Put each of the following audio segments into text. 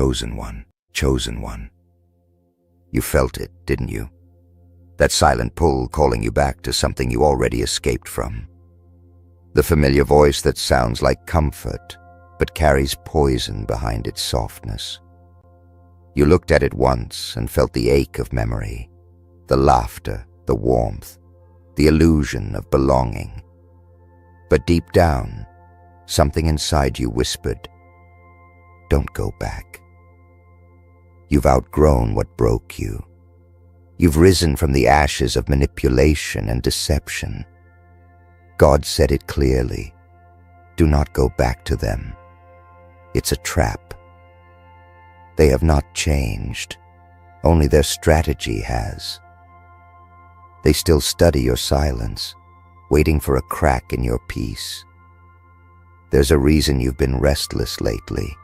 Chosen one, chosen one. You felt it, didn't you? That silent pull calling you back to something you already escaped from. The familiar voice that sounds like comfort, but carries poison behind its softness. You looked at it once and felt the ache of memory, the laughter, the warmth, the illusion of belonging. But deep down, something inside you whispered, "Don't go back." You've outgrown what broke you. You've risen from the ashes of manipulation and deception. God said it clearly, do not go back to them. It's a trap. They have not changed, only their strategy has. They still study your silence, waiting for a crack in your peace. There's a reason you've been restless lately.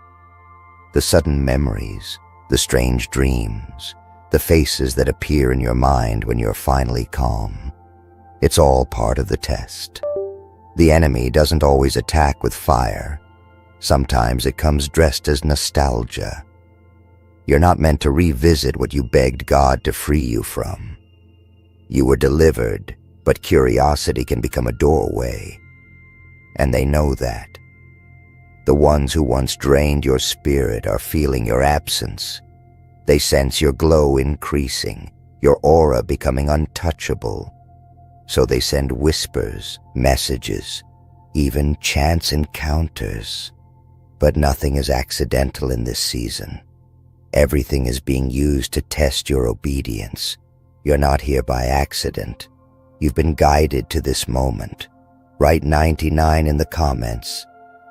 The sudden memories, the strange dreams, the faces that appear in your mind when you're finally calm. It's all part of the test. The enemy doesn't always attack with fire. Sometimes it comes dressed as nostalgia. You're not meant to revisit what you begged God to free you from. You were delivered, but curiosity can become a doorway. And they know that. The ones who once drained your spirit are feeling your absence. They sense your glow increasing, your aura becoming untouchable. So they send whispers, messages, even chance encounters. But nothing is accidental in this season. Everything is being used to test your obedience. You're not here by accident. You've been guided to this moment. Write 99 in the comments.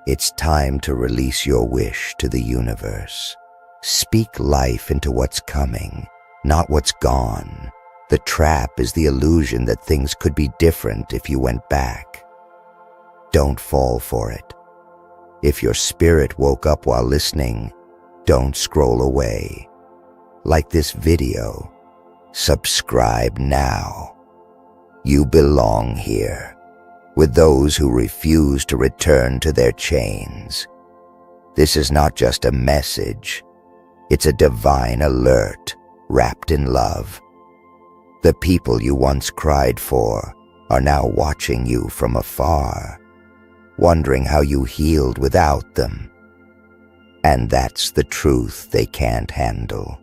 It's time to release your wish to the universe. Speak life into what's coming, not what's gone. The trap is the illusion that things could be different if you went back. Don't fall for it. If your spirit woke up while listening, don't scroll away. Like this video, subscribe now. You belong here, with those who refuse to return to their chains. This is not just a message, it's a divine alert wrapped in love. The people you once cried for are now watching you from afar, wondering how you healed without them. And that's the truth they can't handle.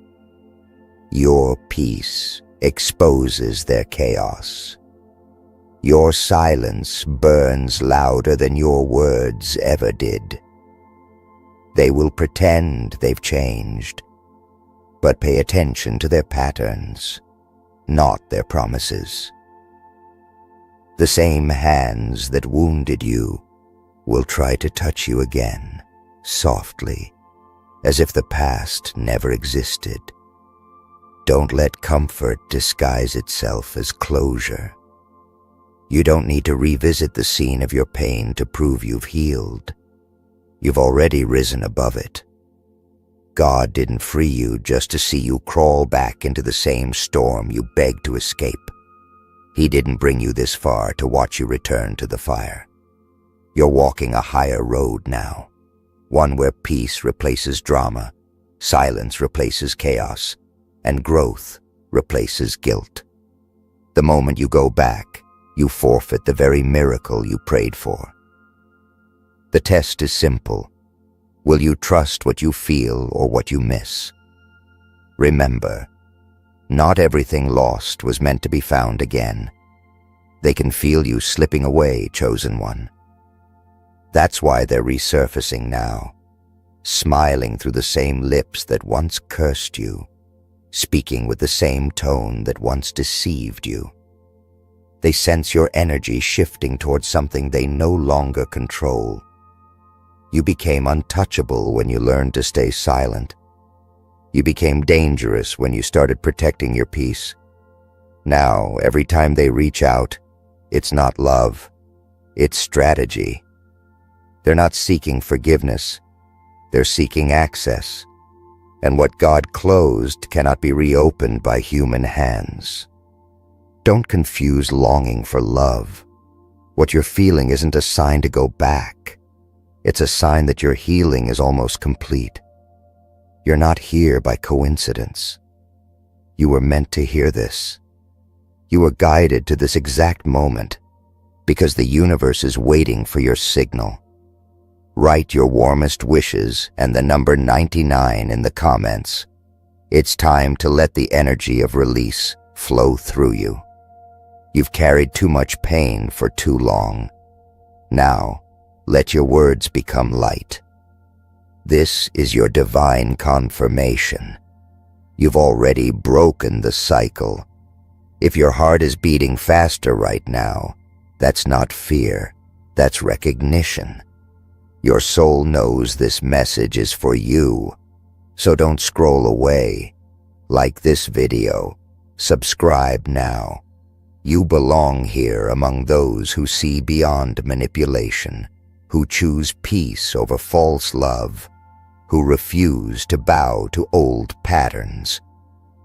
Your peace exposes their chaos. Your silence burns louder than your words ever did. They will pretend they've changed, but pay attention to their patterns, not their promises. The same hands that wounded you will try to touch you again, softly, as if the past never existed. Don't let comfort disguise itself as closure. You don't need to revisit the scene of your pain to prove you've healed. You've already risen above it. God didn't free you just to see you crawl back into the same storm you begged to escape. He didn't bring you this far to watch you return to the fire. You're walking a higher road now, one where peace replaces drama, silence replaces chaos, and growth replaces guilt. The moment you go back, you forfeit the very miracle you prayed for. The test is simple. Will you trust what you feel or what you miss? Remember, not everything lost was meant to be found again. They can feel you slipping away, chosen one. That's why they're resurfacing now, smiling through the same lips that once cursed you, speaking with the same tone that once deceived you. They sense your energy shifting towards something they no longer control. You became untouchable when you learned to stay silent. You became dangerous when you started protecting your peace. Now, every time they reach out, it's not love, it's strategy. They're not seeking forgiveness, they're seeking access. And what God closed cannot be reopened by human hands. Don't confuse longing for love. What you're feeling isn't a sign to go back. It's a sign that your healing is almost complete. You're not here by coincidence. You were meant to hear this. You were guided to this exact moment because the universe is waiting for your signal. Write your warmest wishes and the number 99 in the comments. It's time to let the energy of release flow through you. You've carried too much pain for too long. Now, let your words become light. This is your divine confirmation. You've already broken the cycle. If your heart is beating faster right now, that's not fear, that's recognition. Your soul knows this message is for you, so don't scroll away. Like this video, subscribe now. You belong here among those who see beyond manipulation, who choose peace over false love, who refuse to bow to old patterns.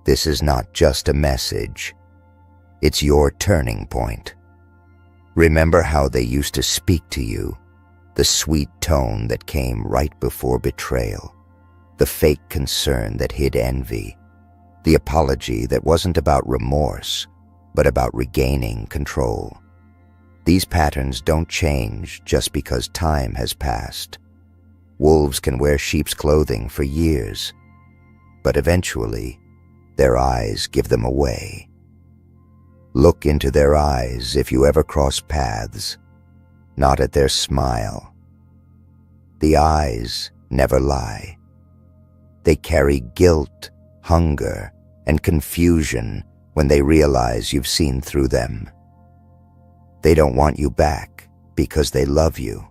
This is not just a message. It's your turning point. Remember how they used to speak to you, the sweet tone that came right before betrayal, the fake concern that hid envy, the apology that wasn't about remorse, but about regaining control. These patterns don't change just because time has passed. Wolves can wear sheep's clothing for years, but eventually, their eyes give them away. Look into their eyes if you ever cross paths, not at their smile. The eyes never lie. They carry guilt, hunger, and confusion when they realize you've seen through them. They don't want you back because they love you.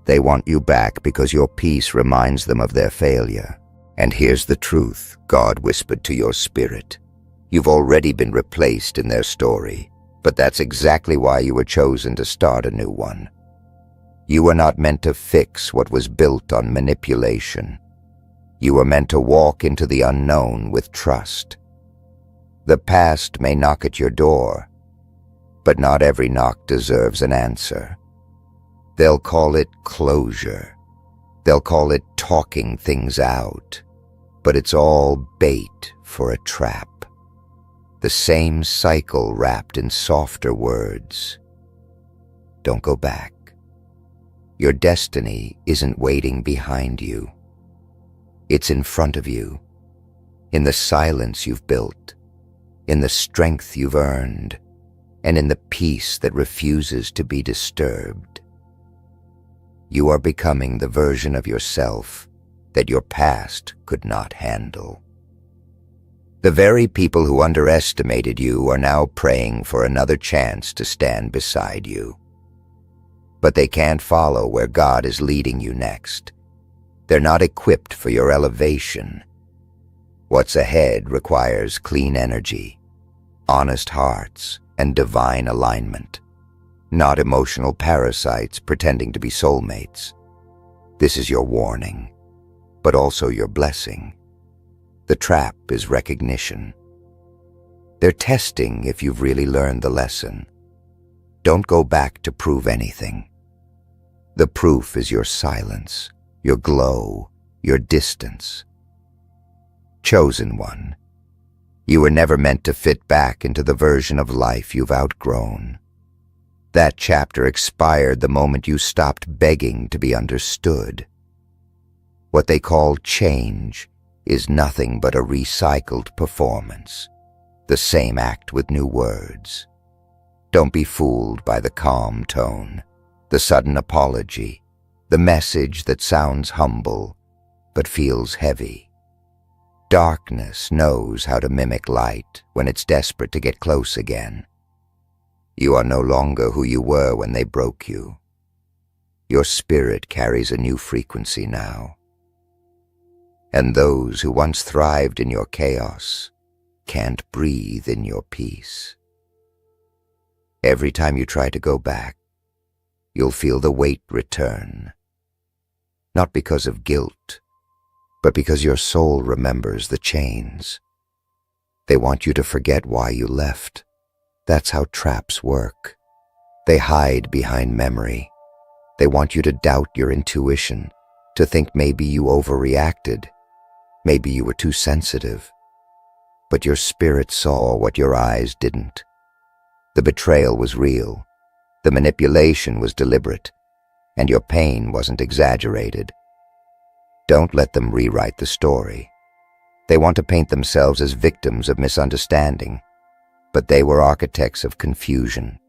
They want you back because your peace reminds them of their failure. And here's the truth God whispered to your spirit. You've already been replaced in their story, but that's exactly why you were chosen to start a new one. You were not meant to fix what was built on manipulation. You were meant to walk into the unknown with trust. The past may knock at your door, but not every knock deserves an answer. They'll call it closure. They'll call it talking things out, but it's all bait for a trap. The same cycle wrapped in softer words. Don't go back. Your destiny isn't waiting behind you. It's in front of you, in the silence you've built, in the strength you've earned, and in the peace that refuses to be disturbed. You are becoming the version of yourself that your past could not handle. The very people who underestimated you are now praying for another chance to stand beside you. But they can't follow where God is leading you next. They're not equipped for your elevation. What's ahead requires clean energy, honest hearts, and divine alignment, not emotional parasites pretending to be soulmates. This is your warning, but also your blessing. The trap is recognition. They're testing if you've really learned the lesson. Don't go back to prove anything. The proof is your silence, your glow, your distance. Chosen one, you were never meant to fit back into the version of life you've outgrown. That chapter expired the moment you stopped begging to be understood. What they call change is nothing but a recycled performance, the same act with new words. Don't be fooled by the calm tone, the sudden apology, the message that sounds humble but feels heavy. Darkness knows how to mimic light when it's desperate to get close again. You are no longer who you were when they broke you. Your spirit carries a new frequency now. And those who once thrived in your chaos can't breathe in your peace. Every time you try to go back, you'll feel the weight return. Not because of guilt, but because your soul remembers the chains. They want you to forget why you left. That's how traps work. They hide behind memory. They want you to doubt your intuition, to think maybe you overreacted, Maybe you were too sensitive, but your spirit saw what your eyes didn't. The betrayal was real, the manipulation was deliberate, and your pain wasn't exaggerated. Don't let them rewrite the story. They want to paint themselves as victims of misunderstanding, but they were architects of confusion.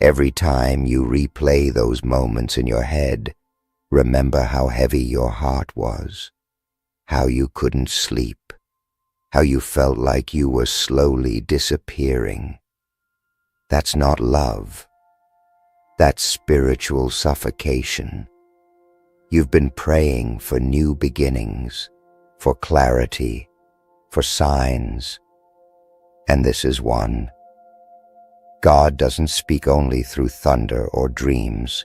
Every time you replay those moments in your head, remember how heavy your heart was, how you couldn't sleep, how you felt like you were slowly disappearing. That's not love. That's spiritual suffocation. You've been praying for new beginnings, for clarity, for signs, and this is one. God doesn't speak only through thunder or dreams.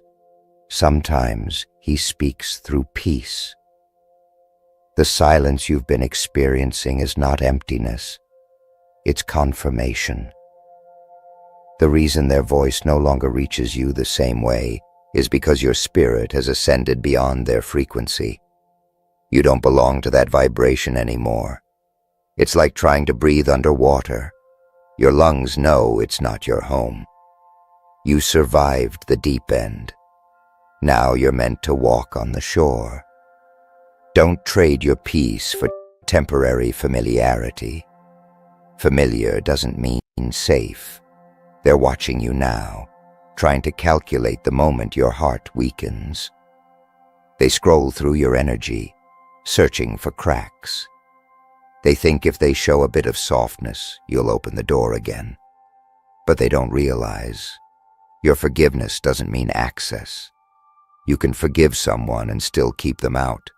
Sometimes He speaks through peace. The silence you've been experiencing is not emptiness, it's confirmation. The reason their voice no longer reaches you the same way is because your spirit has ascended beyond their frequency. You don't belong to that vibration anymore. It's like trying to breathe underwater. Your lungs know it's not your home. You survived the deep end. Now you're meant to walk on the shore. Don't trade your peace for temporary familiarity. Familiar doesn't mean safe. They're watching you now, trying to calculate the moment your heart weakens. They scroll through your energy, searching for cracks. They think if they show a bit of softness, you'll open the door again. But they don't realize your forgiveness doesn't mean access. You can forgive someone and still keep them out.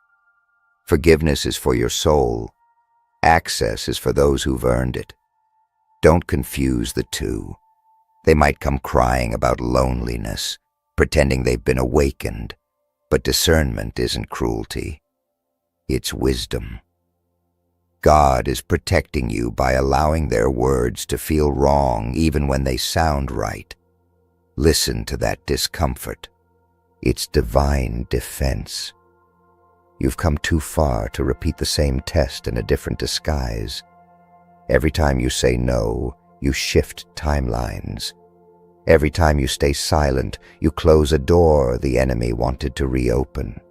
Forgiveness is for your soul. Access is for those who've earned it. Don't confuse the two. They might come crying about loneliness, pretending they've been awakened, but discernment isn't cruelty. It's wisdom. God is protecting you by allowing their words to feel wrong even when they sound right. Listen to that discomfort. It's divine defense. You've come too far to repeat the same test in a different disguise. Every time you say no, you shift timelines. Every time you stay silent, you close a door the enemy wanted to reopen.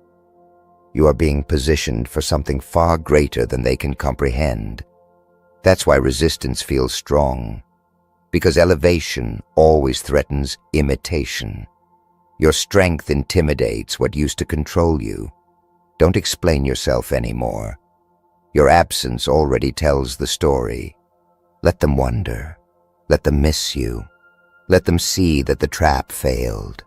You are being positioned for something far greater than they can comprehend. That's why resistance feels strong, because elevation always threatens imitation. Your strength intimidates what used to control you. Don't explain yourself anymore. Your absence already tells the story. Let them wonder. Let them miss you. Let them see that the trap failed.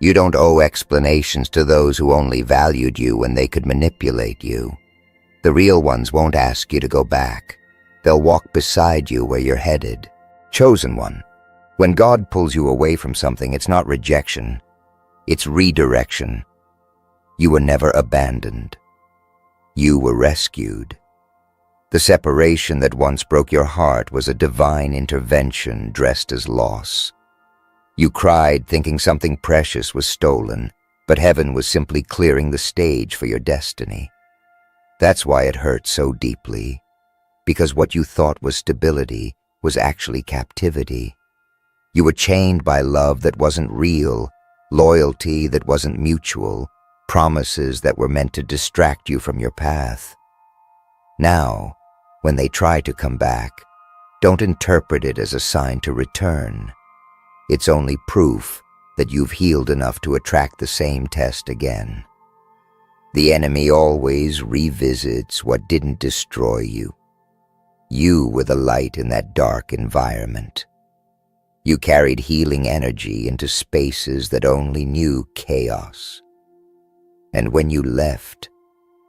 You don't owe explanations to those who only valued you when they could manipulate you. The real ones won't ask you to go back. They'll walk beside you where you're headed. Chosen one. When God pulls you away from something, it's not rejection. It's redirection. You were never abandoned. You were rescued. The separation that once broke your heart was a divine intervention dressed as loss. You cried thinking something precious was stolen, but heaven was simply clearing the stage for your destiny. That's why it hurt so deeply, because what you thought was stability was actually captivity. You were chained by love that wasn't real, loyalty that wasn't mutual, promises that were meant to distract you from your path. Now, when they try to come back, don't interpret it as a sign to return. It's only proof that you've healed enough to attract the same test again. The enemy always revisits what didn't destroy you. You were the light in that dark environment. You carried healing energy into spaces that only knew chaos. And when you left,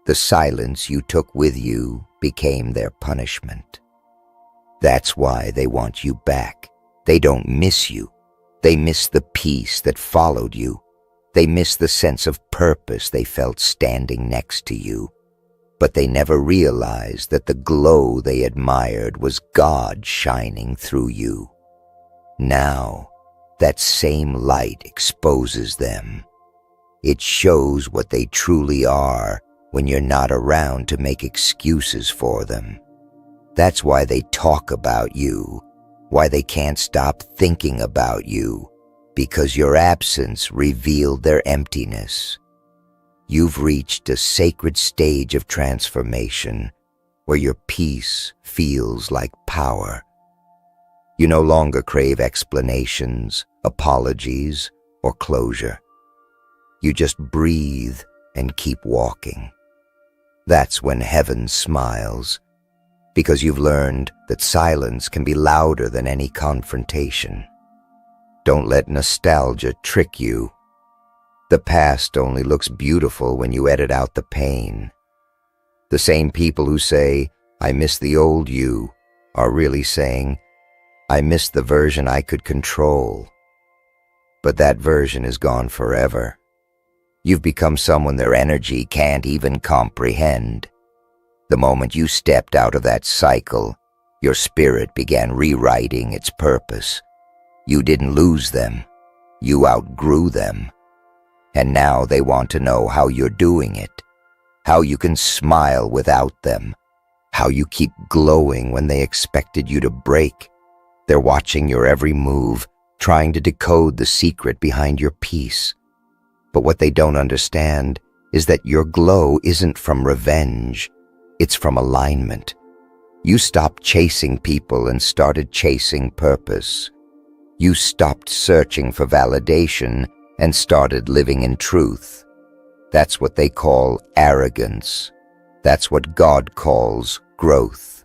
the silence you took with you became their punishment. That's why they want you back. They don't miss you. They miss the peace that followed you. They miss the sense of purpose they felt standing next to you. But they never realized that the glow they admired was God shining through you. Now, that same light exposes them. It shows what they truly are when you're not around to make excuses for them. That's why they talk about you, why they can't stop thinking about you, because your absence revealed their emptiness. You've reached a sacred stage of transformation where your peace feels like power. You no longer crave explanations, apologies, or closure. You just breathe and keep walking. That's when heaven smiles, because you've learned that silence can be louder than any confrontation. Don't let nostalgia trick you. The past only looks beautiful when you edit out the pain. The same people who say, "I miss the old you," are really saying, "I miss the version I could control." But that version is gone forever. You've become someone their energy can't even comprehend. The moment you stepped out of that cycle, your spirit began rewriting its purpose. You didn't lose them. You outgrew them. And now they want to know how you're doing it, how you can smile without them, how you keep glowing when they expected you to break. They're watching your every move, trying to decode the secret behind your peace. But what they don't understand is that your glow isn't from revenge, it's from alignment. You stopped chasing people and started chasing purpose. You stopped searching for validation and started living in truth. That's what they call arrogance. That's what God calls growth.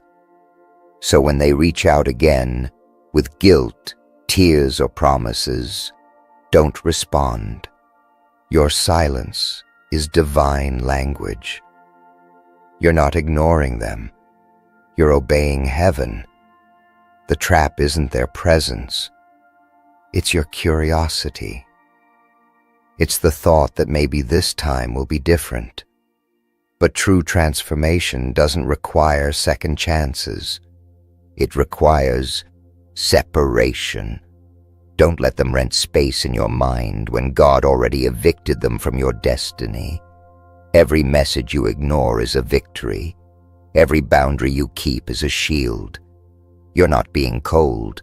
So when they reach out again, with guilt, tears, or promises, don't respond. Your silence is divine language. You're not ignoring them. You're obeying heaven. The trap isn't their presence. It's your curiosity. It's the thought that maybe this time will be different. But true transformation doesn't require second chances. It requires separation. Don't let them rent space in your mind when God already evicted them from your destiny. Every message you ignore is a victory. Every boundary you keep is a shield. You're not being cold.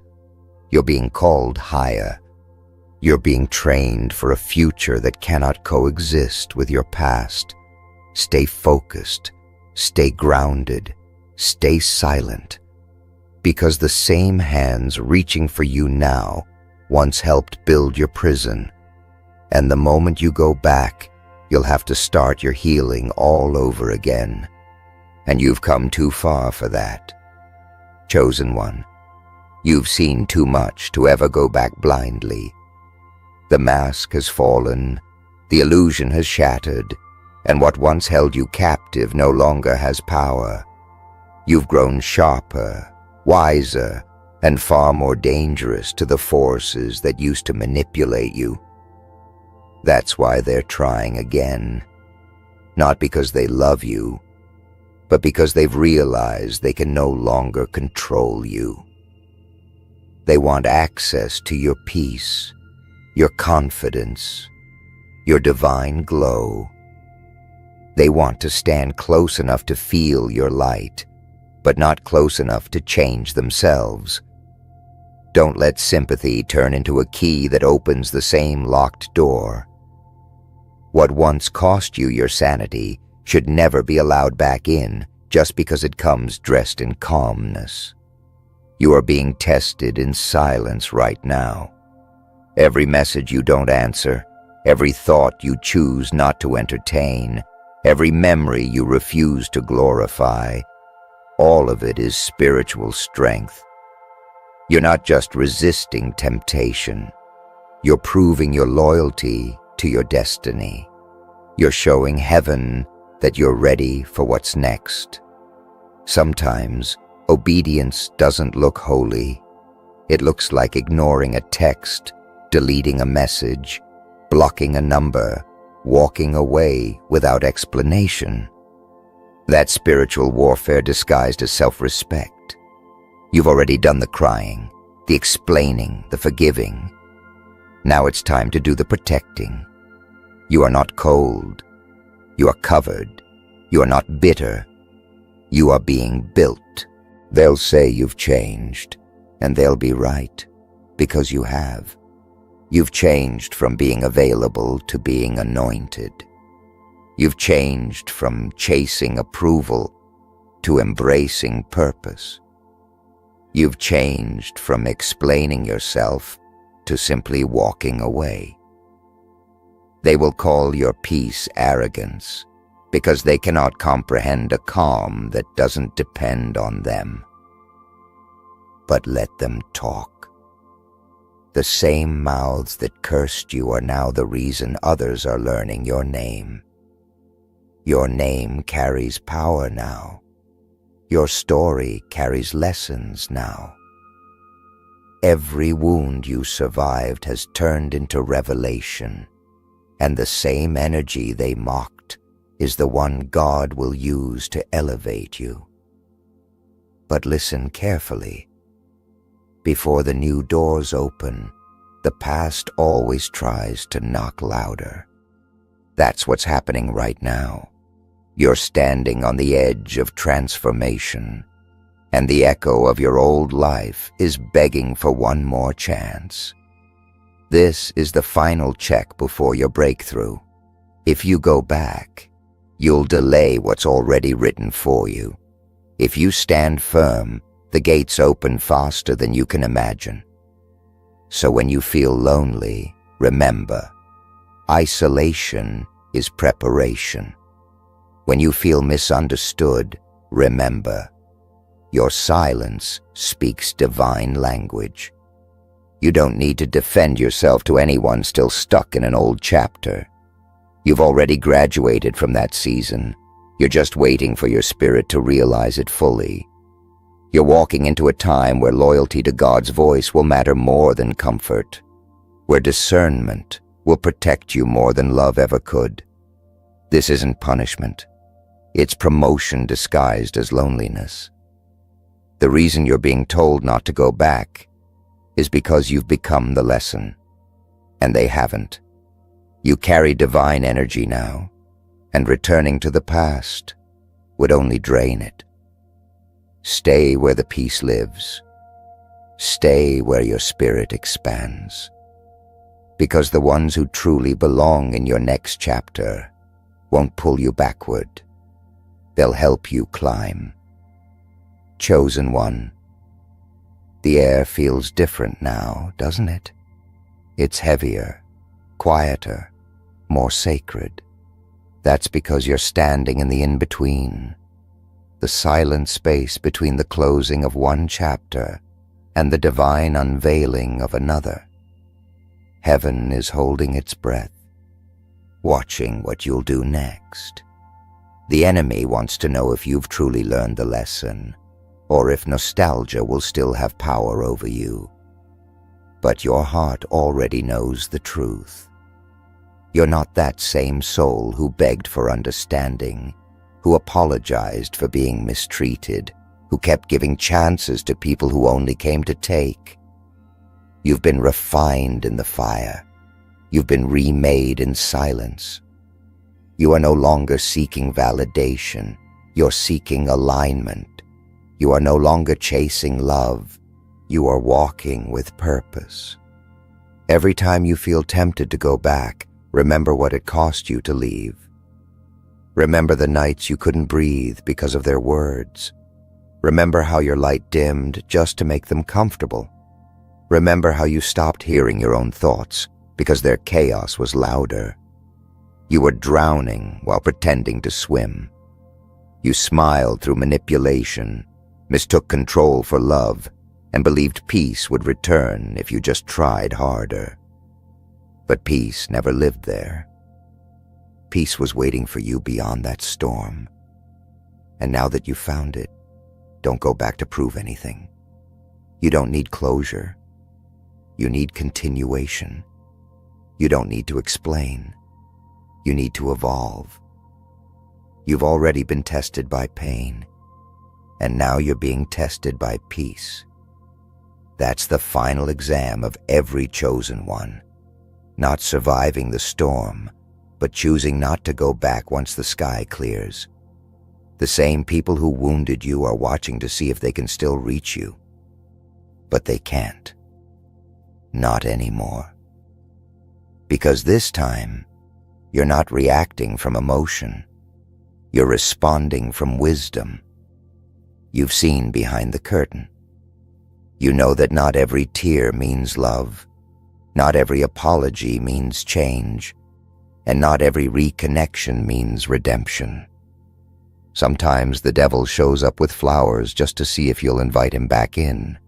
You're being called higher. You're being trained for a future that cannot coexist with your past. Stay focused. Stay grounded. Stay silent. Because the same hands reaching for you now once helped build your prison. And the moment you go back, you'll have to start your healing all over again. And you've come too far for that. Chosen one, you've seen too much to ever go back blindly. The mask has fallen, the illusion has shattered, and what once held you captive no longer has power. You've grown sharper, wiser, and far more dangerous to the forces that used to manipulate you. That's why they're trying again. Not because they love you, but because they've realized they can no longer control you. They want access to your peace, your confidence, your divine glow. They want to stand close enough to feel your light, but not close enough to change themselves. Don't let sympathy turn into a key that opens the same locked door. What once cost you your sanity should never be allowed back in just because it comes dressed in calmness. You are being tested in silence right now. Every message you don't answer, every thought you choose not to entertain, every memory you refuse to glorify, all of it is spiritual strength. You're not just resisting temptation. You're proving your loyalty to your destiny. You're showing heaven that you're ready for what's next. Sometimes obedience doesn't look holy. It looks like ignoring a text, deleting a message, blocking a number, walking away without explanation. That's spiritual warfare disguised as self-respect. You've already done the crying, the explaining, the forgiving. Now it's time to do the protecting. You are not cold. You are covered. You are not bitter. You are being built. They'll say you've changed, and they'll be right, because you have. You've changed from being available to being anointed. You've changed from chasing approval to embracing purpose. You've changed from explaining yourself to simply walking away. They will call your peace arrogance, because they cannot comprehend a calm that doesn't depend on them. But let them talk. The same mouths that cursed you are now the reason others are learning your name. Your name carries power now. Your story carries lessons now. Every wound you survived has turned into revelation, and the same energy they mocked is the one God will use to elevate you. But listen carefully. Before the new doors open, the past always tries to knock louder. That's what's happening right now. You're standing on the edge of transformation, and the echo of your old life is begging for one more chance. This is the final check before your breakthrough. If you go back, you'll delay what's already written for you. If you stand firm, the gates open faster than you can imagine. So when you feel lonely, remember, isolation is preparation. When you feel misunderstood, remember, your silence speaks divine language. You don't need to defend yourself to anyone still stuck in an old chapter. You've already graduated from that season. You're just waiting for your spirit to realize it fully. You're walking into a time where loyalty to God's voice will matter more than comfort, where discernment will protect you more than love ever could. This isn't punishment. It's promotion disguised as loneliness. The reason you're being told not to go back is because you've become the lesson, and they haven't. You carry divine energy now, and returning to the past would only drain it. Stay where the peace lives. Stay where your spirit expands. Because the ones who truly belong in your next chapter won't pull you backward. They'll help you climb. Chosen one. The air feels different now, doesn't it? It's heavier, quieter, more sacred. That's because you're standing in the in-between, the silent space between the closing of one chapter and the divine unveiling of another. Heaven is holding its breath, watching what you'll do next. The enemy wants to know if you've truly learned the lesson, or if nostalgia will still have power over you. But your heart already knows the truth. You're not that same soul who begged for understanding, who apologized for being mistreated, who kept giving chances to people who only came to take. You've been refined in the fire. You've been remade in silence. You are no longer seeking validation. You're seeking alignment. You are no longer chasing love. You are walking with purpose. Every time you feel tempted to go back, remember what it cost you to leave. Remember the nights you couldn't breathe because of their words. Remember how your light dimmed just to make them comfortable. Remember how you stopped hearing your own thoughts because their chaos was louder. You were drowning while pretending to swim. You smiled through manipulation, mistook control for love, and believed peace would return if you just tried harder. But peace never lived there. Peace was waiting for you beyond that storm. And now that you've found it, don't go back to prove anything. You don't need closure. You need continuation. You don't need to explain. You need to evolve. You've already been tested by pain, and now you're being tested by peace. That's the final exam of every chosen one. Not surviving the storm, but choosing not to go back once the sky clears. The same people who wounded you are watching to see if they can still reach you. But they can't. Not anymore. Because this time, you're not reacting from emotion. You're responding from wisdom. You've seen behind the curtain. You know that not every tear means love. Not every apology means change. And not every reconnection means redemption. Sometimes the devil shows up with flowers just to see if you'll invite him back in.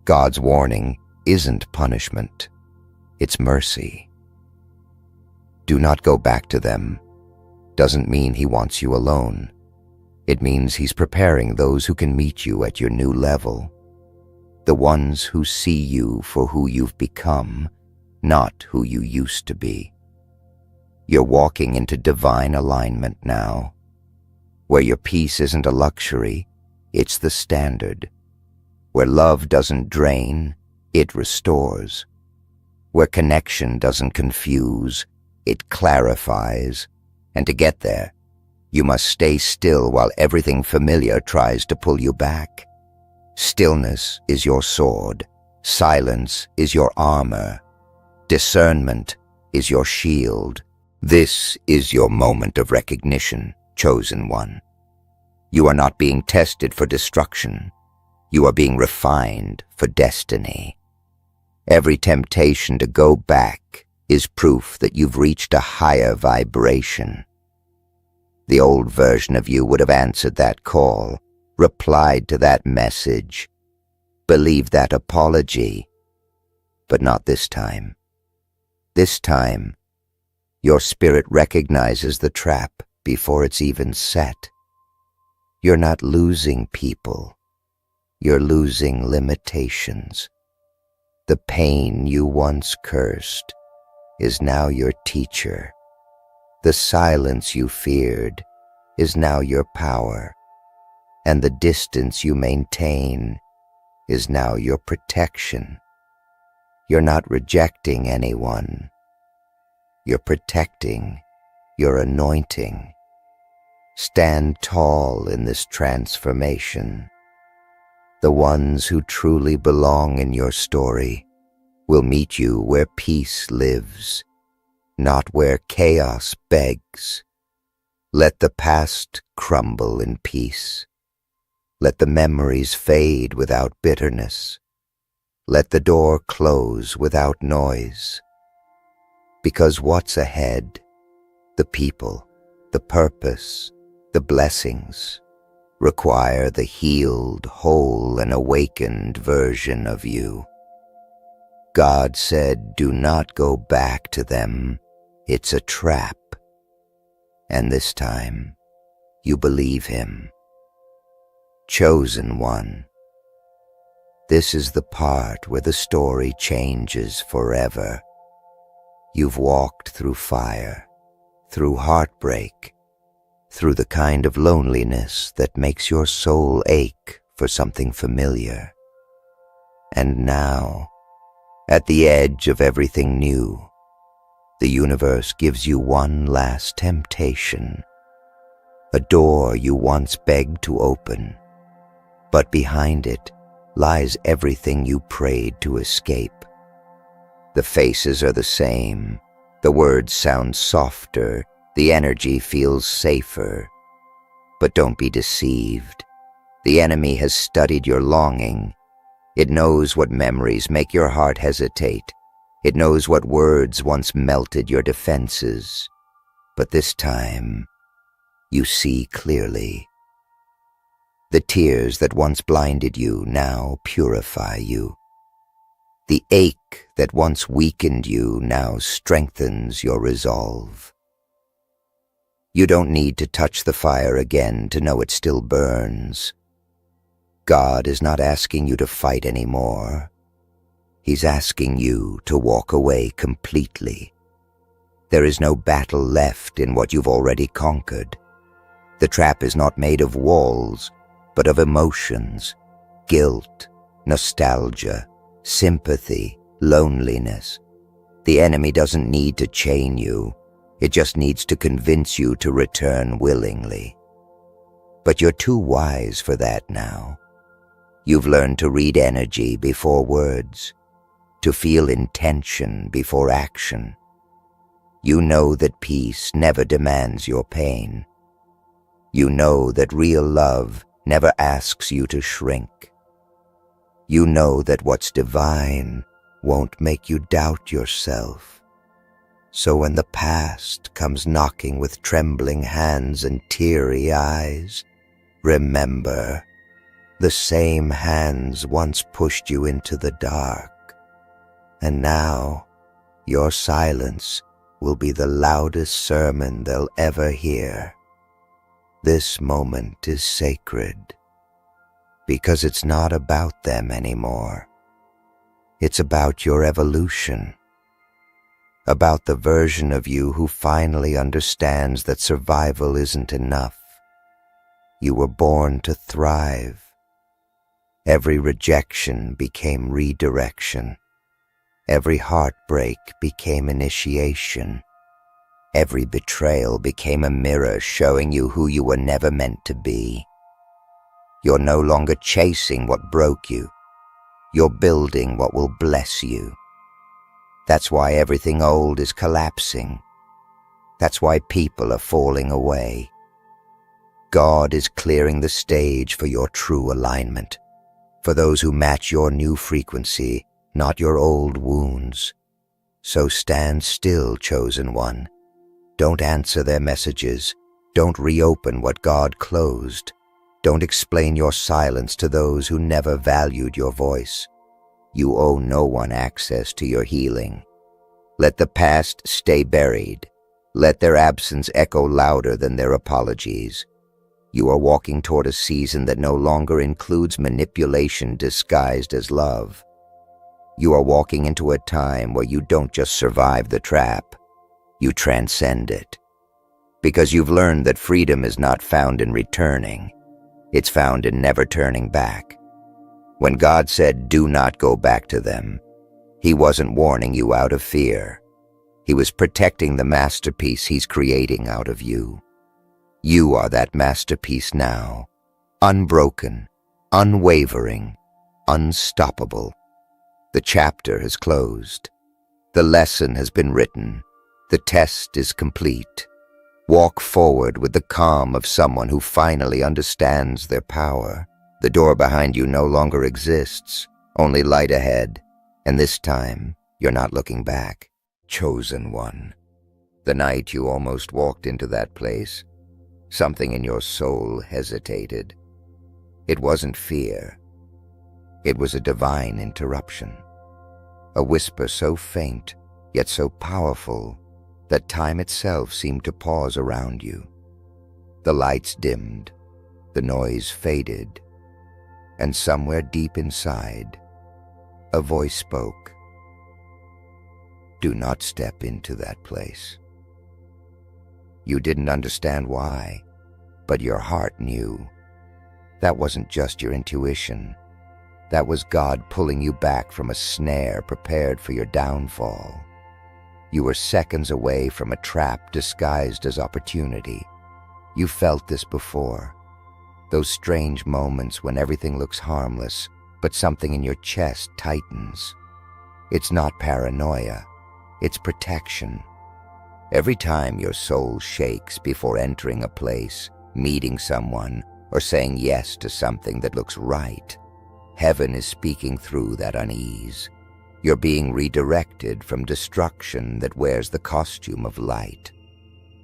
God's warning isn't punishment. It's mercy. Do not go back to them doesn't mean he wants you alone. It means he's preparing those who can meet you at your new level. The ones who see you for who you've become, not who you used to be. You're walking into divine alignment now, where your peace isn't a luxury, it's the standard. Where love doesn't drain, it restores. Where connection doesn't confuse, it clarifies. And to get there, you must stay still while everything familiar tries to pull you back. Stillness is your sword. Silence is your armor. Discernment is your shield. This is your moment of recognition, chosen one. You are not being tested for destruction. You are being refined for destiny. Every temptation to go back is proof that you've reached a higher vibration. The old version of you would have answered that call, replied to that message, believed that apology, but not this time. This time, your spirit recognizes the trap before it's even set. You're not losing people. You're losing limitations. The pain you once cursed is now your teacher. The silence you feared is now your power, and the distance you maintain is now your protection. You're not rejecting anyone. You're protecting your anointing. Stand tall in this transformation. The ones who truly belong in your story will meet you where peace lives, not where chaos begs. Let the past crumble in peace. Let the memories fade without bitterness. Let the door close without noise. Because what's ahead, the people, the purpose, the blessings, require the healed, whole, and awakened version of you. God said, do not go back to them. It's a trap. And this time, you believe him. Chosen one. This is the part where the story changes forever. You've walked through fire, through heartbreak, through the kind of loneliness that makes your soul ache for something familiar. And now, at the edge of everything new, the universe gives you one last temptation, a door you once begged to open, but behind it lies everything you prayed to escape. The faces are the same, the words sound softer, the energy feels safer. But don't be deceived. The enemy has studied your longing. It knows what memories make your heart hesitate. It knows what words once melted your defenses. But this time, you see clearly. The tears that once blinded you now purify you. The ache that once weakened you now strengthens your resolve. You don't need to touch the fire again to know it still burns. God is not asking you to fight anymore. He's asking you to walk away completely. There is no battle left in what you've already conquered. The trap is not made of walls, but of emotions, guilt, nostalgia, sympathy, loneliness. The enemy doesn't need to chain you. It just needs to convince you to return willingly. But you're too wise for that now. You've learned to read energy before words, to feel intention before action. You know that peace never demands your pain. You know that real love never asks you to shrink. You know that what's divine won't make you doubt yourself. So when the past comes knocking with trembling hands and teary eyes, remember, the same hands once pushed you into the dark, and now your silence will be the loudest sermon they'll ever hear. This moment is sacred, because it's not about them anymore. It's about your evolution, about the version of you who finally understands that survival isn't enough. You were born to thrive. Every rejection became redirection. Every heartbreak became initiation. Every betrayal became a mirror showing you who you were never meant to be. You're no longer chasing what broke you. You're building what will bless you. That's why everything old is collapsing. That's why people are falling away. God is clearing the stage for your true alignment, for those who match your new frequency, not your old wounds. So stand still, chosen one. Don't answer their messages. Don't reopen what God closed. Don't explain your silence to those who never valued your voice. You owe no one access to your healing. Let the past stay buried. Let their absence echo louder than their apologies. You are walking toward a season that no longer includes manipulation disguised as love. You are walking into a time where you don't just survive the trap, you transcend it. Because you've learned that freedom is not found in returning, it's found in never turning back. When God said, "Do not go back to them," He wasn't warning you out of fear. He was protecting the masterpiece He's creating out of you. You are that masterpiece now, unbroken, unwavering, unstoppable. The chapter has closed. The lesson has been written. The test is complete. Walk forward with the calm of someone who finally understands their power. The door behind you no longer exists, only light ahead, and this time you're not looking back. Chosen one. The night you almost walked into that place, something in your soul hesitated. It wasn't fear. It was a divine interruption. A whisper so faint, yet so powerful, that time itself seemed to pause around you. The lights dimmed, the noise faded, and somewhere deep inside, a voice spoke. Do not step into that place. You didn't understand why, but your heart knew. That wasn't just your intuition. That was God pulling you back from a snare prepared for your downfall. You were seconds away from a trap disguised as opportunity. You felt this before. Those strange moments when everything looks harmless, but something in your chest tightens. It's not paranoia, it's protection. Every time your soul shakes before entering a place, meeting someone, or saying yes to something that looks right, heaven is speaking through that unease. You're being redirected from destruction that wears the costume of light.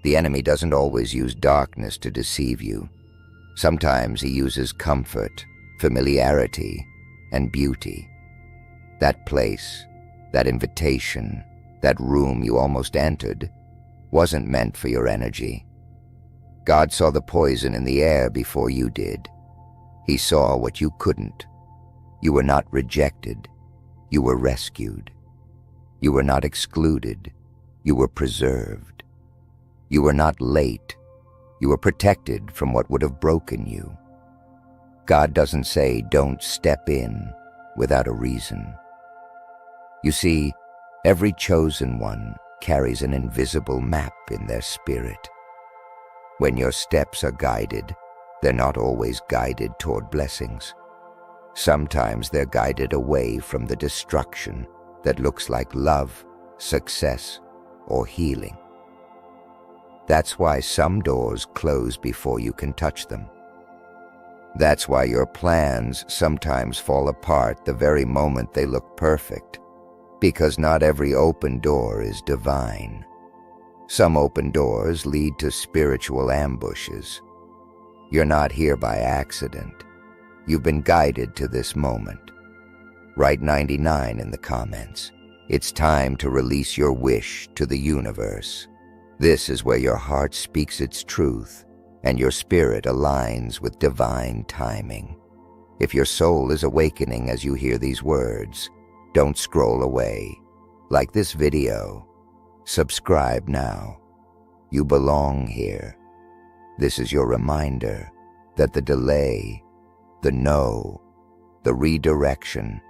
The enemy doesn't always use darkness to deceive you. Sometimes he uses comfort, familiarity, and beauty. That place, that invitation, that room you almost entered, wasn't meant for your energy. God saw the poison in the air before you did. He saw what you couldn't. You were not rejected. You were rescued. You were not excluded. You were preserved. You were not late. You were protected from what would have broken you. God doesn't say, "Don't step in," without a reason. You see, every chosen one carries an invisible map in their spirit. When your steps are guided, They're not always guided toward blessings. Sometimes they're guided away from the destruction that looks like love, success, or healing. That's why some doors close before you can touch them. That's why your plans sometimes fall apart the very moment they look perfect, because not every open door is divine. Some open doors lead to spiritual ambushes. You're not here by accident. You've been guided to this moment. Write 99 in the comments. It's time to release your wish to the universe. This is where your heart speaks its truth and your spirit aligns with divine timing. If your soul is awakening as you hear these words, don't scroll away. Like this video. Subscribe now. You belong here. This is your reminder that the delay, the no, the redirection,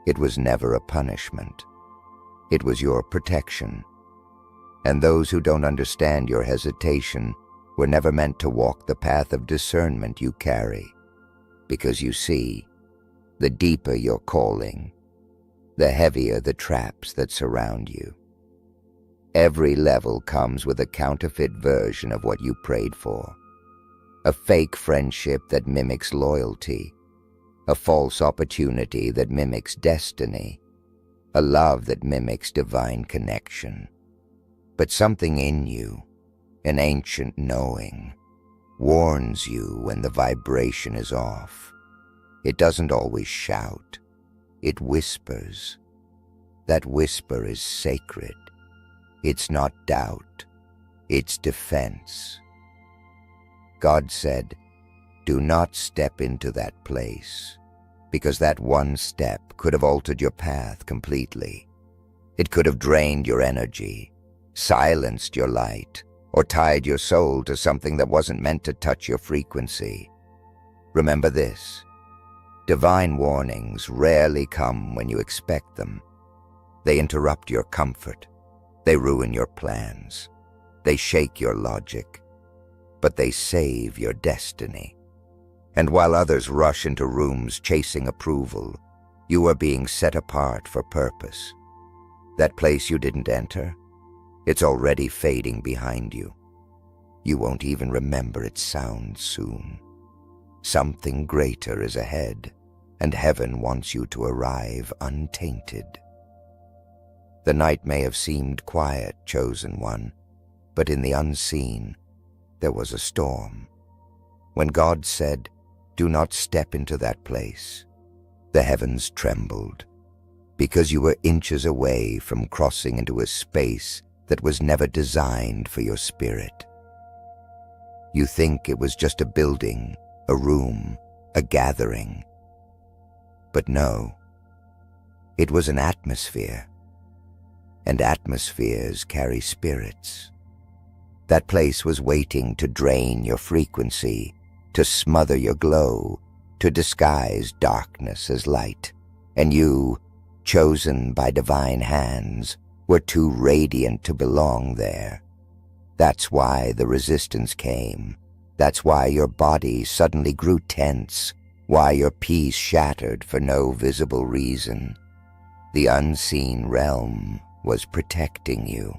it was never a punishment. It was your protection. And those who don't understand your hesitation were never meant to walk the path of discernment you carry. Because you see, the deeper your calling, the heavier the traps that surround you. Every level comes with a counterfeit version of what you prayed for. A fake friendship that mimics loyalty. A false opportunity that mimics destiny. A love that mimics divine connection. But something in you, an ancient knowing, warns you when the vibration is off. It doesn't always shout. It whispers. That whisper is sacred. It's not doubt. It's defense. God said, do not step into that place, because that one step could have altered your path completely. It could have drained your energy, silenced your light, or tied your soul to something that wasn't meant to touch your frequency. Remember this: divine warnings rarely come when you expect them. They interrupt your comfort. They ruin your plans. They shake your logic. But they save your destiny. And while others rush into rooms chasing approval, you are being set apart for purpose. That place you didn't enter, it's already fading behind you. You won't even remember its sound soon. Something greater is ahead, and heaven wants you to arrive untainted. The night may have seemed quiet, chosen one, but in the unseen, there was a storm. When God said, do not step into that place, the heavens trembled, because you were inches away from crossing into a space that was never designed for your spirit. You think it was just a building, a room, a gathering. But no, it was an atmosphere. And atmospheres carry spirits. That place was waiting to drain your frequency, to smother your glow, to disguise darkness as light. And you, chosen by divine hands, were too radiant to belong there. That's why the resistance came. That's why your body suddenly grew tense, why your peace shattered for no visible reason. The unseen realm was protecting you.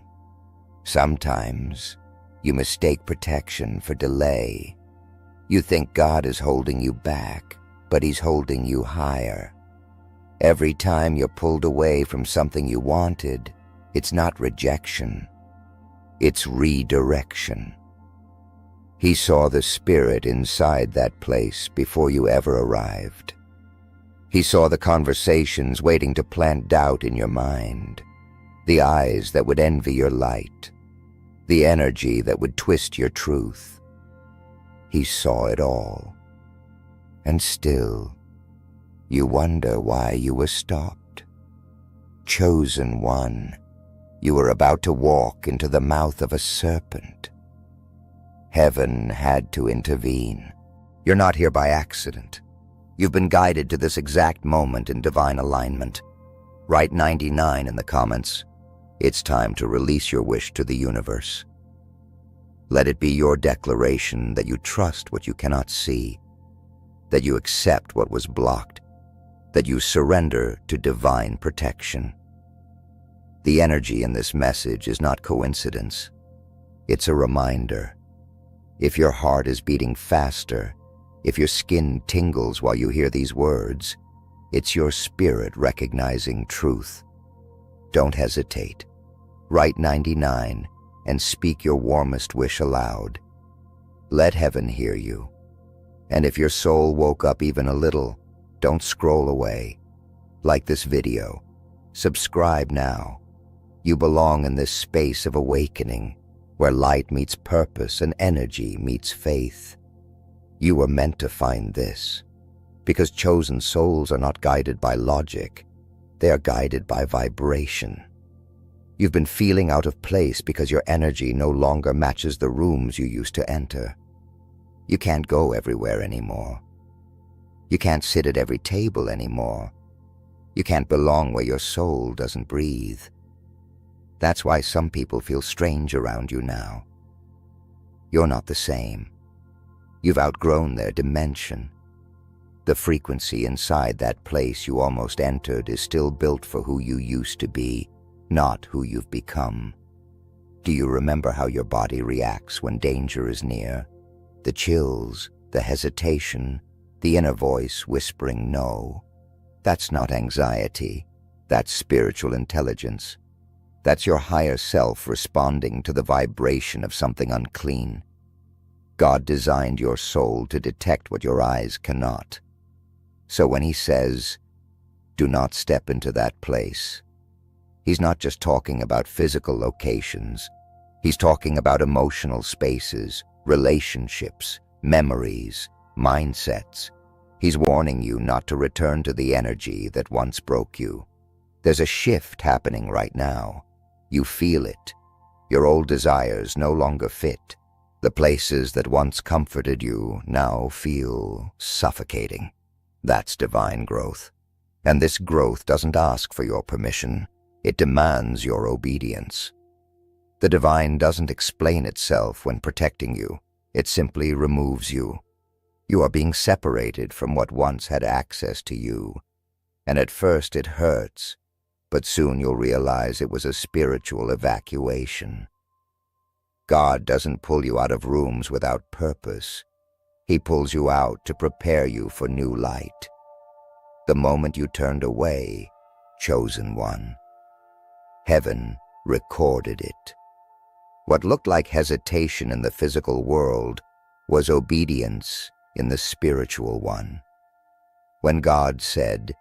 Sometimes you mistake protection for delay. You think God is holding you back, but He's holding you higher. Every time you're pulled away from something you wanted, it's not rejection, it's redirection. He saw the spirit inside that place before you ever arrived. He saw the conversations waiting to plant doubt in your mind, the eyes that would envy your light, the energy that would twist your truth. He saw it all. And still, you wonder why you were stopped. Chosen one, you were about to walk into the mouth of a serpent. Heaven had to intervene. You're not here by accident. You've been guided to this exact moment in divine alignment. Write 99 in the comments. It's time to release your wish to the universe. Let it be your declaration that you trust what you cannot see, that you accept what was blocked, that you surrender to divine protection. The energy in this message is not coincidence. It's a reminder. If your heart is beating faster, if your skin tingles while you hear these words, it's your spirit recognizing truth. Don't hesitate. Write 99 and speak your warmest wish aloud. Let heaven hear you. And if your soul woke up even a little, don't scroll away. Like this video. Subscribe now. You belong in this space of awakening, where light meets purpose and energy meets faith. You were meant to find this, because chosen souls are not guided by logic. They are guided by vibration. You've been feeling out of place because your energy no longer matches the rooms you used to enter. You can't go everywhere anymore. You can't sit at every table anymore. You can't belong where your soul doesn't breathe. That's why some people feel strange around you now. You're not the same. You've outgrown their dimension. The frequency inside that place you almost entered is still built for who you used to be, not who you've become. Do you remember how your body reacts when danger is near? The chills, the hesitation, the inner voice whispering no. That's not anxiety. That's spiritual intelligence. That's your higher self responding to the vibration of something unclean. God designed your soul to detect what your eyes cannot. So when he says, do not step into that place, he's not just talking about physical locations. He's talking about emotional spaces, relationships, memories, mindsets. He's warning you not to return to the energy that once broke you. There's a shift happening right now. You feel it. Your old desires no longer fit. The places that once comforted you now feel suffocating. That's divine growth. And this growth doesn't ask for your permission. It demands your obedience. The divine doesn't explain itself when protecting you. It simply removes you. You are being separated from what once had access to you. And at first it hurts, but soon you'll realize it was a spiritual evacuation. God doesn't pull you out of rooms without purpose. He pulls you out to prepare you for new light. The moment you turned away, chosen one, heaven recorded it. What looked like hesitation in the physical world was obedience in the spiritual one. When God said,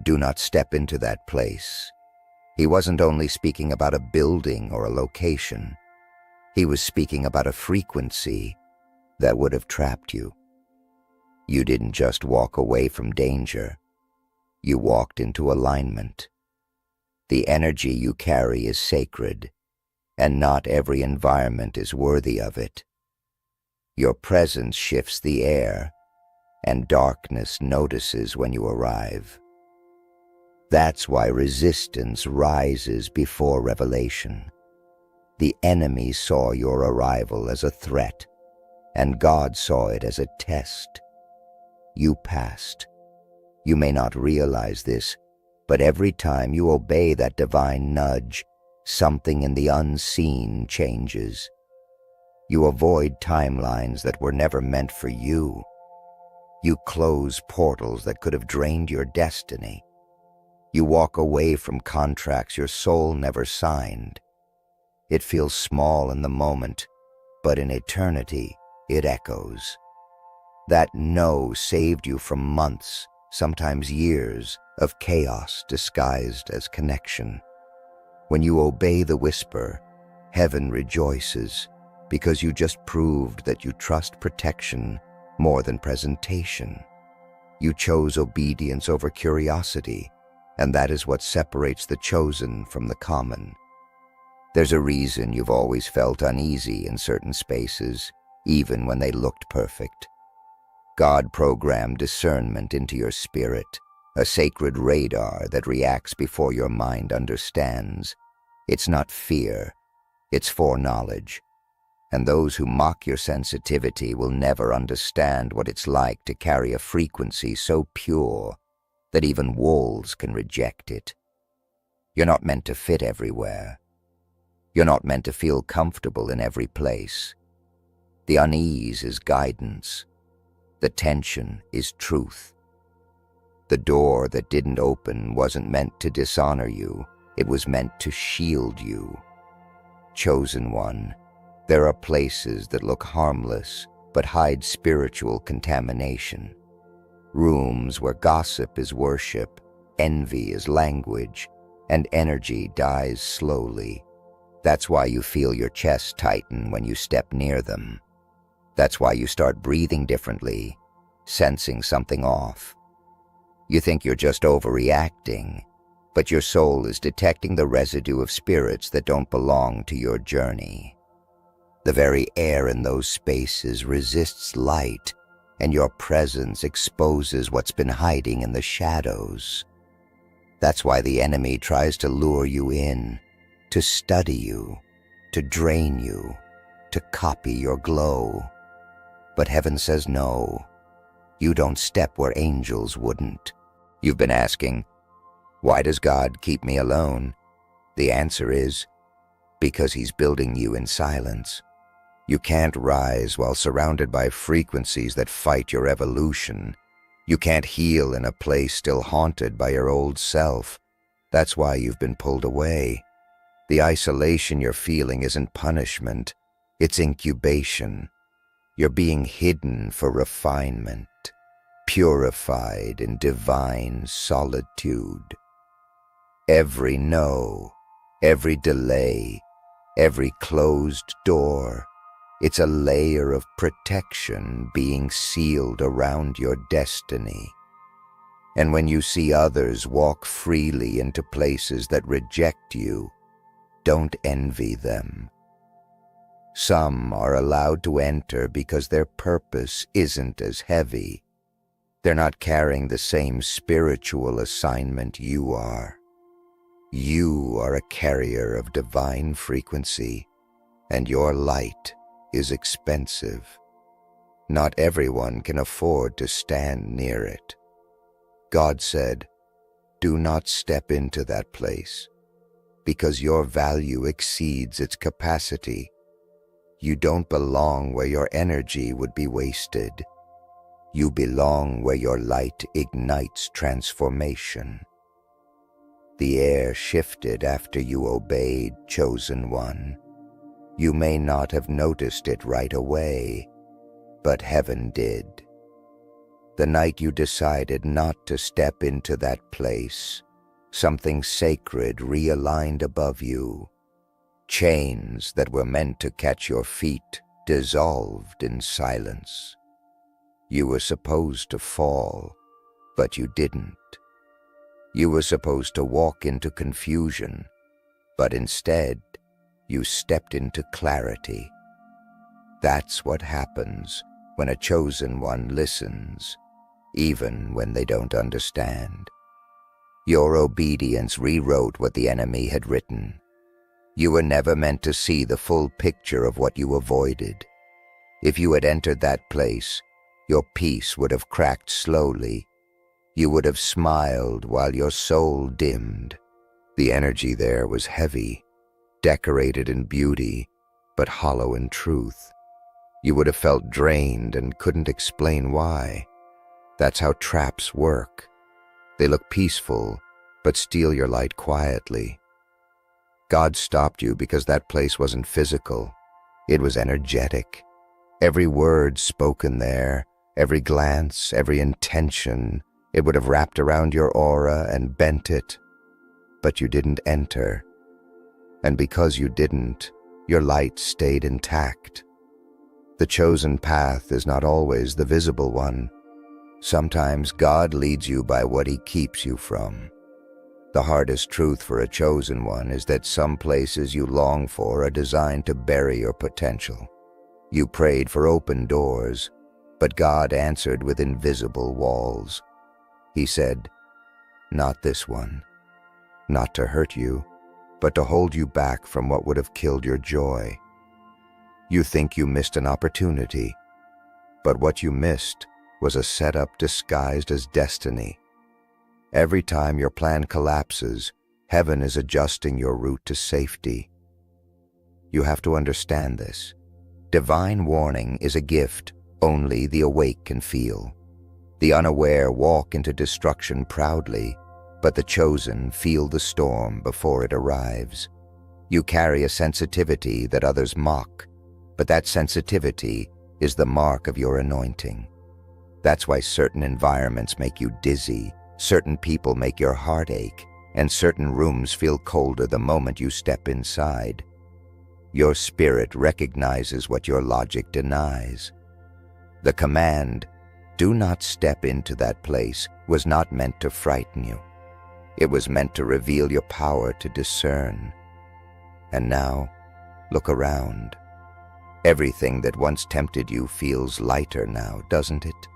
do not step into that place, he wasn't only speaking about a building or a location. He was speaking about a frequency that would have trapped you. You didn't just walk away from danger. You walked into alignment. The energy you carry is sacred, and not every environment is worthy of it. Your presence shifts the air, and darkness notices when you arrive. That's why resistance rises before revelation. The enemy saw your arrival as a threat, and God saw it as a test. You passed. You may not realize this, but every time you obey that divine nudge, something in the unseen changes. You avoid timelines that were never meant for you. You close portals that could have drained your destiny. You walk away from contracts your soul never signed. It feels small in the moment, but in eternity, it echoes. That no saved you from months, sometimes years, of chaos disguised as connection. When you obey the whisper, heaven rejoices, because you just proved that you trust protection more than presentation. You chose obedience over curiosity, and that is what separates the chosen from the common. There's a reason you've always felt uneasy in certain spaces, even when they looked perfect. God programmed discernment into your spirit, a sacred radar that reacts before your mind understands. It's not fear, it's foreknowledge. and those who mock your sensitivity will never understand what it's like to carry a frequency so pure that even walls can reject it. You're not meant to fit everywhere. You're not meant to feel comfortable in every place. The unease is guidance. The tension is truth. The door that didn't open wasn't meant to dishonor you. It was meant to shield you. Chosen one, there are places that look harmless but hide spiritual contamination. Rooms where gossip is worship, envy is language, and energy dies slowly. That's why you feel your chest tighten when you step near them. That's why you start breathing differently, sensing something off. You think you're just overreacting, but your soul is detecting the residue of spirits that don't belong to your journey. The very air in those spaces resists light, and your presence exposes what's been hiding in the shadows. That's why the enemy tries to lure you in, to study you, to drain you, to copy your glow. But heaven says no. You don't step where angels wouldn't. You've been asking, why does God keep me alone? The answer is, because He's building you in silence. You can't rise while surrounded by frequencies that fight your evolution. You can't heal in a place still haunted by your old self. That's why you've been pulled away. The isolation you're feeling isn't punishment, it's incubation. You're being hidden for refinement, purified in divine solitude. Every no, every delay, every closed door, it's a layer of protection being sealed around your destiny. And when you see others walk freely into places that reject you, don't envy them. Some are allowed to enter because their purpose isn't as heavy. They're not carrying the same spiritual assignment you are. You are a carrier of divine frequency, and your light is expensive. Not everyone can afford to stand near it. God said, do not step into that place, because your value exceeds its capacity. You don't belong where your energy would be wasted. You belong where your light ignites transformation. The air shifted after you obeyed, chosen one. You may not have noticed it right away, but heaven did. The night you decided not to step into that place, something sacred realigned above you. Chains that were meant to catch your feet dissolved in silence. You were supposed to fall, but you didn't. You were supposed to walk into confusion, but instead, you stepped into clarity. That's what happens when a chosen one listens, even when they don't understand. Your obedience rewrote what the enemy had written. You were never meant to see the full picture of what you avoided. If you had entered that place, your peace would have cracked slowly. You would have smiled while your soul dimmed. The energy there was heavy, decorated in beauty, but hollow in truth. You would have felt drained and couldn't explain why. That's how traps work. They look peaceful, but steal your light quietly. God stopped you because that place wasn't physical. It was energetic. Every word spoken there, every glance, every intention, it would have wrapped around your aura and bent it. But you didn't enter. And because you didn't, your light stayed intact. The chosen path is not always the visible one. Sometimes God leads you by what He keeps you from. The hardest truth for a chosen one is that some places you long for are designed to bury your potential. You prayed for open doors, but God answered with invisible walls. He said, "Not this one. Not to hurt you, but to hold you back from what would have killed your joy." You think you missed an opportunity, but what you missed was a setup disguised as destiny. Every time your plan collapses, heaven is adjusting your route to safety. You have to understand this. Divine warning is a gift only the awake can feel. The unaware walk into destruction proudly, but the chosen feel the storm before it arrives. You carry a sensitivity that others mock, but that sensitivity is the mark of your anointing. That's why certain environments make you dizzy, certain people make your heart ache, and certain rooms feel colder the moment you step inside. Your spirit recognizes what your logic denies. The command, "Do not step into that place," was not meant to frighten you. It was meant to reveal your power to discern. And now, look around. Everything that once tempted you feels lighter now, doesn't it?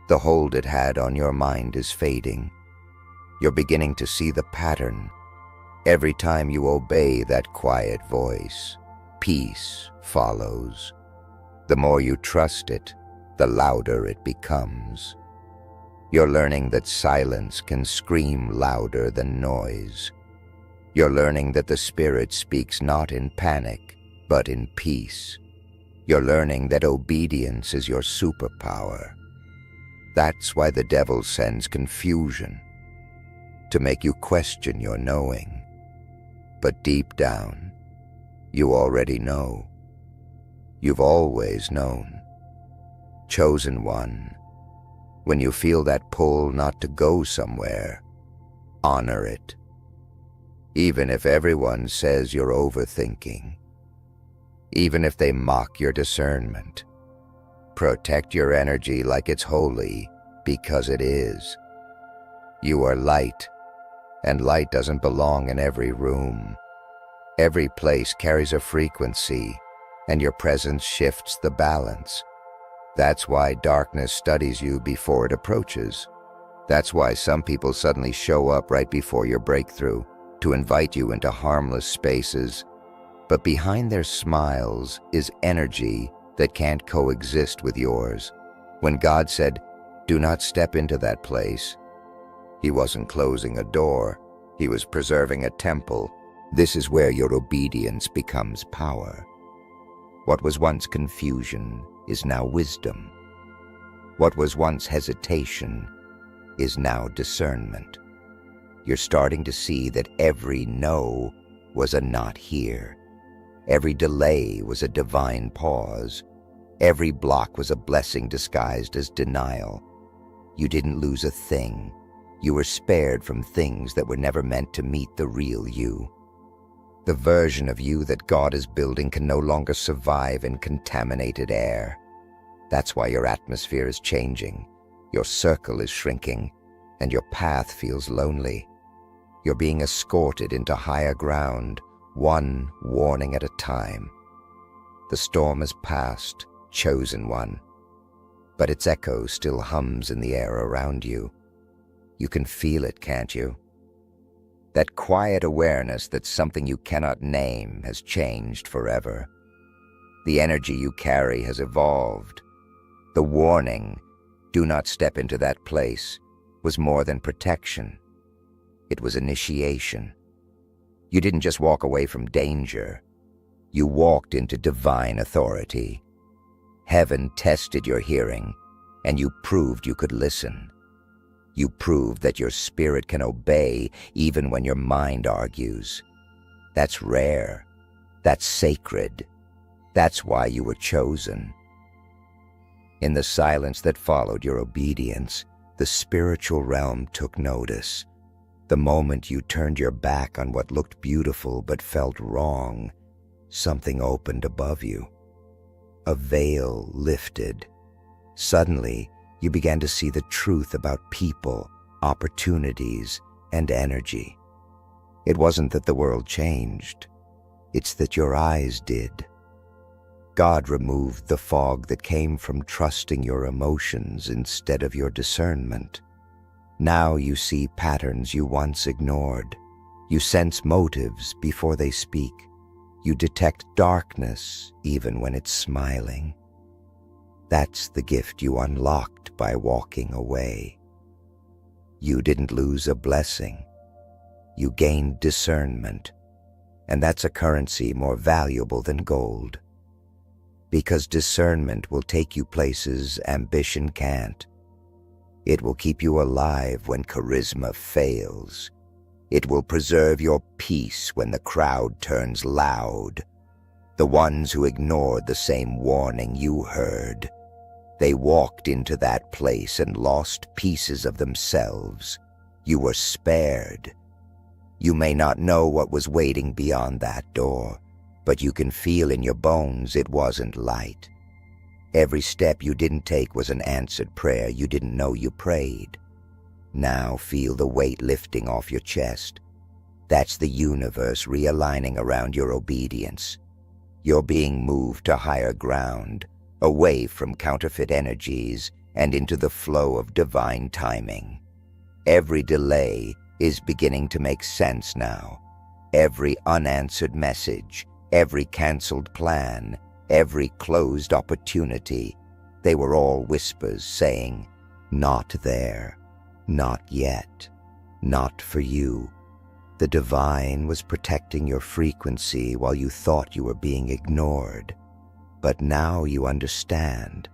The hold it had on your mind is fading. You're beginning to see the pattern. Every time you obey that quiet voice, peace follows. The more you trust it, the louder it becomes. You're learning that silence can scream louder than noise. You're learning that the Spirit speaks not in panic, but in peace. You're learning that obedience is your superpower. That's why the devil sends confusion, to make you question your knowing. But deep down, you already know. You've always known. Chosen one, when you feel that pull not to go somewhere, honor it. Even if everyone says you're overthinking, even if they mock your discernment, protect your energy like it's holy, because it is. You are light, and light doesn't belong in every room. Every place carries a frequency, and your presence shifts the balance. That's why darkness studies you before it approaches. That's why some people suddenly show up right before your breakthrough, to invite you into harmless spaces. But behind their smiles is energy that can't coexist with yours. When God said, "Do not step into that place," He wasn't closing a door, He was preserving a temple. This is where your obedience becomes power. What was once confusion is now wisdom. What was once hesitation is now discernment. You're starting to see that every no was a not here. Every delay was a divine pause. Every block was a blessing disguised as denial. You didn't lose a thing. You were spared from things that were never meant to meet the real you. The version of you that God is building can no longer survive in contaminated air. That's why your atmosphere is changing, your circle is shrinking, and your path feels lonely. You're being escorted into higher ground, one warning at a time. The storm has passed, chosen one, but its echo still hums in the air around you. You can feel it, can't you? That quiet awareness that something you cannot name has changed forever. The energy you carry has evolved. The warning, "Do not step into that place," was more than protection. It was initiation. You didn't just walk away from danger. You walked into divine authority. Heaven tested your hearing, and you proved you could listen. You proved that your spirit can obey even when your mind argues. That's rare. That's sacred. That's why you were chosen. In the silence that followed your obedience, the spiritual realm took notice. The moment you turned your back on what looked beautiful but felt wrong, something opened above you. A veil lifted. Suddenly, you began to see the truth about people, opportunities, and energy. It wasn't that the world changed. It's that your eyes did. God removed the fog that came from trusting your emotions instead of your discernment. Now you see patterns you once ignored. You sense motives before they speak. You detect darkness even when it's smiling. That's the gift you unlocked by walking away. You didn't lose a blessing. You gained discernment, and that's a currency more valuable than gold. Because discernment will take you places ambition can't. It will keep you alive when charisma fails. It will preserve your peace when the crowd turns loud. The ones who ignored the same warning you heard, they walked into that place and lost pieces of themselves. You were spared. You may not know what was waiting beyond that door, but you can feel in your bones it wasn't light. Every step you didn't take was an answered prayer you didn't know you prayed. Now feel the weight lifting off your chest. That's the universe realigning around your obedience. You're being moved to higher ground, away from counterfeit energies and into the flow of divine timing. Every delay is beginning to make sense now. Every unanswered message, every canceled plan, every closed opportunity, they were all whispers saying, "Not there, not yet, not for you." The divine was protecting your frequency while you thought you were being ignored. But now you understand.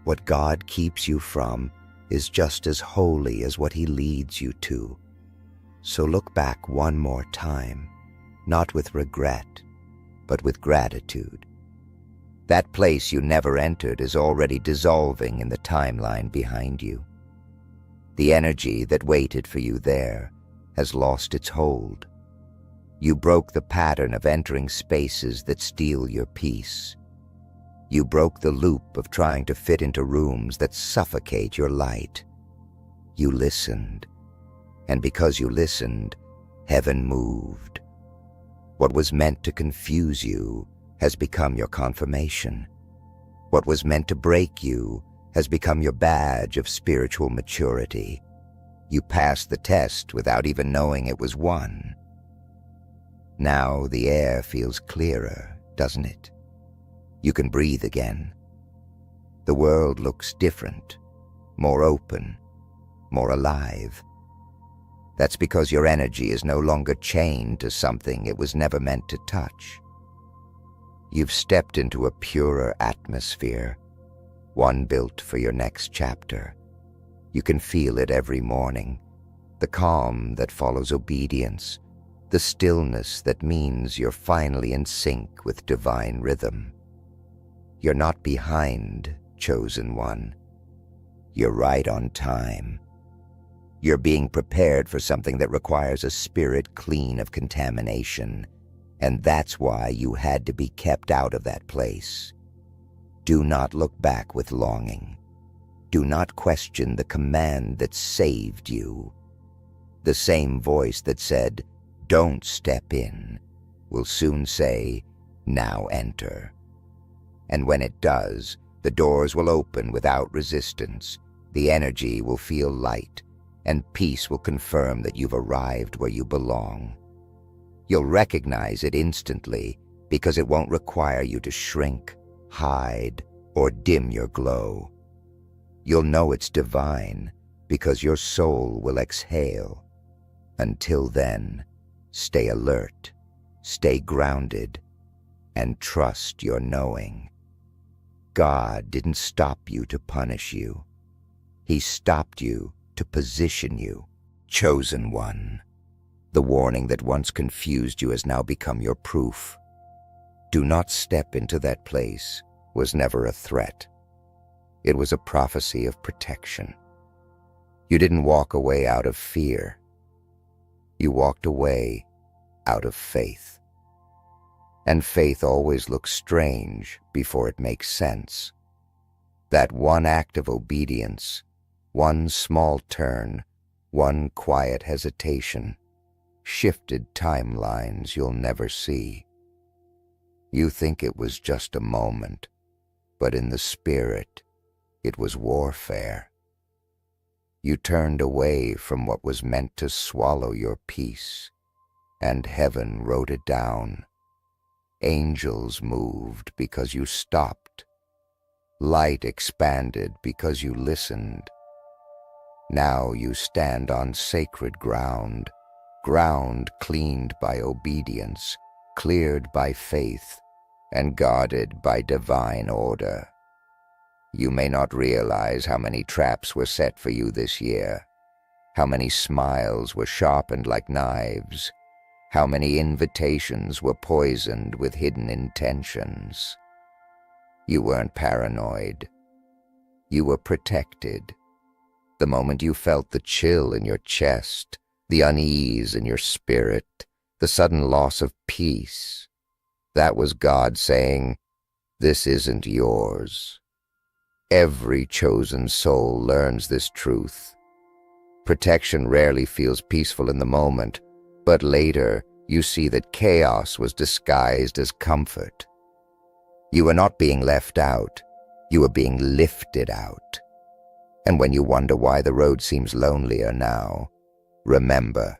What God keeps you from is just as holy as what He leads you to. So look back one more time, not with regret, but with gratitude. That place you never entered is already dissolving in the timeline behind you. The energy that waited for you there has lost its hold. You broke the pattern of entering spaces that steal your peace. You broke the loop of trying to fit into rooms that suffocate your light. You listened, and because you listened, heaven moved. What was meant to confuse you has become your confirmation. What was meant to break you has become your badge of spiritual maturity. You passed the test without even knowing it was won. Now the air feels clearer, doesn't it? You can breathe again. The world looks different, more open, more alive. That's because your energy is no longer chained to something it was never meant to touch. You've stepped into a purer atmosphere, one built for your next chapter. You can feel it every morning, the calm that follows obedience, the stillness that means you're finally in sync with divine rhythm. You're not behind, chosen one. You're right on time. You're being prepared for something that requires a spirit clean of contamination, and that's why you had to be kept out of that place. Do not look back with longing. Do not question the command that saved you. The same voice that said, "Don't step in," will soon say, "Now enter." And when it does, the doors will open without resistance, the energy will feel light, and peace will confirm that you've arrived where you belong. You'll recognize it instantly because it won't require you to shrink, hide, or dim your glow. You'll know it's divine because your soul will exhale. Until then, stay alert, stay grounded, and trust your knowing. God didn't stop you to punish you. He stopped you to position you, chosen one. The warning that once confused you has now become your proof. Do not step into that place was never a threat. It was a prophecy of protection. You didn't walk away out of fear. You walked away out of faith. And faith always looks strange before it makes sense. That one act of obedience, one small turn, one quiet hesitation, shifted timelines you'll never see. You think it was just a moment, but in the spirit, it was warfare. You turned away from what was meant to swallow your peace, and heaven wrote it down. Angels moved because you stopped. Light expanded because you listened. Now you stand on sacred ground, ground cleaned by obedience, cleared by faith, and guarded by divine order. You may not realize how many traps were set for you this year, how many smiles were sharpened like knives, how many invitations were poisoned with hidden intentions. You weren't paranoid. You were protected. The moment you felt the chill in your chest, the unease in your spirit, the sudden loss of peace, that was God saying, "This isn't yours." Every chosen soul learns this truth. Protection rarely feels peaceful in the moment, but later you see that chaos was disguised as comfort. You were not being left out, you were being lifted out. And when you wonder why the road seems lonelier now, remember,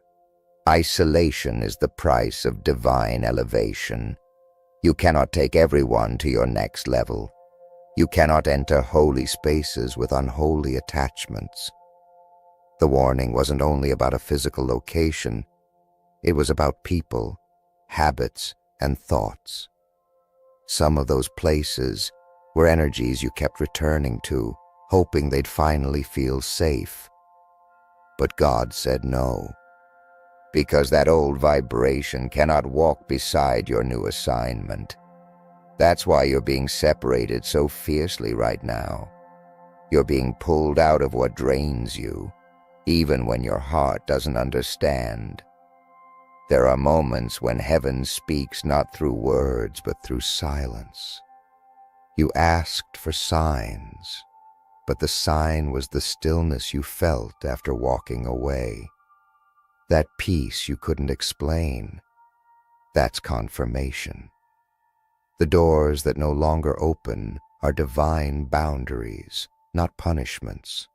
isolation is the price of divine elevation. You cannot take everyone to your next level. You cannot enter holy spaces with unholy attachments. The warning wasn't only about a physical location, it was about people, habits, and thoughts. Some of those places were energies you kept returning to, hoping they'd finally feel safe. But God said no, because that old vibration cannot walk beside your new assignment. That's why you're being separated so fiercely right now. You're being pulled out of what drains you, even when your heart doesn't understand. There are moments when heaven speaks not through words but through silence. You asked for signs, but the sign was the stillness you felt after walking away. That peace you couldn't explain. That's confirmation. The doors that no longer open are divine boundaries, not punishments.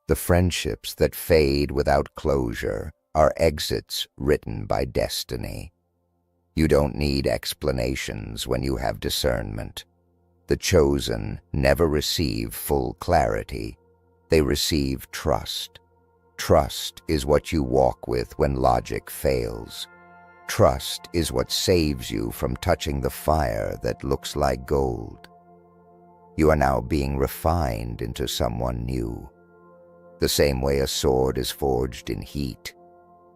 The friendships that fade without closure are exits written by destiny. You don't need explanations when you have discernment. The chosen never receive full clarity. They receive trust. Trust is what you walk with when logic fails. Trust is what saves you from touching the fire that looks like gold. You are now being refined into someone new. The same way a sword is forged in heat,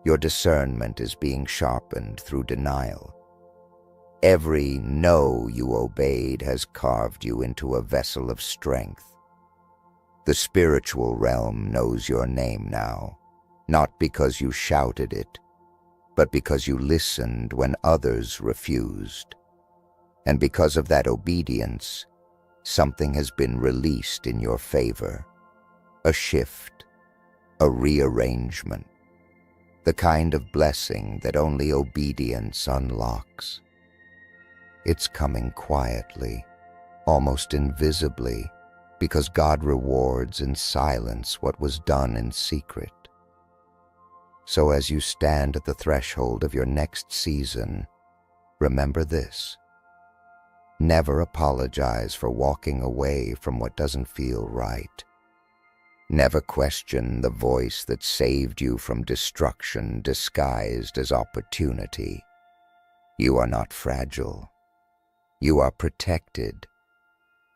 your discernment is being sharpened through denial. Every no you obeyed has carved you into a vessel of strength. The spiritual realm knows your name now, not because you shouted it, but because you listened when others refused. And because of that obedience, something has been released in your favor. A shift, a rearrangement, the kind of blessing that only obedience unlocks. It's coming quietly, almost invisibly, because God rewards in silence what was done in secret. So as you stand at the threshold of your next season, remember this. Never apologize for walking away from what doesn't feel right. Never question the voice that saved you from destruction disguised as opportunity. You are not fragile. You are protected.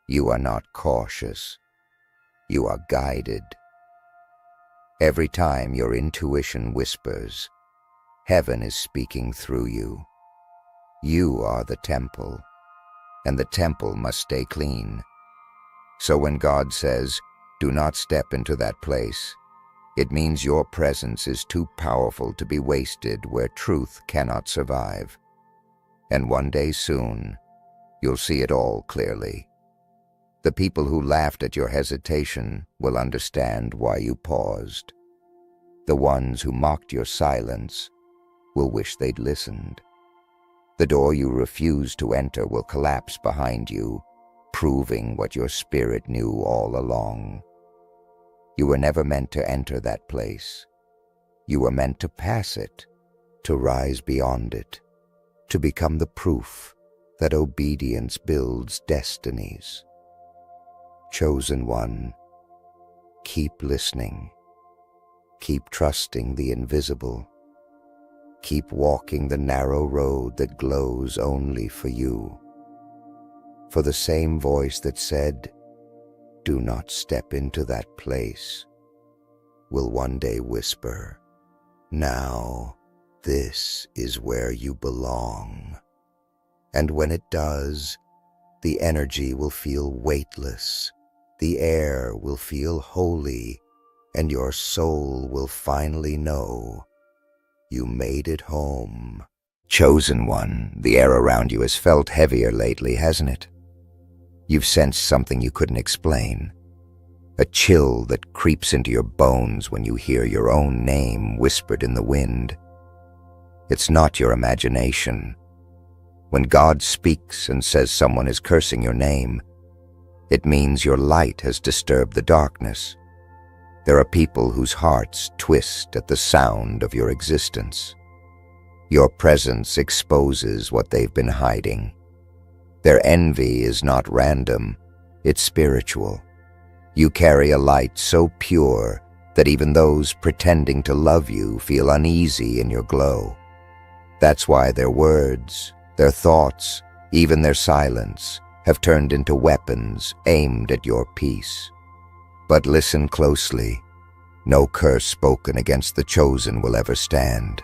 You are not cautious. You are guided. Every time your intuition whispers, heaven is speaking through you. You are the temple, and the temple must stay clean. So when God says, "Do not step into that place," it means your presence is too powerful to be wasted where truth cannot survive. And one day soon, you'll see it all clearly. The people who laughed at your hesitation will understand why you paused. The ones who mocked your silence will wish they'd listened. The door you refused to enter will collapse behind you, proving what your spirit knew all along. You were never meant to enter that place. You were meant to pass it, to rise beyond it, to become the proof that obedience builds destinies. Chosen one, keep listening. Keep trusting the invisible. Keep walking the narrow road that glows only for you. For the same voice that said, "Do not step into that place," will one day whisper, "Now, this is where you belong." And when it does, the energy will feel weightless, the air will feel holy, and your soul will finally know you made it home. Chosen one, the air around you has felt heavier lately, hasn't it? You've sensed something you couldn't explain. A chill that creeps into your bones when you hear your own name whispered in the wind. It's not your imagination. When God speaks and says someone is cursing your name, it means your light has disturbed the darkness. There are people whose hearts twist at the sound of your existence. Your presence exposes what they've been hiding. Their envy is not random, it's spiritual. You carry a light so pure that even those pretending to love you feel uneasy in your glow. That's why their words, their thoughts, even their silence have turned into weapons aimed at your peace. But listen closely. No curse spoken against the chosen will ever stand.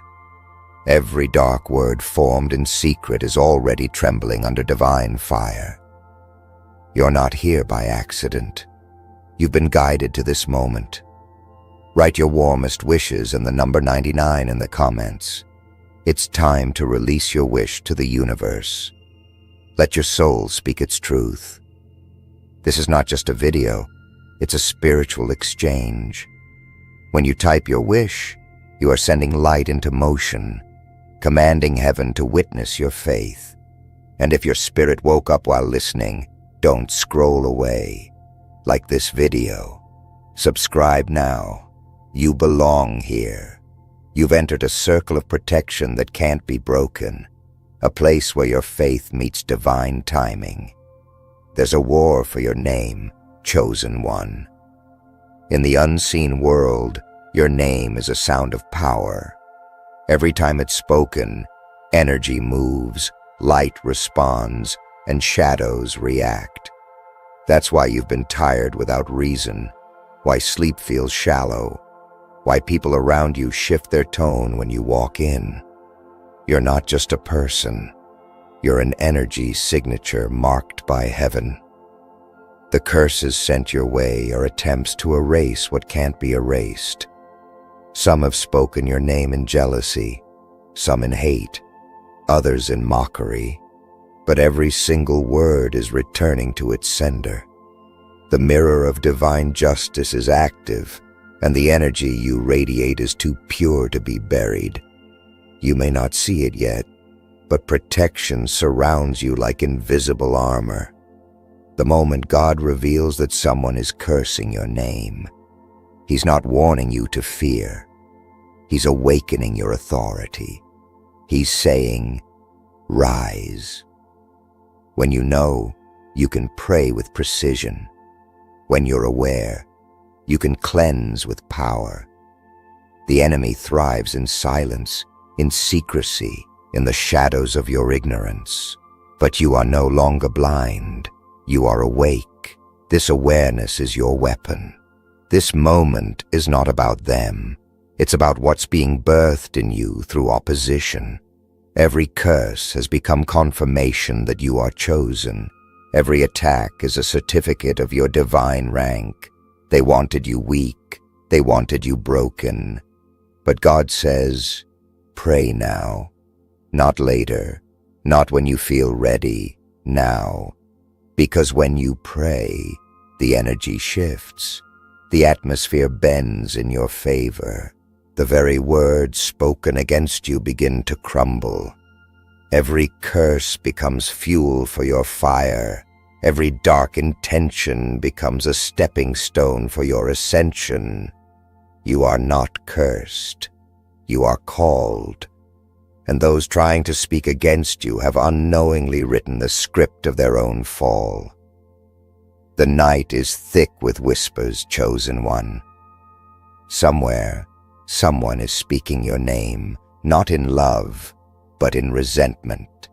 Every dark word formed in secret is already trembling under divine fire. You're not here by accident. You've been guided to this moment. Write your warmest wishes and the number 99 in the comments. It's time to release your wish to the universe. Let your soul speak its truth. This is not just a video, it's a spiritual exchange. When you type your wish, you are sending light into motion, commanding heaven to witness your faith. And if your spirit woke up while listening, don't scroll away. Like this video. Subscribe now. You belong here. You've entered a circle of protection that can't be broken, a place where your faith meets divine timing. There's a war for your name, chosen one. In the unseen world, your name is a sound of power. Every time it's spoken, energy moves, light responds, and shadows react. That's why you've been tired without reason, why sleep feels shallow, why people around you shift their tone when you walk in. You're not just a person. You're an energy signature marked by heaven. The curses sent your way are attempts to erase what can't be erased. Some have spoken your name in jealousy, some in hate, others in mockery, but every single word is returning to its sender. The mirror of divine justice is active, and the energy you radiate is too pure to be buried. You may not see it yet, but protection surrounds you like invisible armor. The moment God reveals that someone is cursing your name, He's not warning you to fear. He's awakening your authority. He's saying, "Rise." When you know, you can pray with precision. When you're aware, you can cleanse with power. The enemy thrives in silence, in secrecy, in the shadows of your ignorance. But you are no longer blind. You are awake. This awareness is your weapon. This moment is not about them. It's about what's being birthed in you through opposition. Every curse has become confirmation that you are chosen. Every attack is a certificate of your divine rank. They wanted you weak. They wanted you broken. But God says, pray now. Not later. Not when you feel ready. Now. Because when you pray, the energy shifts. The atmosphere bends in your favor. The very words spoken against you begin to crumble. Every curse becomes fuel for your fire. Every dark intention becomes a stepping stone for your ascension. You are not cursed. You are called. and those trying to speak against you have unknowingly written the script of their own fall. The night is thick with whispers, chosen one. Somewhere, someone is speaking your name, not in love, but in resentment.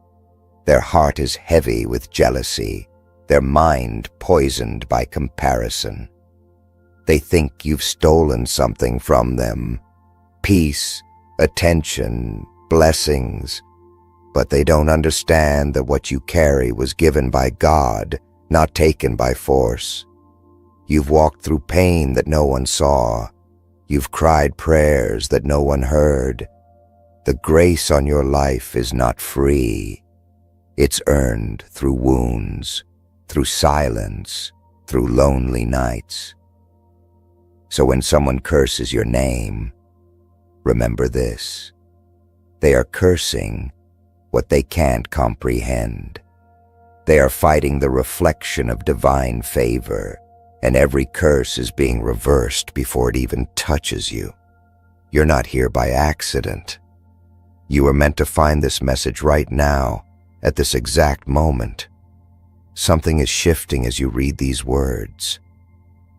Their heart is heavy with jealousy, their mind poisoned by comparison. They think you've stolen something from them, peace, attention, blessings, but they don't understand that what you carry was given by God, not taken by force. You've walked through pain that no one saw. You've cried prayers that no one heard. The grace on your life is not free. It's earned through wounds, through silence, through lonely nights. So when someone curses your name, remember this: they are cursing what they can't comprehend. They are fighting the reflection of divine favor, and every curse is being reversed before it even touches you. You're not here by accident. You were meant to find this message right now, at this exact moment. Something is shifting as you read these words.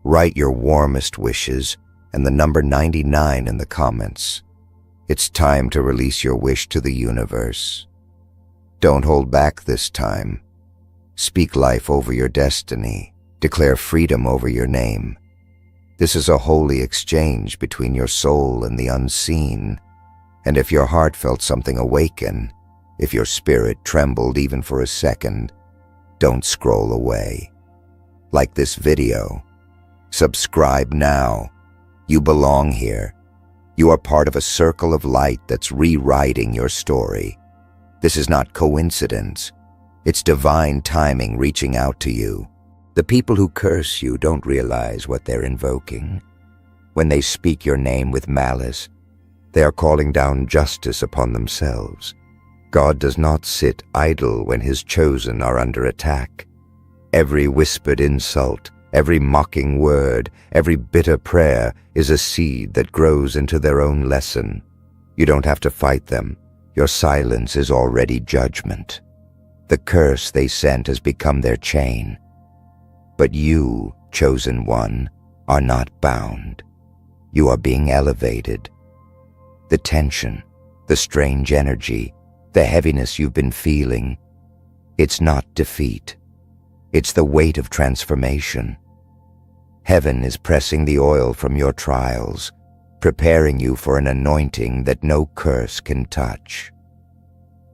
Write your warmest wishes and the number 99 in the comments. It's time to release your wish to the universe. Don't hold back this time. Speak life over your destiny. Declare freedom over your name. This is a holy exchange between your soul and the unseen. And if your heart felt something awaken, if your spirit trembled even for a second, don't scroll away. Like this video. Subscribe now. You belong here. You are part of a circle of light that's rewriting your story. This is not coincidence. It's divine timing reaching out to you. The people who curse you don't realize what they're invoking. When they speak your name with malice, they are calling down justice upon themselves. God does not sit idle when his chosen are under attack. Every whispered insult, every mocking word, every bitter prayer is a seed that grows into their own lesson. You don't have to fight them. Your silence is already judgment. The curse they sent has become their chain. But you, chosen one, are not bound. You are being elevated. The tension, the strange energy, the heaviness you've been feeling, it's not defeat. It's the weight of transformation. Heaven is pressing the oil from your trials, preparing you for an anointing that no curse can touch.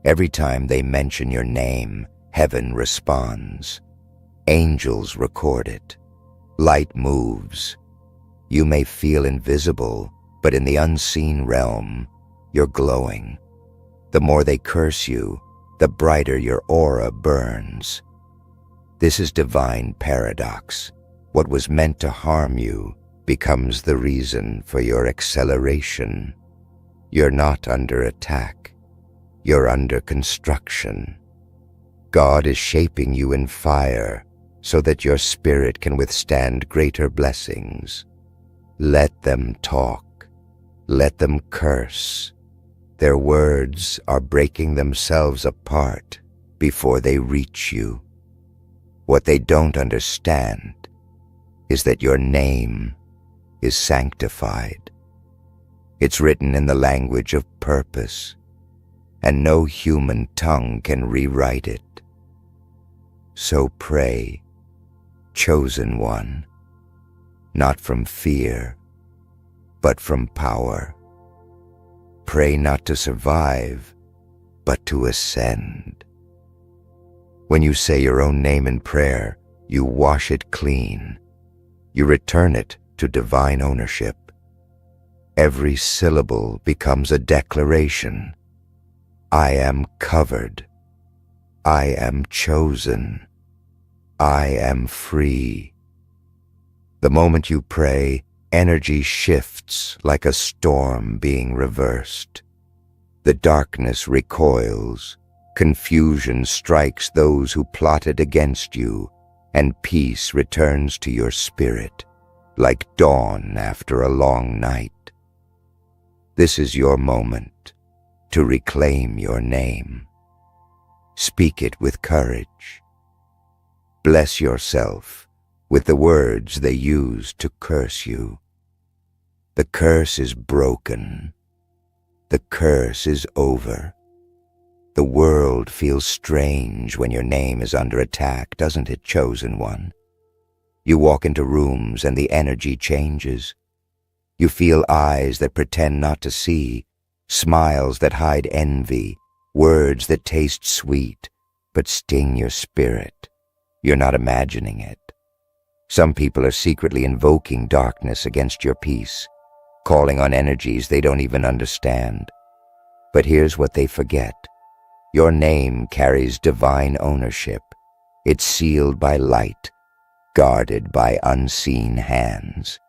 Every time they mention your name, heaven responds. Angels record it. Light moves. You may feel invisible, but in the unseen realm, you're glowing. The more they curse you, the brighter your aura burns. This is divine paradox. What was meant to harm you becomes the reason for your acceleration. You're not under attack. You're under construction. God is shaping you in fire so that your spirit can withstand greater blessings. Let them talk. Let them curse. Their words are breaking themselves apart before they reach you. What they don't understand is that your name is sanctified. It's written in the language of purpose, and no human tongue can rewrite it. So pray, chosen one, not from fear, but from power. Pray not to survive, but to ascend. When you say your own name in prayer, you wash it clean. You return it to divine ownership. Every syllable becomes a declaration. I am covered. I am chosen. I am free. The moment you pray, energy shifts like a storm being reversed. The darkness recoils, confusion strikes those who plotted against you, and peace returns to your spirit, like dawn after a long night. This is your moment. to reclaim your name. Speak it with courage. Bless yourself with the words they use to curse you. The curse is broken. The curse is over. The world feels strange when your name is under attack, doesn't it, chosen one? You walk into rooms and the energy changes. You feel eyes that pretend not to see, smiles that hide envy, words that taste sweet but sting your spirit. You're not imagining it. Some people are secretly invoking darkness against your peace, calling on energies they don't even understand. But here's what they forget. Your name carries divine ownership. It's sealed by light, guarded by unseen hands.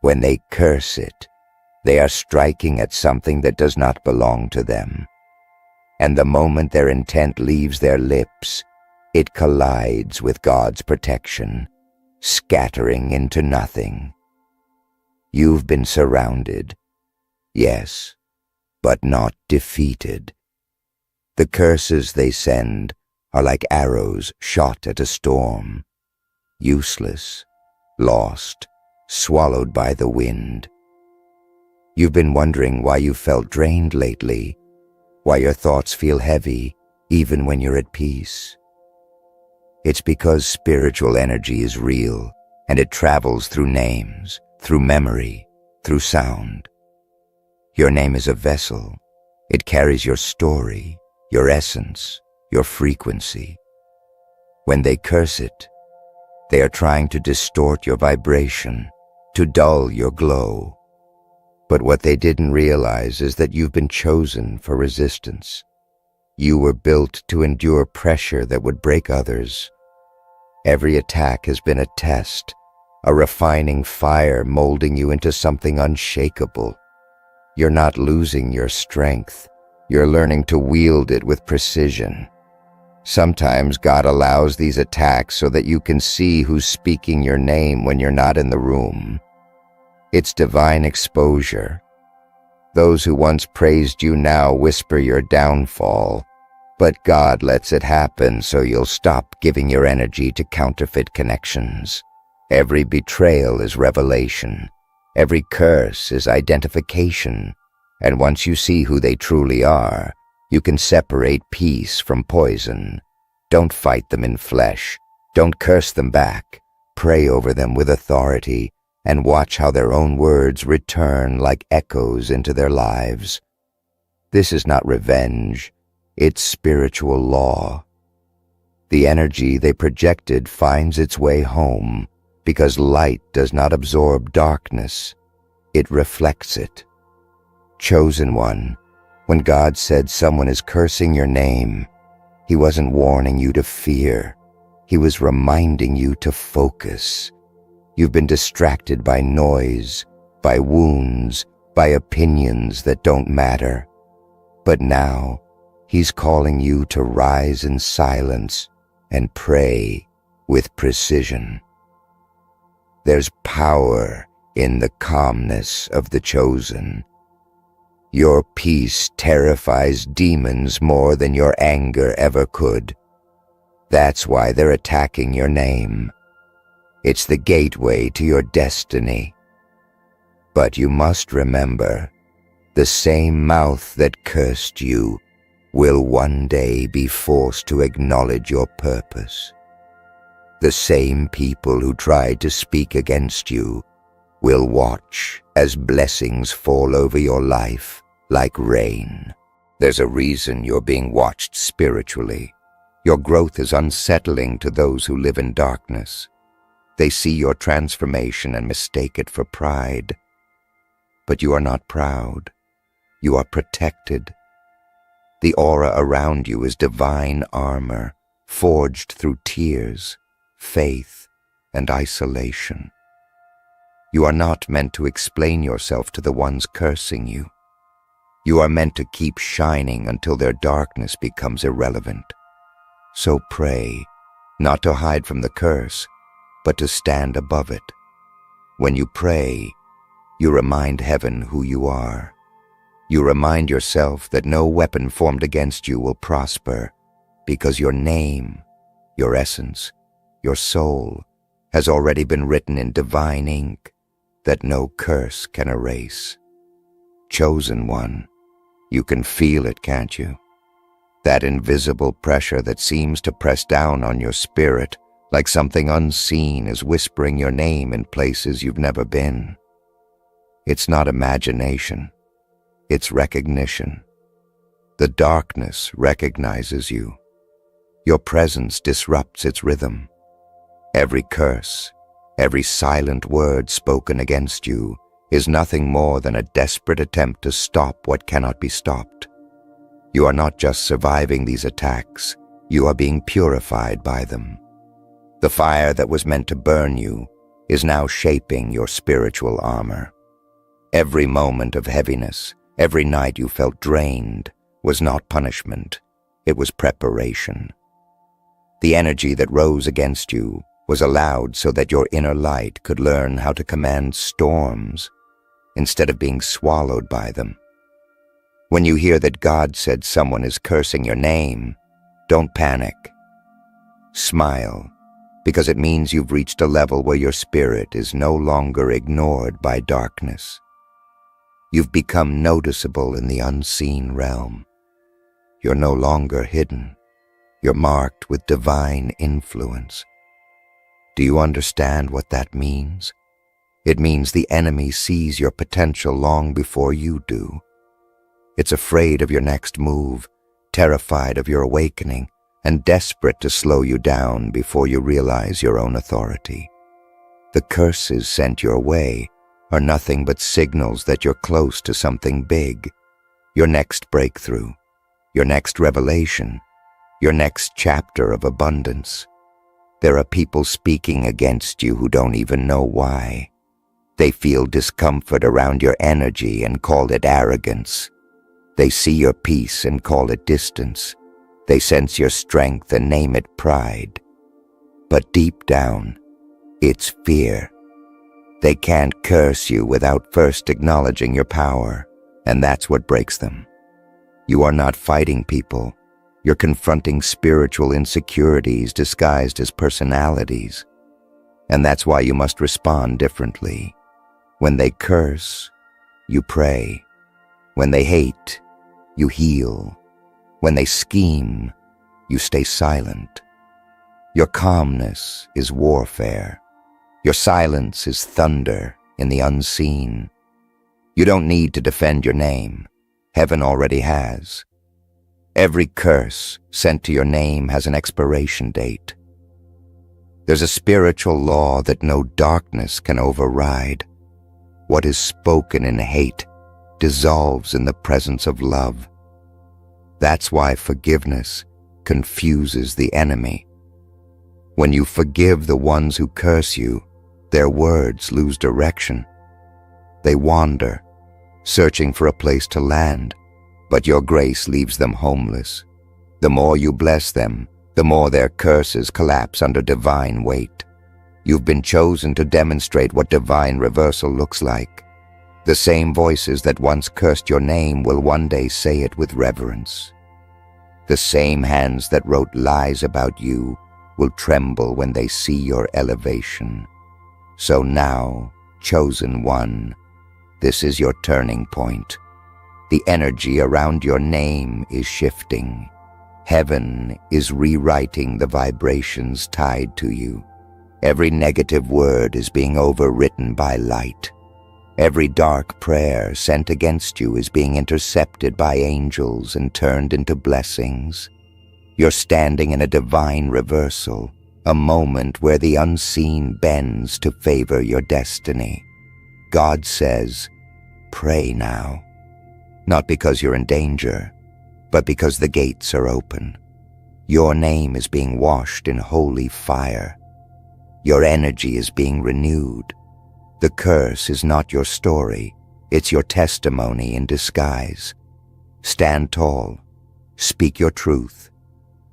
When they curse it, they are striking at something that does not belong to them. And the moment their intent leaves their lips, it collides with God's protection, scattering into nothing. You've been surrounded, yes, but not defeated. The curses they send are like arrows shot at a storm, useless, lost, swallowed by the wind. You've been wondering why you felt drained lately, why your thoughts feel heavy even when you're at peace. It's because spiritual energy is real, and it travels through names, through memory, through sound. Your name is a vessel. It carries your story, your essence, your frequency. When they curse it, they are trying to distort your vibration, to dull your glow. But what they didn't realize is that you've been chosen for resistance. You were built to endure pressure that would break others. Every attack has been a test, a refining fire molding you into something unshakable. You're not losing your strength. You're learning to wield it with precision. Sometimes God allows these attacks so that you can see who's speaking your name when you're not in the room. It's divine exposure. Those who once praised you now whisper your downfall, but God lets it happen so you'll stop giving your energy to counterfeit connections. Every betrayal is revelation. Every curse is identification. And once you see who they truly are, you can separate peace from poison. Don't fight them in flesh. Don't curse them back. Pray over them with authority and watch how their own words return like echoes into their lives. This is not revenge. It's spiritual law. The energy they projected finds its way home because light does not absorb darkness. It reflects it. Chosen one, when God said someone is cursing your name, He wasn't warning you to fear. He was reminding you to focus. You've been distracted by noise, by wounds, by opinions that don't matter. But now, He's calling you to rise in silence and pray with precision. There's power in the calmness of the chosen. Your peace terrifies demons more than your anger ever could. That's why they're attacking your name. It's the gateway to your destiny. But you must remember, the same mouth that cursed you will one day be forced to acknowledge your purpose. The same people who tried to speak against you will watch as blessings fall over your life like rain. There's a reason you're being watched spiritually. Your growth is unsettling to those who live in darkness. They see your transformation and mistake it for pride. But you are not proud. You are protected. The aura around you is divine armor, forged through tears, faith, and isolation. You are not meant to explain yourself to the ones cursing you. You are meant to keep shining until their darkness becomes irrelevant. So pray, not to hide from the curse, but to stand above it. When you pray, you remind heaven who you are. You remind yourself that no weapon formed against you will prosper, because your name, your essence, your soul has already been written in divine ink that no curse can erase. Chosen one, you can feel it, can't you? That invisible pressure that seems to press down on your spirit, like something unseen is whispering your name in places you've never been. It's not imagination, it's recognition. The darkness recognizes you. Your presence disrupts its rhythm. Every curse, every silent word spoken against you is nothing more than a desperate attempt to stop what cannot be stopped. You are not just surviving these attacks, you are being purified by them. The fire that was meant to burn you is now shaping your spiritual armor. Every moment of heaviness, every night you felt drained, was not punishment, it was preparation. The energy that rose against you was allowed so that your inner light could learn how to command storms instead of being swallowed by them. When you hear that God said someone is cursing your name, don't panic. Smile, because it means you've reached a level where your spirit is no longer ignored by darkness. You've become noticeable in the unseen realm. You're no longer hidden. You're marked with divine influence. Do you understand what that means? It means the enemy sees your potential long before you do. It's afraid of your next move, terrified of your awakening, and desperate to slow you down before you realize your own authority. The curses sent your way are nothing but signals that you're close to something big, your next breakthrough, your next revelation, your next chapter of abundance. There are people speaking against you who don't even know why. They feel discomfort around your energy and call it arrogance. They see your peace and call it distance. They sense your strength and name it pride. But deep down, it's fear. They can't curse you without first acknowledging your power, and that's what breaks them. You are not fighting people. You're confronting spiritual insecurities disguised as personalities. And that's why you must respond differently. When they curse, you pray. When they hate, you heal. When they scheme, you stay silent. Your calmness is warfare. Your silence is thunder in the unseen. You don't need to defend your name. Heaven already has. Every curse sent to your name has an expiration date. There's a spiritual law that no darkness can override. What is spoken in hate dissolves in the presence of love. That's why forgiveness confuses the enemy. When you forgive the ones who curse you, their words lose direction. They wander, searching for a place to land, but your grace leaves them homeless. The more you bless them, the more their curses collapse under divine weight. You've been chosen to demonstrate what divine reversal looks like. The same voices that once cursed your name will one day say it with reverence. The same hands that wrote lies about you will tremble when they see your elevation. So now, chosen one, this is your turning point. The energy around your name is shifting. Heaven is rewriting the vibrations tied to you. Every negative word is being overwritten by light. Every dark prayer sent against you is being intercepted by angels and turned into blessings. You're standing in a divine reversal, a moment where the unseen bends to favor your destiny. God says, pray now. Not because you're in danger, but because the gates are open. Your name is being washed in holy fire. Your energy is being renewed. The curse is not your story, it's your testimony in disguise. Stand tall, speak your truth.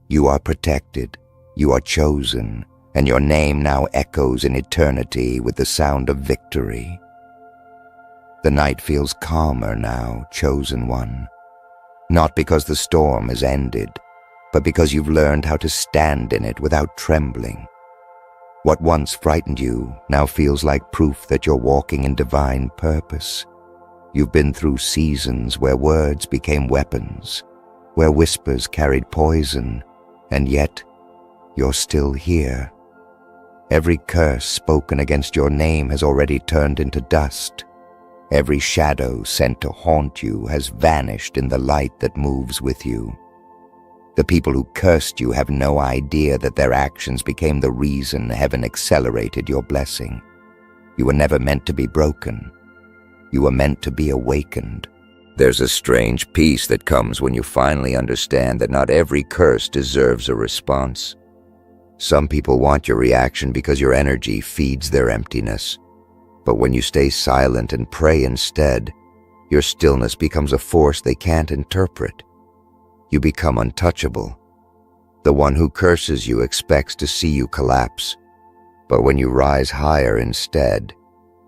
You are protected, you are chosen, and your name now echoes in eternity with the sound of victory. The night feels calmer now, chosen one. Not because the storm has ended, but because you've learned how to stand in it without trembling. What once frightened you now feels like proof that you're walking in divine purpose. You've been through seasons where words became weapons, where whispers carried poison, and yet you're still here. Every curse spoken against your name has already turned into dust. Every shadow sent to haunt you has vanished in the light that moves with you. The people who cursed you have no idea that their actions became the reason heaven accelerated your blessing. You were never meant to be broken. You were meant to be awakened. There's a strange peace that comes when you finally understand that not every curse deserves a response. Some people want your reaction because your energy feeds their emptiness. But when you stay silent and pray instead, your stillness becomes a force they can't interpret. You become untouchable. The one who curses you expects to see you collapse. But when you rise higher instead,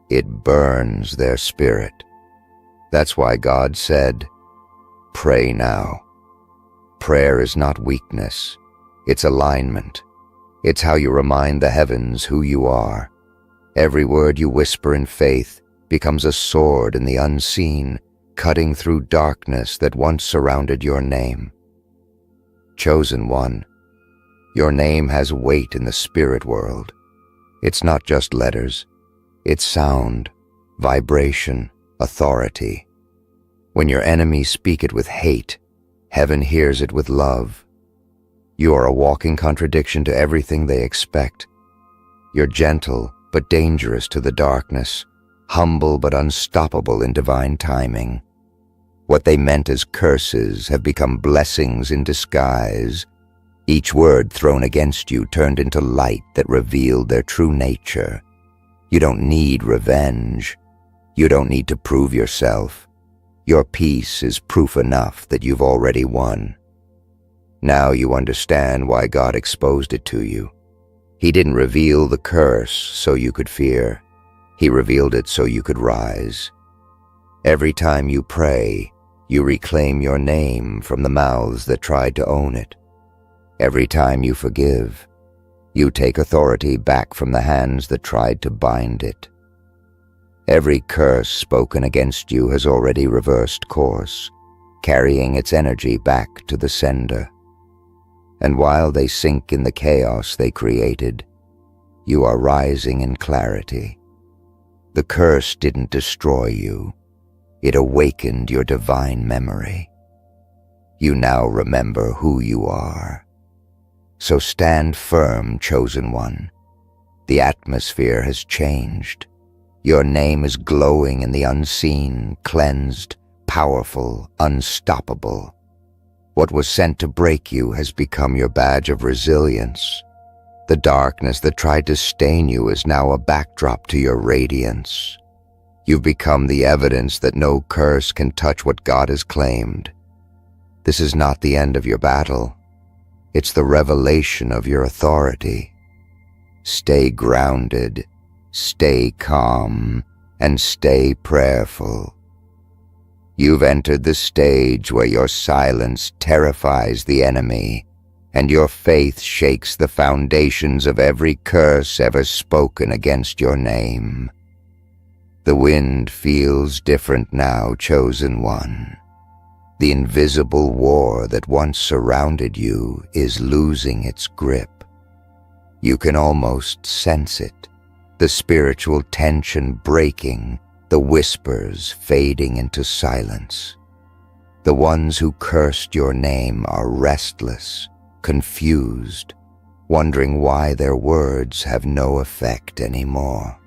it burns their spirit. That's why God said, "Pray now." Prayer is not weakness. It's alignment. It's how you remind the heavens who you are. Every word you whisper in faith becomes a sword in the unseen, cutting through darkness that once surrounded your name. Chosen one, your name has weight in the spirit world. It's not just letters. It's sound, vibration, authority. When your enemies speak it with hate, heaven hears it with love. You are a walking contradiction to everything they expect. You're gentle but dangerous to the darkness, humble but unstoppable in divine timing. What they meant as curses have become blessings in disguise. Each word thrown against you turned into light that revealed their true nature. You don't need revenge. You don't need to prove yourself. Your peace is proof enough that you've already won. Now you understand why God exposed it to you. He didn't reveal the curse so you could fear. He revealed it so you could rise. Every time you pray, you reclaim your name from the mouths that tried to own it. Every time you forgive, you take authority back from the hands that tried to bind it. Every curse spoken against you has already reversed course, carrying its energy back to the sender. And while they sink in the chaos they created, you are rising in clarity. The curse didn't destroy you. It awakened your divine memory. You now remember who you are. So stand firm, chosen one. The atmosphere has changed. Your name is glowing in the unseen, cleansed, powerful, unstoppable. What was sent to break you has become your badge of resilience. The darkness that tried to stain you is now a backdrop to your radiance. You've become the evidence that no curse can touch what God has claimed. This is not the end of your battle. It's the revelation of your authority. Stay grounded, stay calm, and stay prayerful. You've entered the stage where your silence terrifies the enemy, and your faith shakes the foundations of every curse ever spoken against your name. The wind feels different now, chosen one. The invisible war that once surrounded you is losing its grip. You can almost sense it, the spiritual tension breaking, the whispers fading into silence. The ones who cursed your name are restless, confused, wondering why their words have no effect anymore.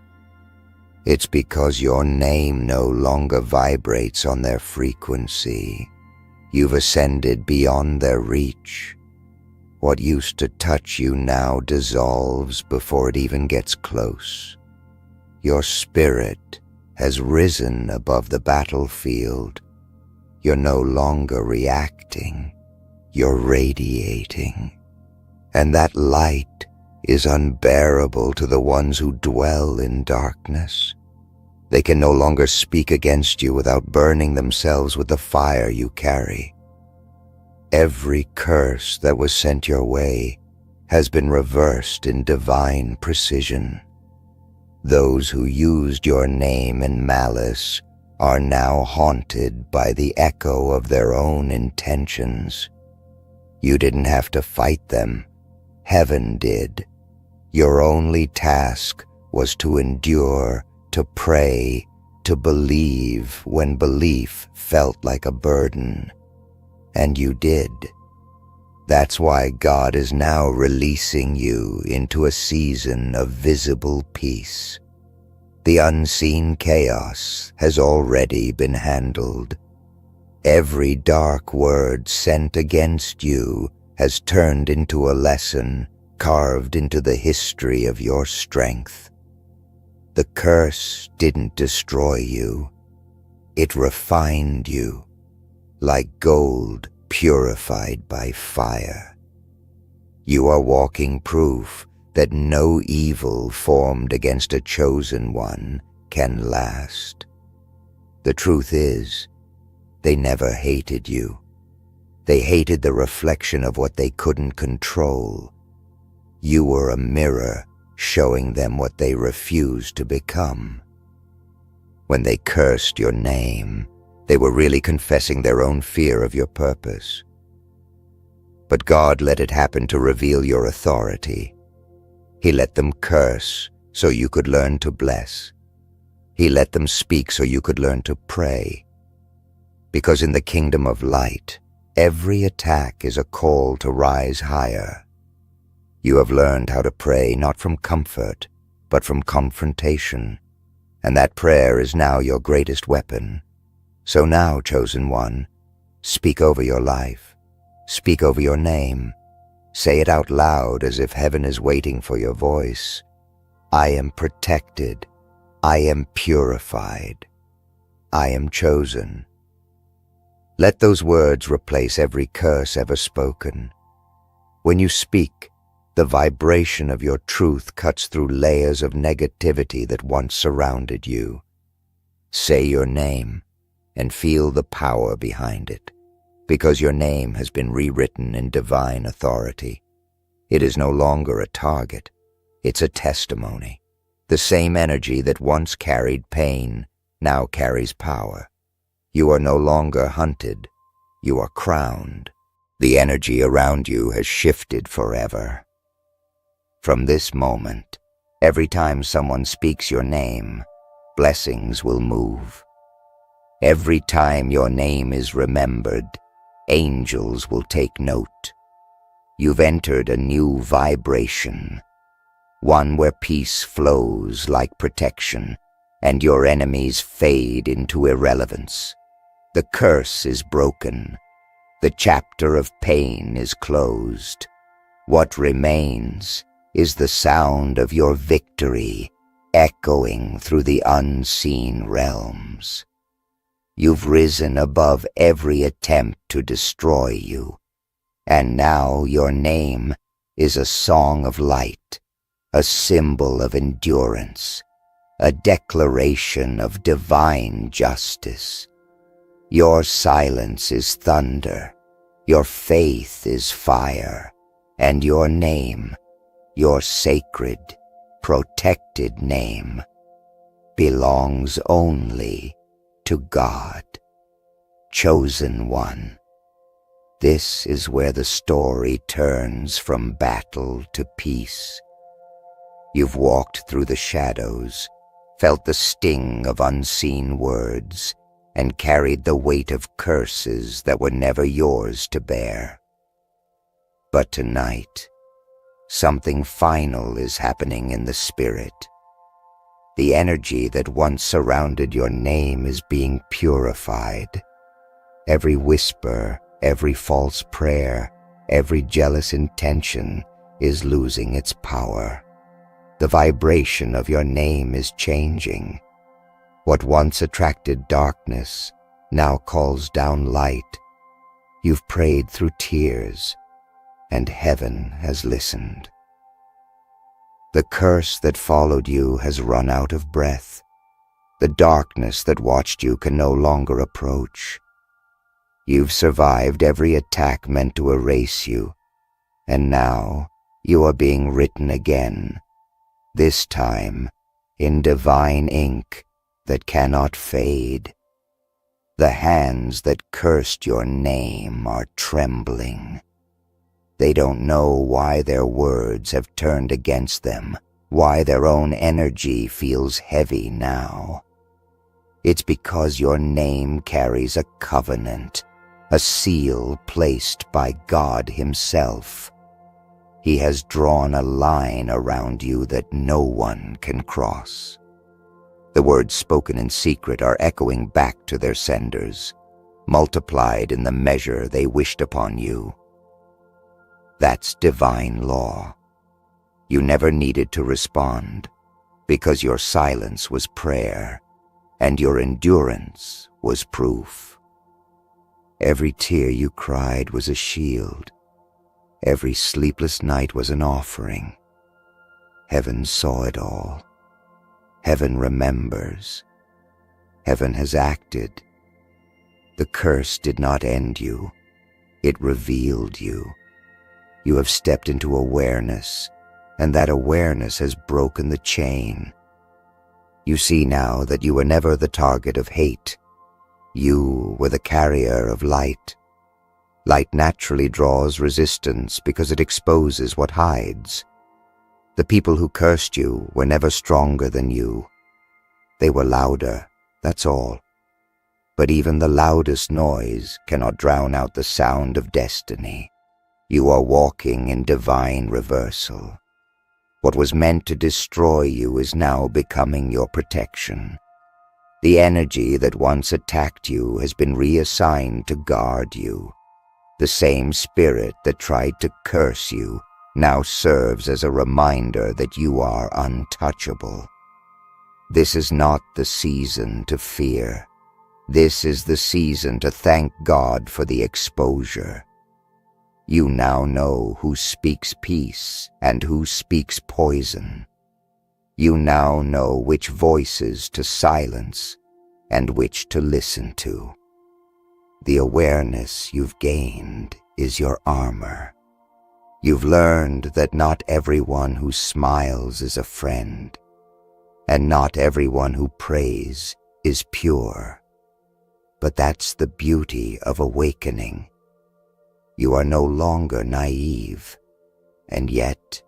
It's because your name no longer vibrates on their frequency. You've ascended beyond their reach. What used to touch you now dissolves before it even gets close. Your spirit has risen above the battlefield. You're no longer reacting, you're radiating. And that light is unbearable to the ones who dwell in darkness. They can no longer speak against you without burning themselves with the fire you carry. Every curse that was sent your way has been reversed in divine precision. Those who used your name in malice are now haunted by the echo of their own intentions. You didn't have to fight them. Heaven did. Your only task was to endure, to pray, to believe when belief felt like a burden. And you did. That's why God is now releasing you into a season of visible peace. The unseen chaos has already been handled. Every dark word sent against you has turned into a lesson carved into the history of your strength. The curse didn't destroy you. It refined you, like gold purified by fire. You are walking proof that no evil formed against a chosen one can last. The truth is, they never hated you. They hated the reflection of what they couldn't control. You were a mirror showing them what they refused to become. When they cursed your name, they were really confessing their own fear of your purpose. But God let it happen to reveal your authority. He let them curse so you could learn to bless. He let them speak so you could learn to pray. Because in the kingdom of light, every attack is a call to rise higher. You have learned how to pray not from comfort, but from confrontation, and that prayer is now your greatest weapon. So now, chosen one, speak over your life, speak over your name, say it out loud as if heaven is waiting for your voice. I am protected, I am purified, I am chosen. Let those words replace every curse ever spoken. When you speak, the vibration of your truth cuts through layers of negativity that once surrounded you. Say your name and feel the power behind it, because your name has been rewritten in divine authority. It is no longer a target, it's a testimony. The same energy that once carried pain now carries power. You are no longer hunted, you are crowned. The energy around you has shifted forever. From this moment, every time someone speaks your name, blessings will move. Every time your name is remembered, angels will take note. You've entered a new vibration, one where peace flows like protection, and your enemies fade into irrelevance. The curse is broken. The chapter of pain is closed. What remains is the sound of your victory echoing through the unseen realms. You've risen above every attempt to destroy you, and now your name is a song of light, a symbol of endurance, a declaration of divine justice. Your silence is thunder, your faith is fire, and your name, your sacred, protected name, belongs only to God. Chosen one. This is where the story turns from battle to peace. You've walked through the shadows, felt the sting of unseen words, and carried the weight of curses that were never yours to bear. But tonight, something final is happening in the spirit. The energy that once surrounded your name is being purified. Every whisper, every false prayer, every jealous intention is losing its power. The vibration of your name is changing. What once attracted darkness now calls down light. You've prayed through tears, and heaven has listened. The curse that followed you has run out of breath. The darkness that watched you can no longer approach. You've survived every attack meant to erase you, and now you are being written again, this time in divine ink that cannot fade. The hands that cursed your name are trembling. They don't know why their words have turned against them, why their own energy feels heavy now. It's because your name carries a covenant, a seal placed by God Himself. He has drawn a line around you that no one can cross. The words spoken in secret are echoing back to their senders, multiplied in the measure they wished upon you. That's divine law. You never needed to respond, because your silence was prayer, and your endurance was proof. Every tear you cried was a shield. Every sleepless night was an offering. Heaven saw it all. Heaven remembers. Heaven has acted. The curse did not end you. It revealed you. You have stepped into awareness, and that awareness has broken the chain. You see now that you were never the target of hate. You were the carrier of light. Light naturally draws resistance because it exposes what hides. The people who cursed you were never stronger than you. They were louder, that's all. But even the loudest noise cannot drown out the sound of destiny. You are walking in divine reversal. What was meant to destroy you is now becoming your protection. The energy that once attacked you has been reassigned to guard you. The same spirit that tried to curse you now serves as a reminder that you are untouchable. This is not the season to fear. This is the season to thank God for the exposure. You now know who speaks peace and who speaks poison. You now know which voices to silence and which to listen to. The awareness you've gained is your armor. You've learned that not everyone who smiles is a friend, and not everyone who prays is pure. But that's the beauty of awakening. You are no longer naive, and yet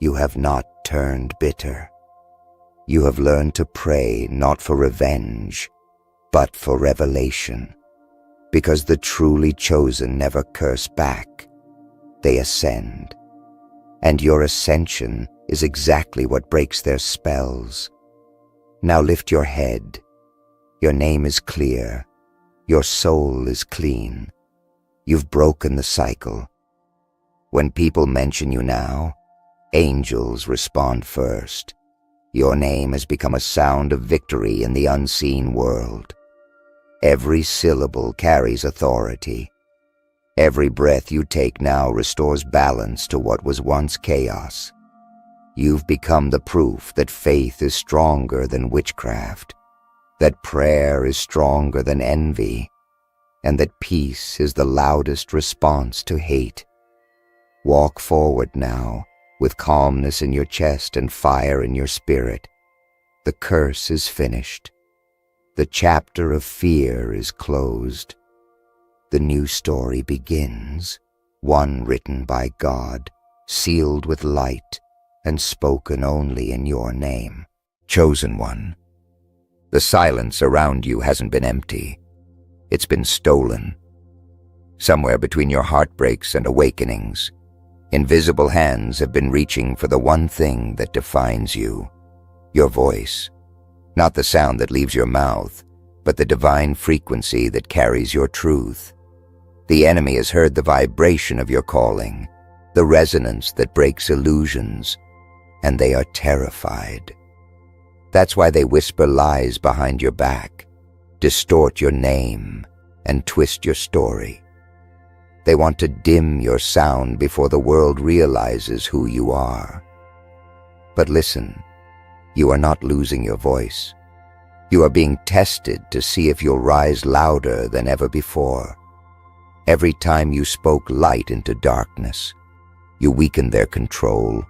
you have not turned bitter. You have learned to pray not for revenge, but for revelation, because the truly chosen never curse back. They ascend, and your ascension is exactly what breaks their spells. Now lift your head. Your name is clear. Your soul is clean. You've broken the cycle. When people mention you now, angels respond first. Your name has become a sound of victory in the unseen world. Every syllable carries authority. Every breath you take now restores balance to what was once chaos. You've become the proof that faith is stronger than witchcraft, that prayer is stronger than envy, and that peace is the loudest response to hate. Walk forward now, with calmness in your chest and fire in your spirit. The curse is finished. The chapter of fear is closed. The new story begins, one written by God, sealed with light, and spoken only in your name. Chosen one. The silence around you hasn't been empty. It's been stolen. Somewhere between your heartbreaks and awakenings, invisible hands have been reaching for the one thing that defines you, your voice. Not the sound that leaves your mouth, but the divine frequency that carries your truth. The enemy has heard the vibration of your calling, the resonance that breaks illusions, and they are terrified. That's why they whisper lies behind your back, distort your name, and twist your story. They want to dim your sound before the world realizes who you are. But listen, you are not losing your voice. You are being tested to see if you'll rise louder than ever before. Every time you spoke light into darkness, you weakened their control.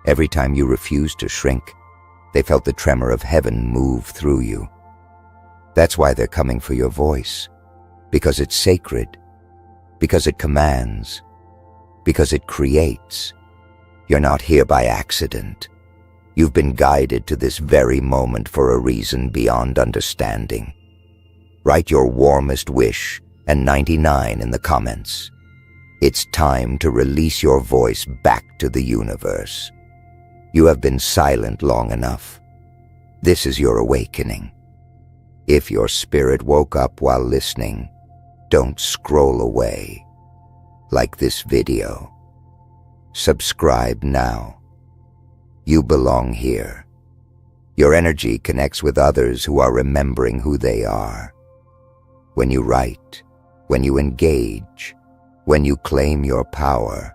Every time you refused to shrink, they felt the tremor of heaven move through you. That's why they're coming for your voice, because it's sacred, because it commands, because it creates. You're not here by accident. You've been guided to this very moment for a reason beyond understanding. Write your warmest wish and 99 in the comments. It's time to release your voice back to the universe. You have been silent long enough. This is your awakening. If your spirit woke up while listening, don't scroll away. Like this video. Subscribe now. You belong here. Your energy connects with others who are remembering who they are. When you write, when you engage, when you claim your power,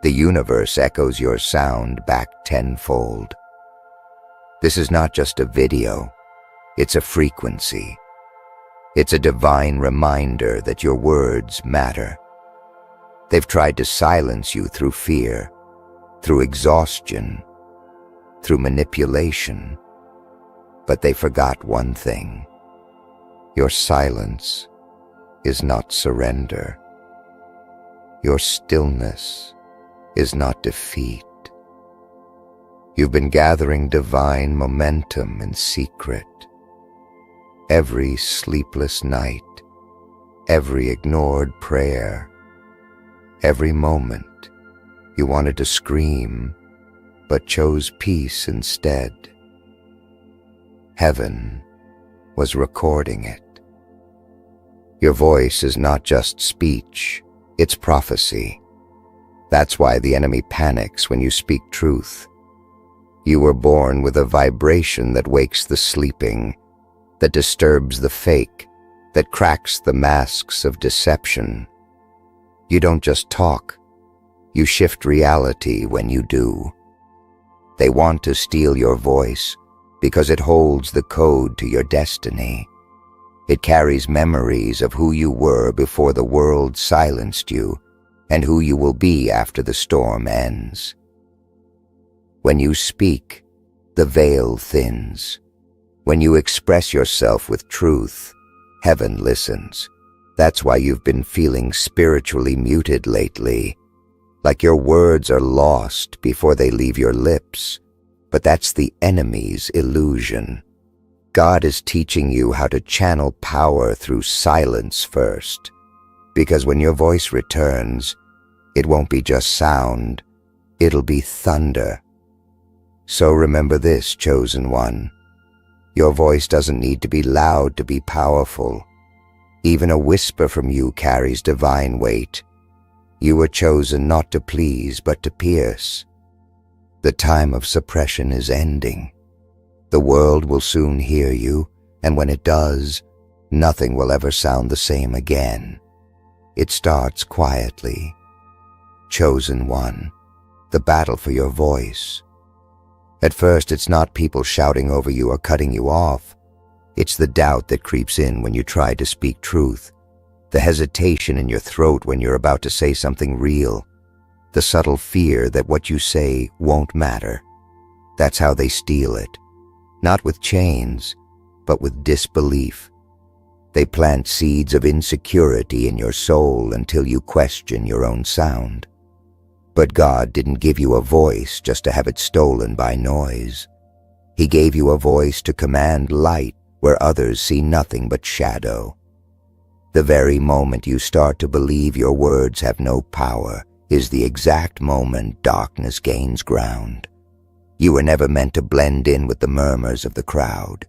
the universe echoes your sound back tenfold. This is not just a video, it's a frequency. It's a divine reminder that your words matter. They've tried to silence you through fear, through exhaustion, through manipulation, but they forgot one thing. Your silence is not surrender. Your stillness is not defeat. You've been gathering divine momentum in secret. Every sleepless night, every ignored prayer, every moment you wanted to scream but chose peace instead. Heaven was recording it. Your voice is not just speech, it's prophecy. That's why the enemy panics when you speak truth. You were born with a vibration that wakes the sleeping, that disturbs the fake, that cracks the masks of deception. You don't just talk, you shift reality when you do. They want to steal your voice because it holds the code to your destiny. It carries memories of who you were before the world silenced you and who you will be after the storm ends. When you speak, the veil thins. When you express yourself with truth, heaven listens. That's why you've been feeling spiritually muted lately, like your words are lost before they leave your lips. But that's the enemy's illusion. God is teaching you how to channel power through silence first, because when your voice returns, it won't be just sound, it'll be thunder. So remember this, chosen one. Your voice doesn't need to be loud to be powerful. Even a whisper from you carries divine weight. You were chosen not to please, but to pierce. The time of suppression is ending. The world will soon hear you, and when it does, nothing will ever sound the same again. It starts quietly. Chosen one, the battle for your voice. At first, it's not people shouting over you or cutting you off. It's the doubt that creeps in when you try to speak truth, the hesitation in your throat when you're about to say something real, the subtle fear that what you say won't matter. That's how they steal it. Not with chains, but with disbelief. They plant seeds of insecurity in your soul until you question your own sound. But God didn't give you a voice just to have it stolen by noise. He gave you a voice to command light where others see nothing but shadow. The very moment you start to believe your words have no power is the exact moment darkness gains ground. You were never meant to blend in with the murmurs of the crowd.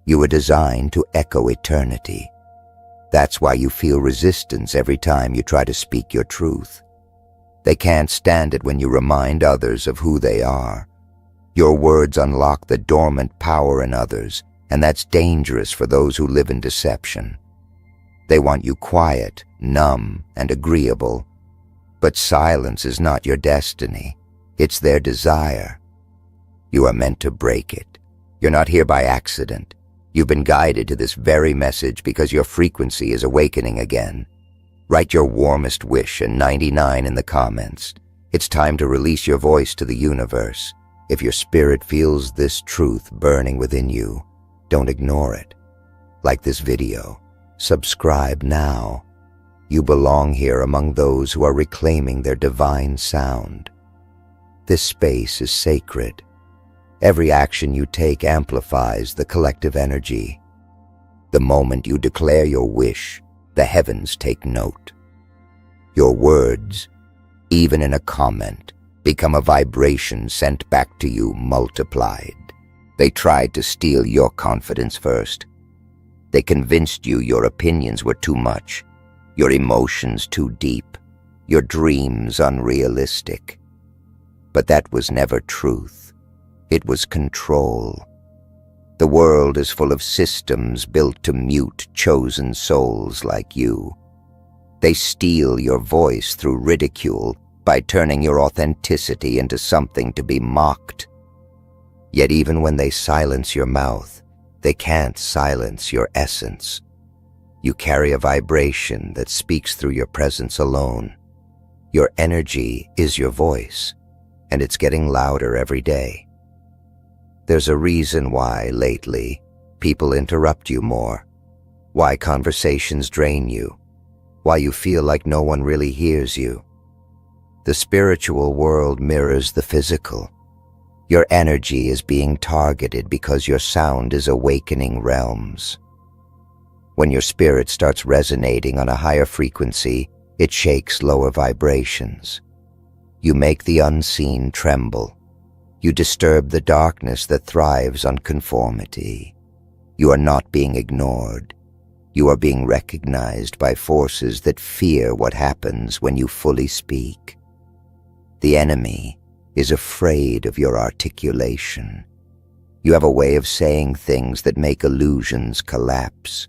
You were designed to echo eternity. That's why you feel resistance every time you try to speak your truth. They can't stand it when you remind others of who they are. Your words unlock the dormant power in others, and that's dangerous for those who live in deception. They want you quiet, numb, and agreeable. But silence is not your destiny. It's their desire. You are meant to break it. You're not here by accident. You've been guided to this very message because your frequency is awakening again. Write your warmest wish and 99 in the comments. It's time to release your voice to the universe. If your spirit feels this truth burning within you, don't ignore it. Like this video. Subscribe now. You belong here among those who are reclaiming their divine sound. This space is sacred. Every action you take amplifies the collective energy. The moment you declare your wish, the heavens take note. Your words, even in a comment, become a vibration sent back to you multiplied. They tried to steal your confidence first. They convinced you your opinions were too much, your emotions too deep, your dreams unrealistic. But that was never truth. It was control. The world is full of systems built to mute chosen souls like you. They steal your voice through ridicule by turning your authenticity into something to be mocked. Yet even when they silence your mouth, they can't silence your essence. You carry a vibration that speaks through your presence alone. Your energy is your voice, and it's getting louder every day. There's a reason why, lately, people interrupt you more, why conversations drain you, why you feel like no one really hears you. The spiritual world mirrors the physical. Your energy is being targeted because your sound is awakening realms. When your spirit starts resonating on a higher frequency, it shakes lower vibrations. You make the unseen tremble. You disturb the darkness that thrives on conformity. You are not being ignored. You are being recognized by forces that fear what happens when you fully speak. The enemy is afraid of your articulation. You have a way of saying things that make illusions collapse.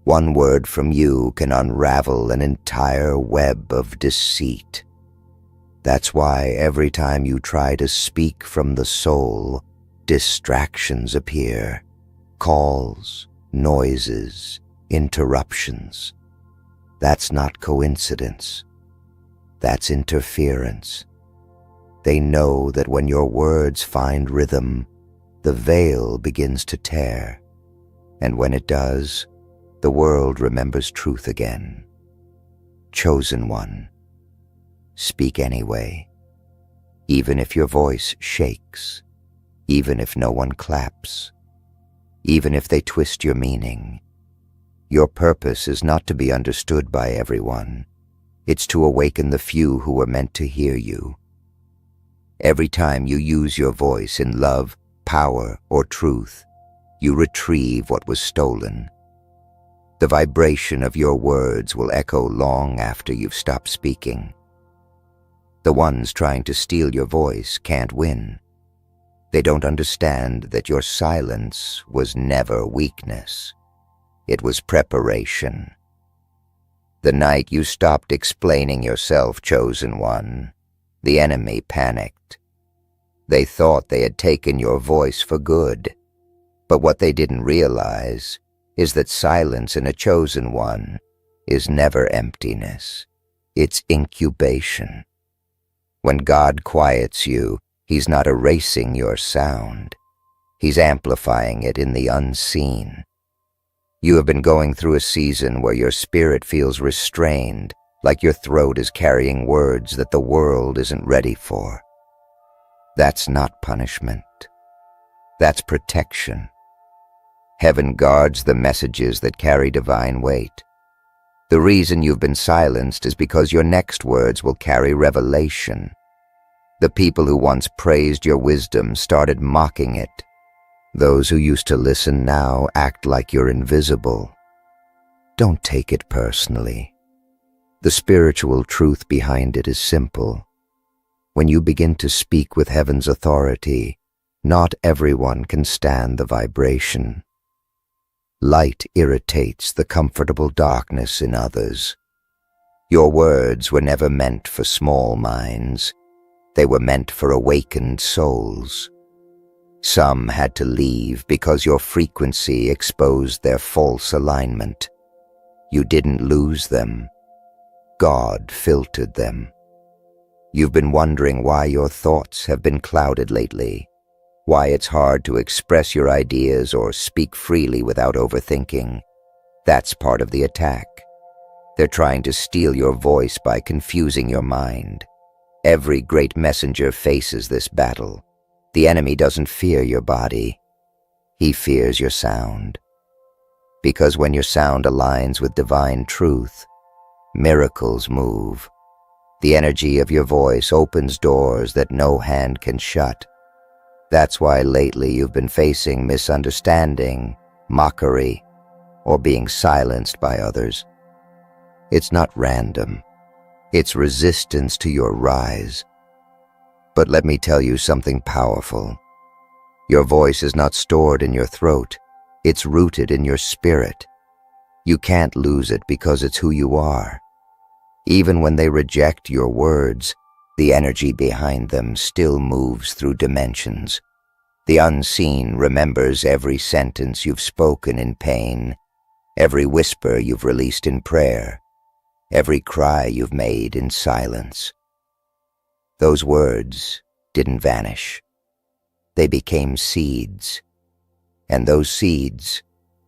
One word from you can unravel an entire web of deceit. That's why every time you try to speak from the soul, distractions appear. Calls, noises, interruptions. That's not coincidence. That's interference. They know that when your words find rhythm, the veil begins to tear. And when it does, the world remembers truth again. Chosen one. Speak anyway, even if your voice shakes, even if no one claps, even if they twist your meaning. Your purpose is not to be understood by everyone. It's to awaken the few who were meant to hear you. Every time you use your voice in love, power, or truth, you retrieve what was stolen. The vibration of your words will echo long after you've stopped speaking. The ones trying to steal your voice can't win. They don't understand that your silence was never weakness. It was preparation. The night you stopped explaining yourself, chosen one, the enemy panicked. They thought they had taken your voice for good. But what they didn't realize is that silence in a chosen one is never emptiness. It's incubation. When God quiets you, He's not erasing your sound. He's amplifying it in the unseen. You have been going through a season where your spirit feels restrained, like your throat is carrying words that the world isn't ready for. That's not punishment. That's protection. Heaven guards the messages that carry divine weight. The reason you've been silenced is because your next words will carry revelation. The people who once praised your wisdom started mocking it. Those who used to listen now act like you're invisible. Don't take it personally. The spiritual truth behind it is simple. When you begin to speak with heaven's authority, not everyone can stand the vibration. Light irritates the comfortable darkness in others. Your words were never meant for small minds. They were meant for awakened souls. Some had to leave because your frequency exposed their false alignment. You didn't lose them. God filtered them. You've been wondering why your thoughts have been clouded lately, why it's hard to express your ideas or speak freely without overthinking. That's part of the attack. They're trying to steal your voice by confusing your mind. Every great messenger faces this battle. The enemy doesn't fear your body. He fears your sound. Because when your sound aligns with divine truth, miracles move. The energy of your voice opens doors that no hand can shut. That's why lately you've been facing misunderstanding, mockery, or being silenced by others. It's not random. It's resistance to your rise. But let me tell you something powerful. Your voice is not stored in your throat. It's rooted in your spirit. You can't lose it because it's who you are. Even when they reject your words, the energy behind them still moves through dimensions. The unseen remembers every sentence you've spoken in pain, every whisper you've released in prayer, every cry you've made in silence. Those words didn't vanish. They became seeds, and those seeds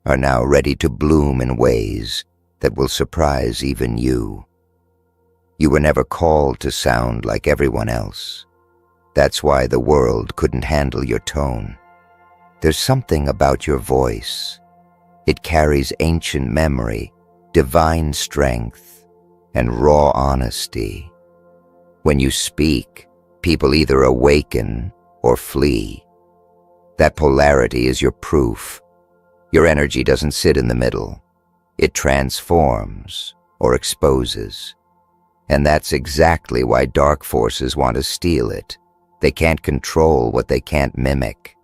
are now ready to bloom in ways that will surprise even you. You were never called to sound like everyone else. That's why the world couldn't handle your tone. There's something about your voice. It carries ancient memory, divine strength, and raw honesty. When you speak, people either awaken or flee. That polarity is your proof. Your energy doesn't sit in the middle. It transforms or exposes. And that's exactly why dark forces want to steal it. They can't control what they can't mimic.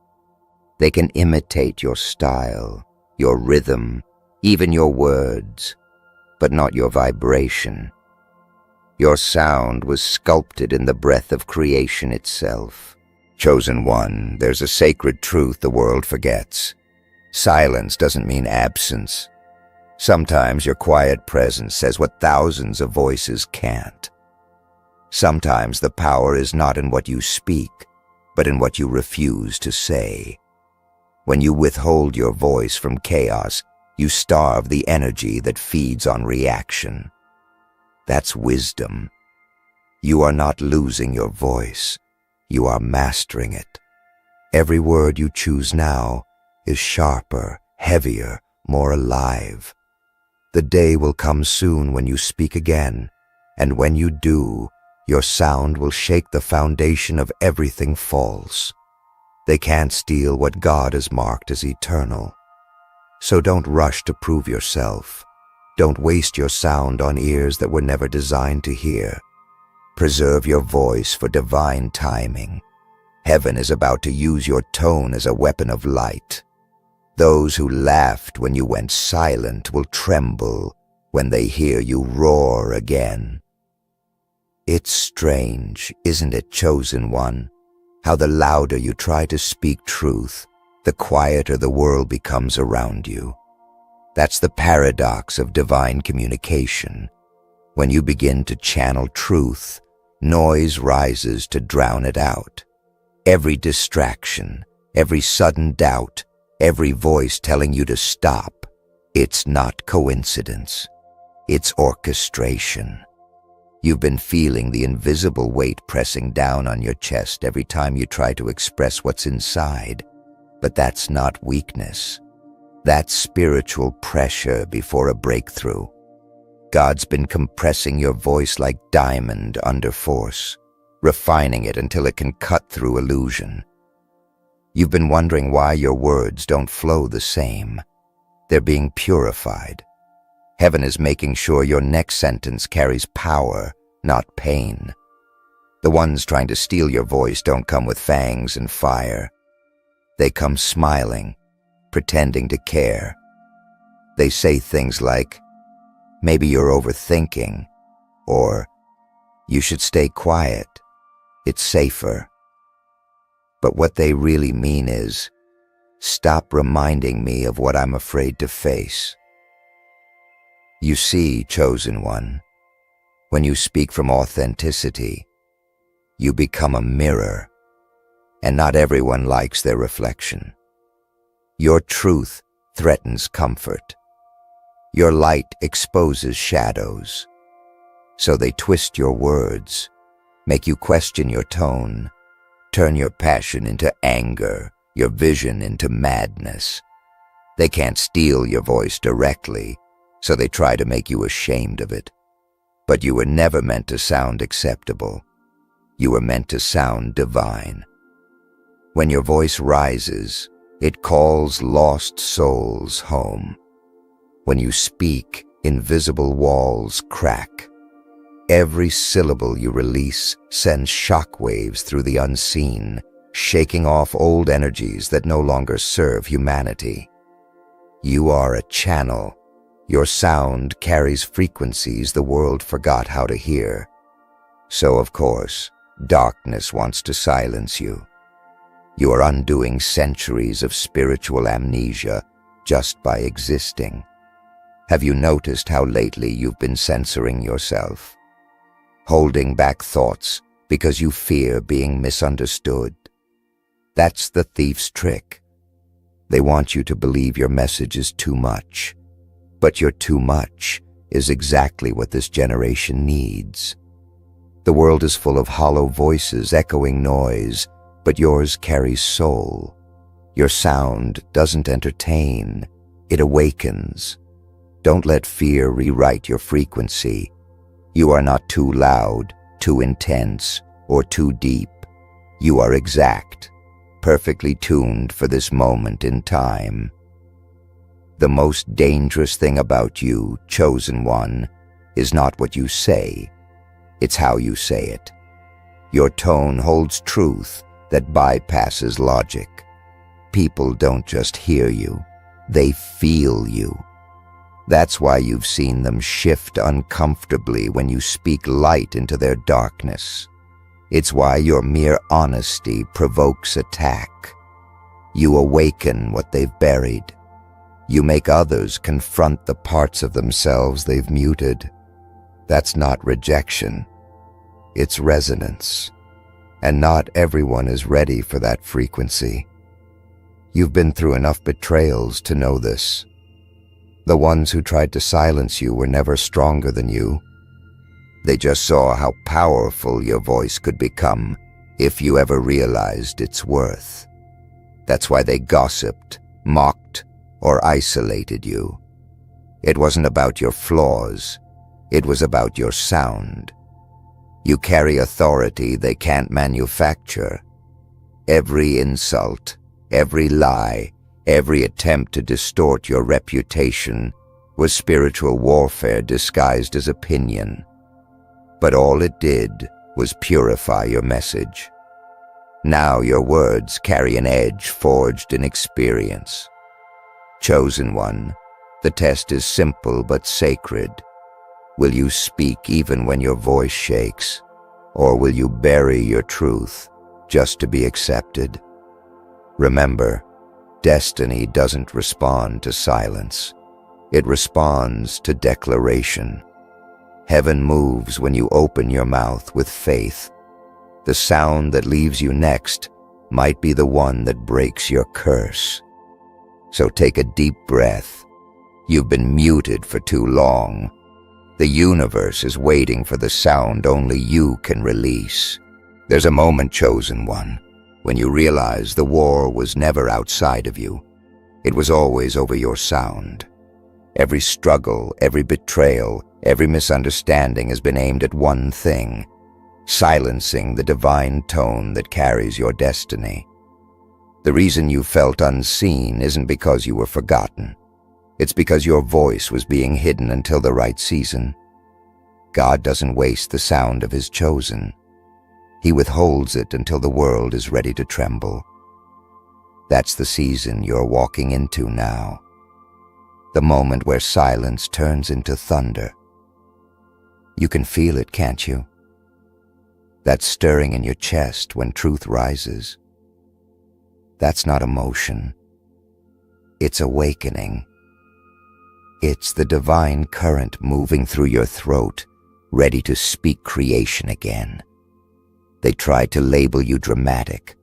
They can imitate your style, your rhythm, even your words, but not your vibration. Your sound was sculpted in the breath of creation itself. Chosen one, there's a sacred truth the world forgets. Silence doesn't mean absence. Sometimes your quiet presence says what thousands of voices can't. Sometimes the power is not in what you speak, but in what you refuse to say. When you withhold your voice from chaos, you starve the energy that feeds on reaction. That's wisdom. You are not losing your voice. You are mastering it. Every word you choose now is sharper, heavier, more alive. The day will come soon when you speak again, and when you do, your sound will shake the foundation of everything false. They can't steal what God has marked as eternal. So don't rush to prove yourself. Don't waste your sound on ears that were never designed to hear. Preserve your voice for divine timing. Heaven is about to use your tone as a weapon of light. Those who laughed when you went silent will tremble when they hear you roar again. It's strange, isn't it, chosen one, how the louder you try to speak truth, the quieter the world becomes around you. That's the paradox of divine communication. When you begin to channel truth, noise rises to drown it out. Every distraction, every sudden doubt, every voice telling you to stop, it's not coincidence. It's orchestration. You've been feeling the invisible weight pressing down on your chest every time you try to express what's inside. But that's not weakness. That's spiritual pressure before a breakthrough. God's been compressing your voice like diamond under force, refining it until it can cut through illusion. You've been wondering why your words don't flow the same. They're being purified. Heaven is making sure your next sentence carries power, not pain. The ones trying to steal your voice don't come with fangs and fire. They come smiling, pretending to care. They say things like, "Maybe you're overthinking," or "You should stay quiet. It's safer." But what they really mean is, stop reminding me of what I'm afraid to face. You see, chosen one, when you speak from authenticity, you become a mirror, and not everyone likes their reflection. Your truth threatens comfort. Your light exposes shadows. So they twist your words, make you question your tone, turn your passion into anger, your vision into madness. They can't steal your voice directly, so they try to make you ashamed of it. But you were never meant to sound acceptable. You were meant to sound divine. When your voice rises, it calls lost souls home. When you speak, invisible walls crack. Every syllable you release sends shockwaves through the unseen, shaking off old energies that no longer serve humanity. You are a channel. Your sound carries frequencies the world forgot how to hear. So, of course, darkness wants to silence you. You are undoing centuries of spiritual amnesia just by existing. Have you noticed how lately you've been censoring yourself? Holding back thoughts because you fear being misunderstood? That's the thief's trick. They want you to believe your message is too much. But your too much is exactly what this generation needs. The world is full of hollow voices, echoing noise, but yours carries soul. Your sound doesn't entertain, it awakens. Don't let fear rewrite your frequency. You are not too loud, too intense, or too deep. You are exact, perfectly tuned for this moment in time. The most dangerous thing about you, chosen one, is not what you say. It's how you say it. Your tone holds truth that bypasses logic. People don't just hear you, they feel you. That's why you've seen them shift uncomfortably when you speak light into their darkness. It's why your mere honesty provokes attack. You awaken what they've buried. You make others confront the parts of themselves they've muted. That's not rejection. It's resonance. And not everyone is ready for that frequency. You've been through enough betrayals to know this. The ones who tried to silence you were never stronger than you. They just saw how powerful your voice could become if you ever realized its worth. That's why they gossiped, mocked, or isolated you. It wasn't about your flaws. It was about your sound. You carry authority they can't manufacture. Every insult, every lie, every attempt to distort your reputation was spiritual warfare disguised as opinion. But all it did was purify your message. Now your words carry an edge forged in experience. Chosen one, the test is simple but sacred. Will you speak even when your voice shakes? Or will you bury your truth just to be accepted? Remember, destiny doesn't respond to silence. It responds to declaration. Heaven moves when you open your mouth with faith. The sound that leaves you next might be the one that breaks your curse. So take a deep breath. You've been muted for too long. The universe is waiting for the sound only you can release. There's a moment, chosen one, when you realize the war was never outside of you. It was always over your sound. Every struggle, every betrayal, every misunderstanding has been aimed at one thing: silencing the divine tone that carries your destiny. The reason you felt unseen isn't because you were forgotten. It's because your voice was being hidden until the right season. God doesn't waste the sound of his chosen. He withholds it until the world is ready to tremble. That's the season you're walking into now. The moment where silence turns into thunder. You can feel it, can't you? That stirring in your chest when truth rises. That's not emotion. It's awakening. It's the divine current moving through your throat, ready to speak creation again. They tried to label you dramatic,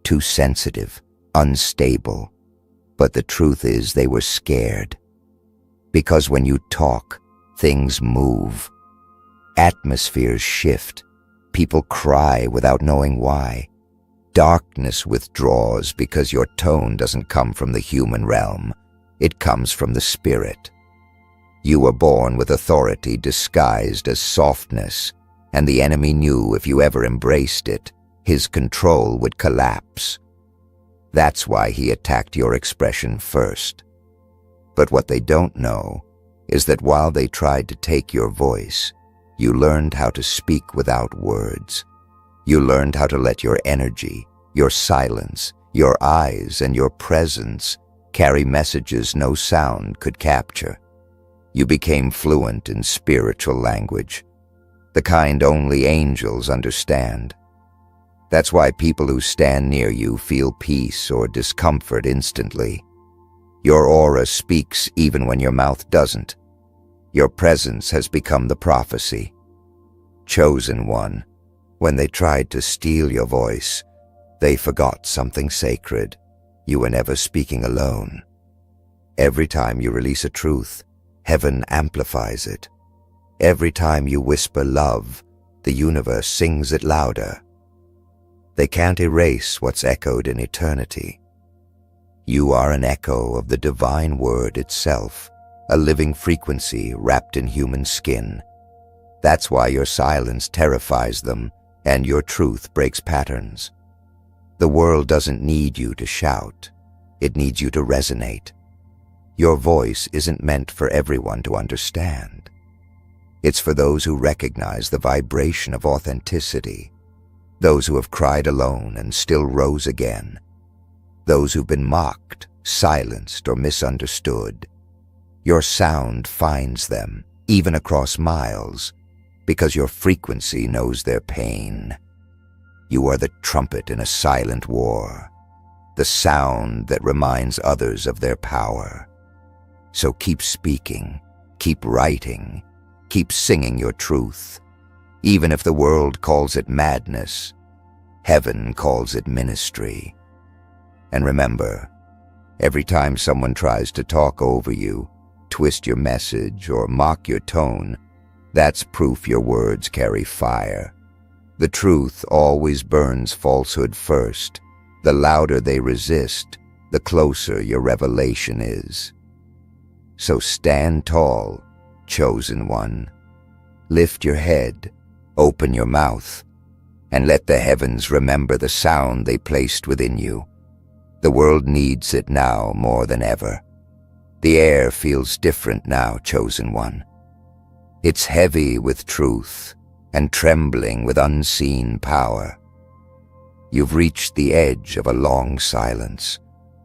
too sensitive, unstable, but the truth is they were scared. Because when you talk, things move. Atmospheres shift. People cry without knowing why. Darkness withdraws because your tone doesn't come from the human realm. It comes from the spirit. You were born with authority disguised as softness, and the enemy knew if you ever embraced it, his control would collapse. That's why he attacked your expression first. But what they don't know is that while they tried to take your voice, you learned how to speak without words. You learned how to let your energy, your silence, your eyes, and your presence carry messages no sound could capture. You became fluent in spiritual language, the kind only angels understand. That's why people who stand near you feel peace or discomfort instantly. Your aura speaks even when your mouth doesn't. Your presence has become the prophecy. Chosen one, when they tried to steal your voice, they forgot something sacred. You were never speaking alone. Every time you release a truth, heaven amplifies it. Every time you whisper love, the universe sings it louder. They can't erase what's echoed in eternity. You are an echo of the divine word itself, a living frequency wrapped in human skin. That's why your silence terrifies them and your truth breaks patterns. The world doesn't need you to shout. It needs you to resonate. Your voice isn't meant for everyone to understand. It's for those who recognize the vibration of authenticity, those who have cried alone and still rose again, those who've been mocked, silenced, or misunderstood. Your sound finds them, even across miles, because your frequency knows their pain. You are the trumpet in a silent war, the sound that reminds others of their power. So keep speaking, keep writing, keep singing your truth. Even if the world calls it madness, heaven calls it ministry. And remember, every time someone tries to talk over you, twist your message, or mock your tone, that's proof your words carry fire. The truth always burns falsehood first. The louder they resist, the closer your revelation is. So stand tall, chosen one. Lift your head, open your mouth, and let the heavens remember the sound they placed within you. The world needs it now more than ever. The air feels different now, chosen one. It's heavy with truth and trembling with unseen power. You've reached the edge of a long silence,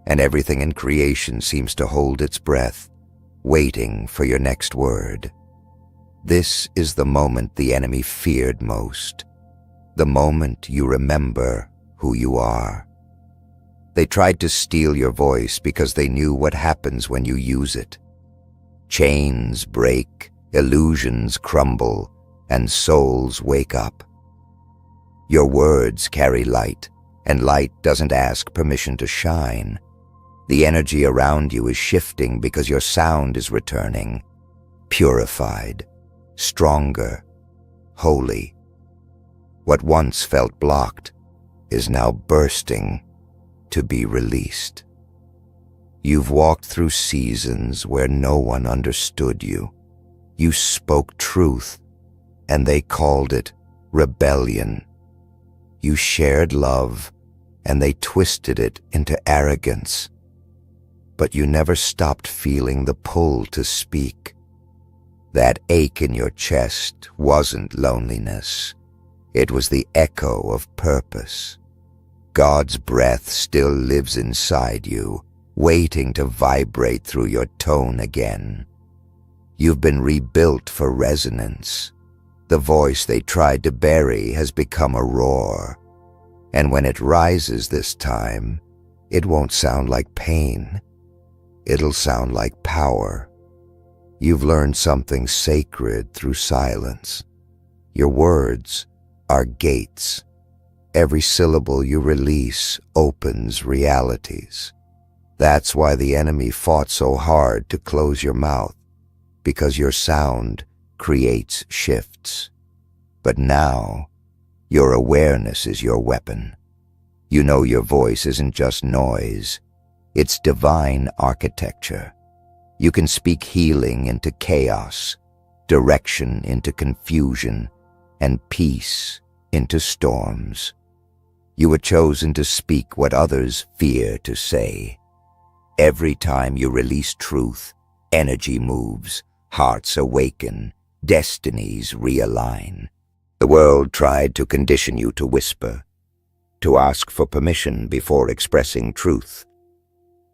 and everything in creation seems to hold its breath, waiting for your next word. This is the moment the enemy feared most, the moment you remember who you are. They tried to steal your voice because they knew what happens when you use it. Chains break, illusions crumble, and souls wake up. Your words carry light, and light doesn't ask permission to shine. The energy around you is shifting because your sound is returning, purified, stronger, holy. What once felt blocked is now bursting to be released. You've walked through seasons where no one understood you. You spoke truth, and they called it rebellion. You shared love, and they twisted it into arrogance. But you never stopped feeling the pull to speak. That ache in your chest wasn't loneliness. It was the echo of purpose. God's breath still lives inside you, waiting to vibrate through your tone again. You've been rebuilt for resonance. The voice they tried to bury has become a roar. And when it rises this time, It won't sound like pain. It'll sound like power. You've learned something sacred through silence. Your words are gates. Every syllable you release opens realities. That's why the enemy fought so hard to close your mouth, because your sound creates shifts. But now, your awareness is your weapon. You know your voice isn't just noise. It's divine architecture. You can speak healing into chaos, direction into confusion, and peace into storms. You were chosen to speak what others fear to say. Every time you release truth, energy moves, hearts awaken, destinies realign. The world tried to condition you to whisper, to ask for permission before expressing truth.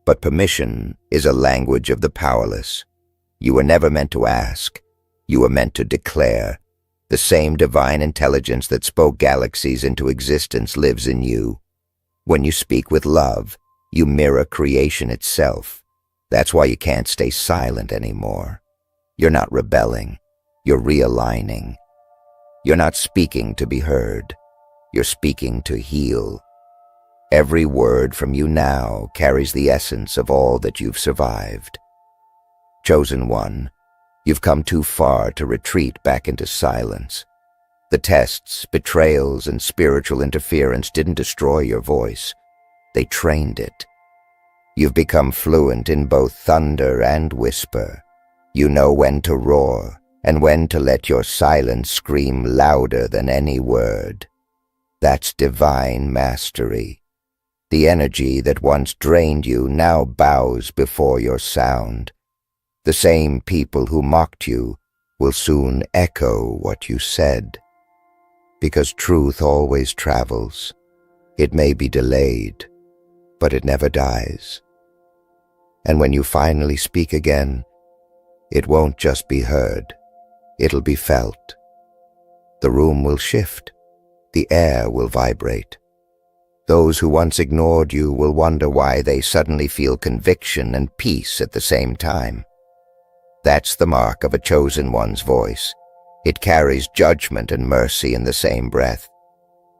But permission is a language of the powerless. You were never meant to ask. You were meant to declare. The same divine intelligence that spoke galaxies into existence lives in you. When you speak with love, you mirror creation itself. That's why you can't stay silent anymore. You're not rebelling. You're realigning. You're not speaking to be heard. You're speaking to heal. Every word from you now carries the essence of all that you've survived. Chosen one, you've come too far to retreat back into silence. The tests, betrayals, and spiritual interference didn't destroy your voice. They trained it. You've become fluent in both thunder and whisper. You know when to roar and when to let your silence scream louder than any word. That's divine mastery. The energy that once drained you now bows before your sound. The same people who mocked you will soon echo what you said. Because truth always travels. It may be delayed, but it never dies. And when you finally speak again, it won't just be heard. It'll be felt. The room will shift. The air will vibrate. Those who once ignored you will wonder why they suddenly feel conviction and peace at the same time. That's the mark of a chosen one's voice. It carries judgment and mercy in the same breath.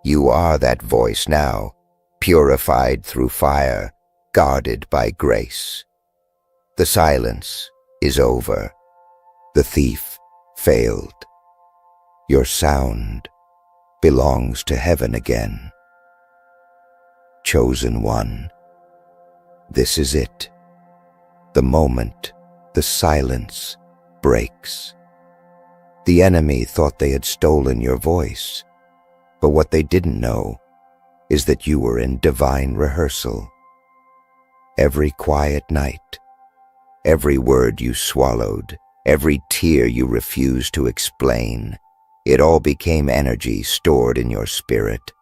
You are that voice now, purified through fire, guarded by grace. The silence is over. The thief failed. Your sound belongs to heaven again. Chosen one, this is it. The moment the silence breaks. The enemy thought they had stolen your voice, but what they didn't know is that you were in divine rehearsal. Every quiet night, every word you swallowed, every tear you refused to explain, it all became energy stored in your spirit.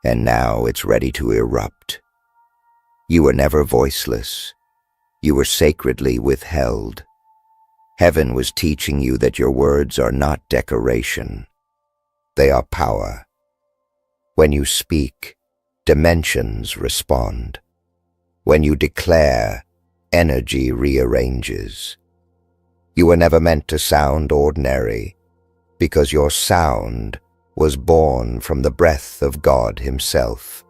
And now it's ready to erupt. You were never voiceless. You were sacredly withheld. Heaven was teaching you that your words are not decoration. They are power. When you speak, dimensions respond. When you declare, energy rearranges. You were never meant to sound ordinary, because your sound was born from the breath of God Himself.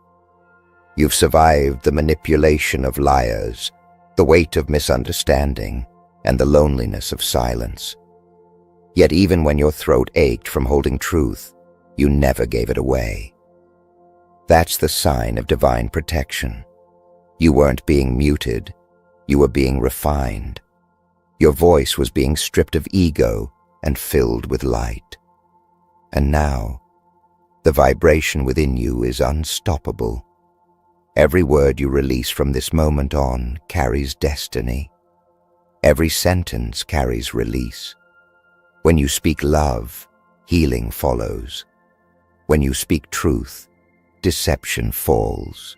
You've survived the manipulation of liars, the weight of misunderstanding, and the loneliness of silence. Yet even when your throat ached from holding truth, you never gave it away. That's the sign of divine protection. You weren't being muted, you were being refined. Your voice was being stripped of ego and filled with light. And now, the vibration within you is unstoppable. Every word you release from this moment on carries destiny. Every sentence carries release. When you speak love, healing follows. When you speak truth, deception falls.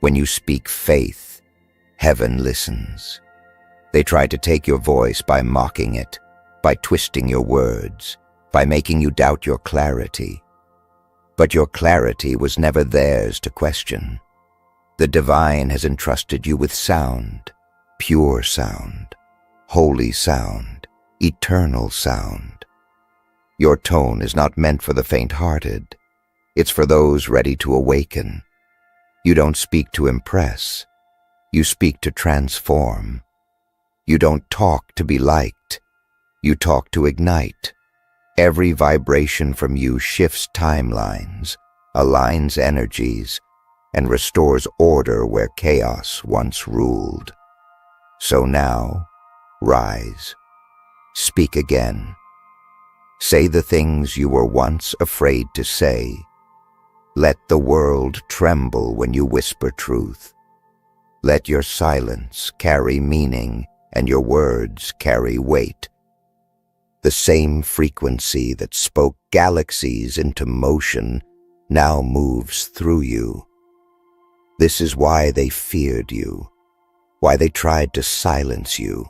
When you speak faith, heaven listens. They try to take your voice by mocking it, by twisting your words, by making you doubt your clarity. But your clarity was never theirs to question. The divine has entrusted you with sound, pure sound, holy sound, eternal sound. Your tone is not meant for the faint-hearted. It's for those ready to awaken. You don't speak to impress. You speak to transform. You don't talk to be liked. You talk to ignite. Every vibration from you shifts timelines, aligns energies, and restores order where chaos once ruled. So now, rise. Speak again. Say the things you were once afraid to say. Let the world tremble when you whisper truth. Let your silence carry meaning and your words carry weight. The same frequency that spoke galaxies into motion now moves through you. This is why they feared you, why they tried to silence you,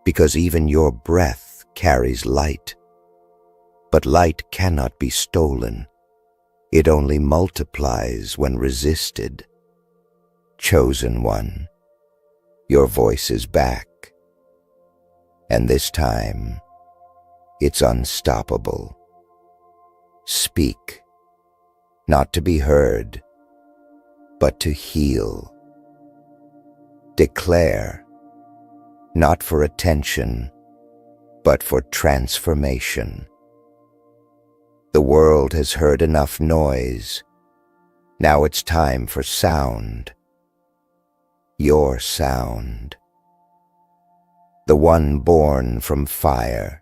because even your breath carries light. But light cannot be stolen. It only multiplies when resisted. Chosen one, your voice is back. And this time, it's unstoppable. Speak, not to be heard, but to heal. Declare, not for attention, but for transformation. The world has heard enough noise. Now it's time for sound. Your sound. The one born from fire,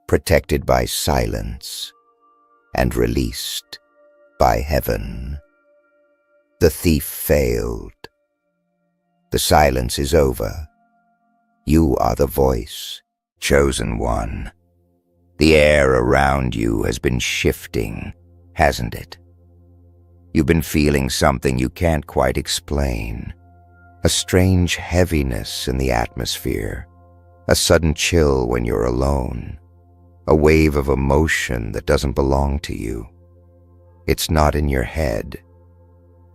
protected by silence, and released by heaven. The thief failed. The silence is over. You are the voice, chosen one. The air around you has been shifting, hasn't it? You've been feeling something you can't quite explain. A strange heaviness in the atmosphere. A sudden chill when you're alone. A wave of emotion that doesn't belong to you. It's not in your head.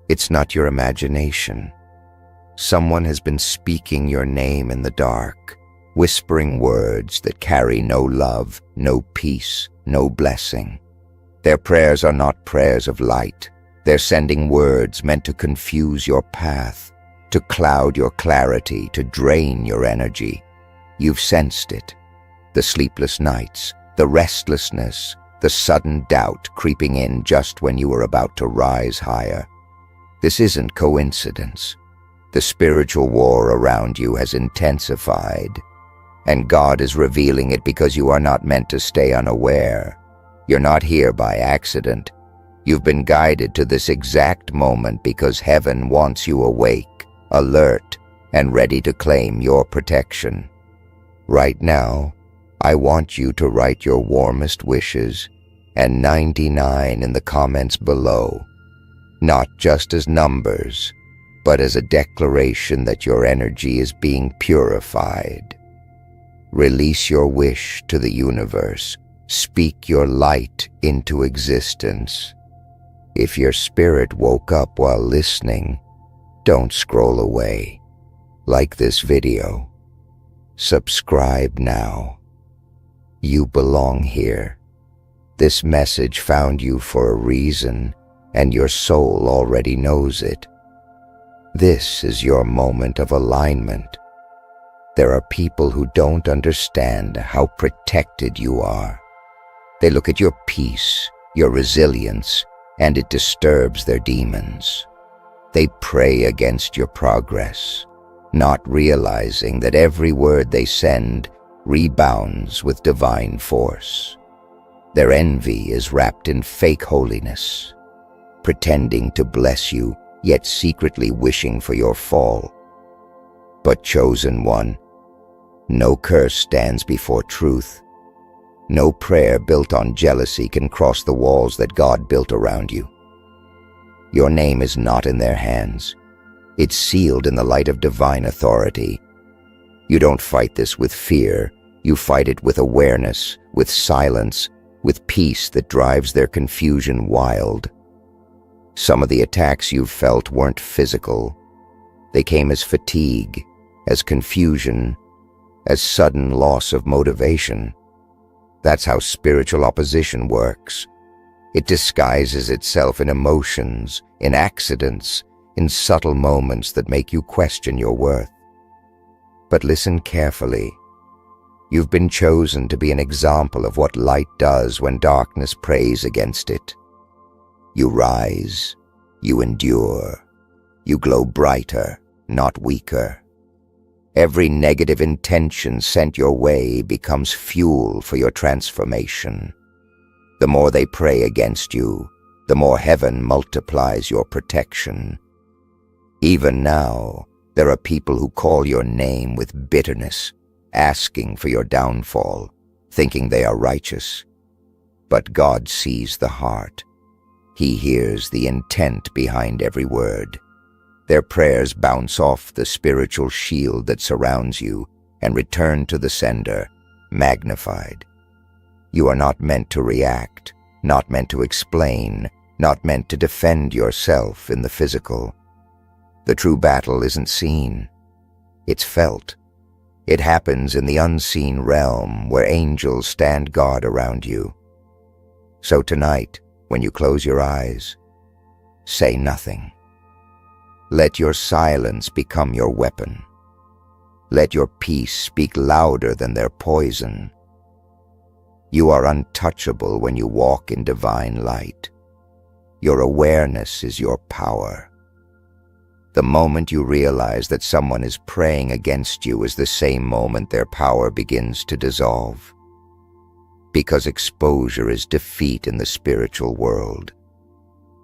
It's not your imagination. Someone has been speaking your name in the dark, whispering words that carry no love, no peace, no blessing. Their prayers are not prayers of light. They're sending words meant to confuse your path, to cloud your clarity, to drain your energy. You've sensed it. The sleepless nights, the restlessness, the sudden doubt creeping in just when you were about to rise higher. This isn't coincidence. The spiritual war around you has intensified, and God is revealing it because you are not meant to stay unaware. You're not here by accident. You've been guided to this exact moment because heaven wants you awake, alert, and ready to claim your protection. Right now, I want you to write your warmest wishes and 99 in the comments below, not just as numbers, but as a declaration that your energy is being purified. Release your wish to the universe. Speak your light into existence. If your spirit woke up while listening, don't scroll away. Like this video. Subscribe now. You belong here. This message found you for a reason, and your soul already knows it. This is your moment of alignment. There are people who don't understand how protected you are. They look at your peace, your resilience, and it disturbs their demons. They pray against your progress, not realizing that every word they send rebounds with divine force. Their envy is wrapped in fake holiness, pretending to bless you, yet secretly wishing for your fall. But chosen one, no curse stands before truth. No prayer built on jealousy can cross the walls that God built around you. Your name is not in their hands. It's sealed in the light of divine authority. You don't fight this with fear. You fight it with awareness, with silence, with peace that drives their confusion wild. Some of the attacks you've felt weren't physical. They came as fatigue, as confusion, as sudden loss of motivation. That's how spiritual opposition works. It disguises itself in emotions, in accidents, in subtle moments that make you question your worth. But listen carefully. You've been chosen to be an example of what light does when darkness preys against it. You rise, you endure, you glow brighter, not weaker. Every negative intention sent your way becomes fuel for your transformation. The more they pray against you, the more heaven multiplies your protection. Even now, there are people who call your name with bitterness, asking for your downfall, thinking they are righteous. But God sees the heart. He hears the intent behind every word. Their prayers bounce off the spiritual shield that surrounds you and return to the sender, magnified. You are not meant to react, not meant to explain, not meant to defend yourself in the physical. The true battle isn't seen. It's felt. It happens in the unseen realm where angels stand guard around you. So tonight, when you close your eyes, say nothing. Let your silence become your weapon. Let your peace speak louder than their poison. You are untouchable when you walk in divine light. Your awareness is your power. The moment you realize that someone is praying against you is the same moment their power begins to dissolve. Because exposure is defeat in the spiritual world.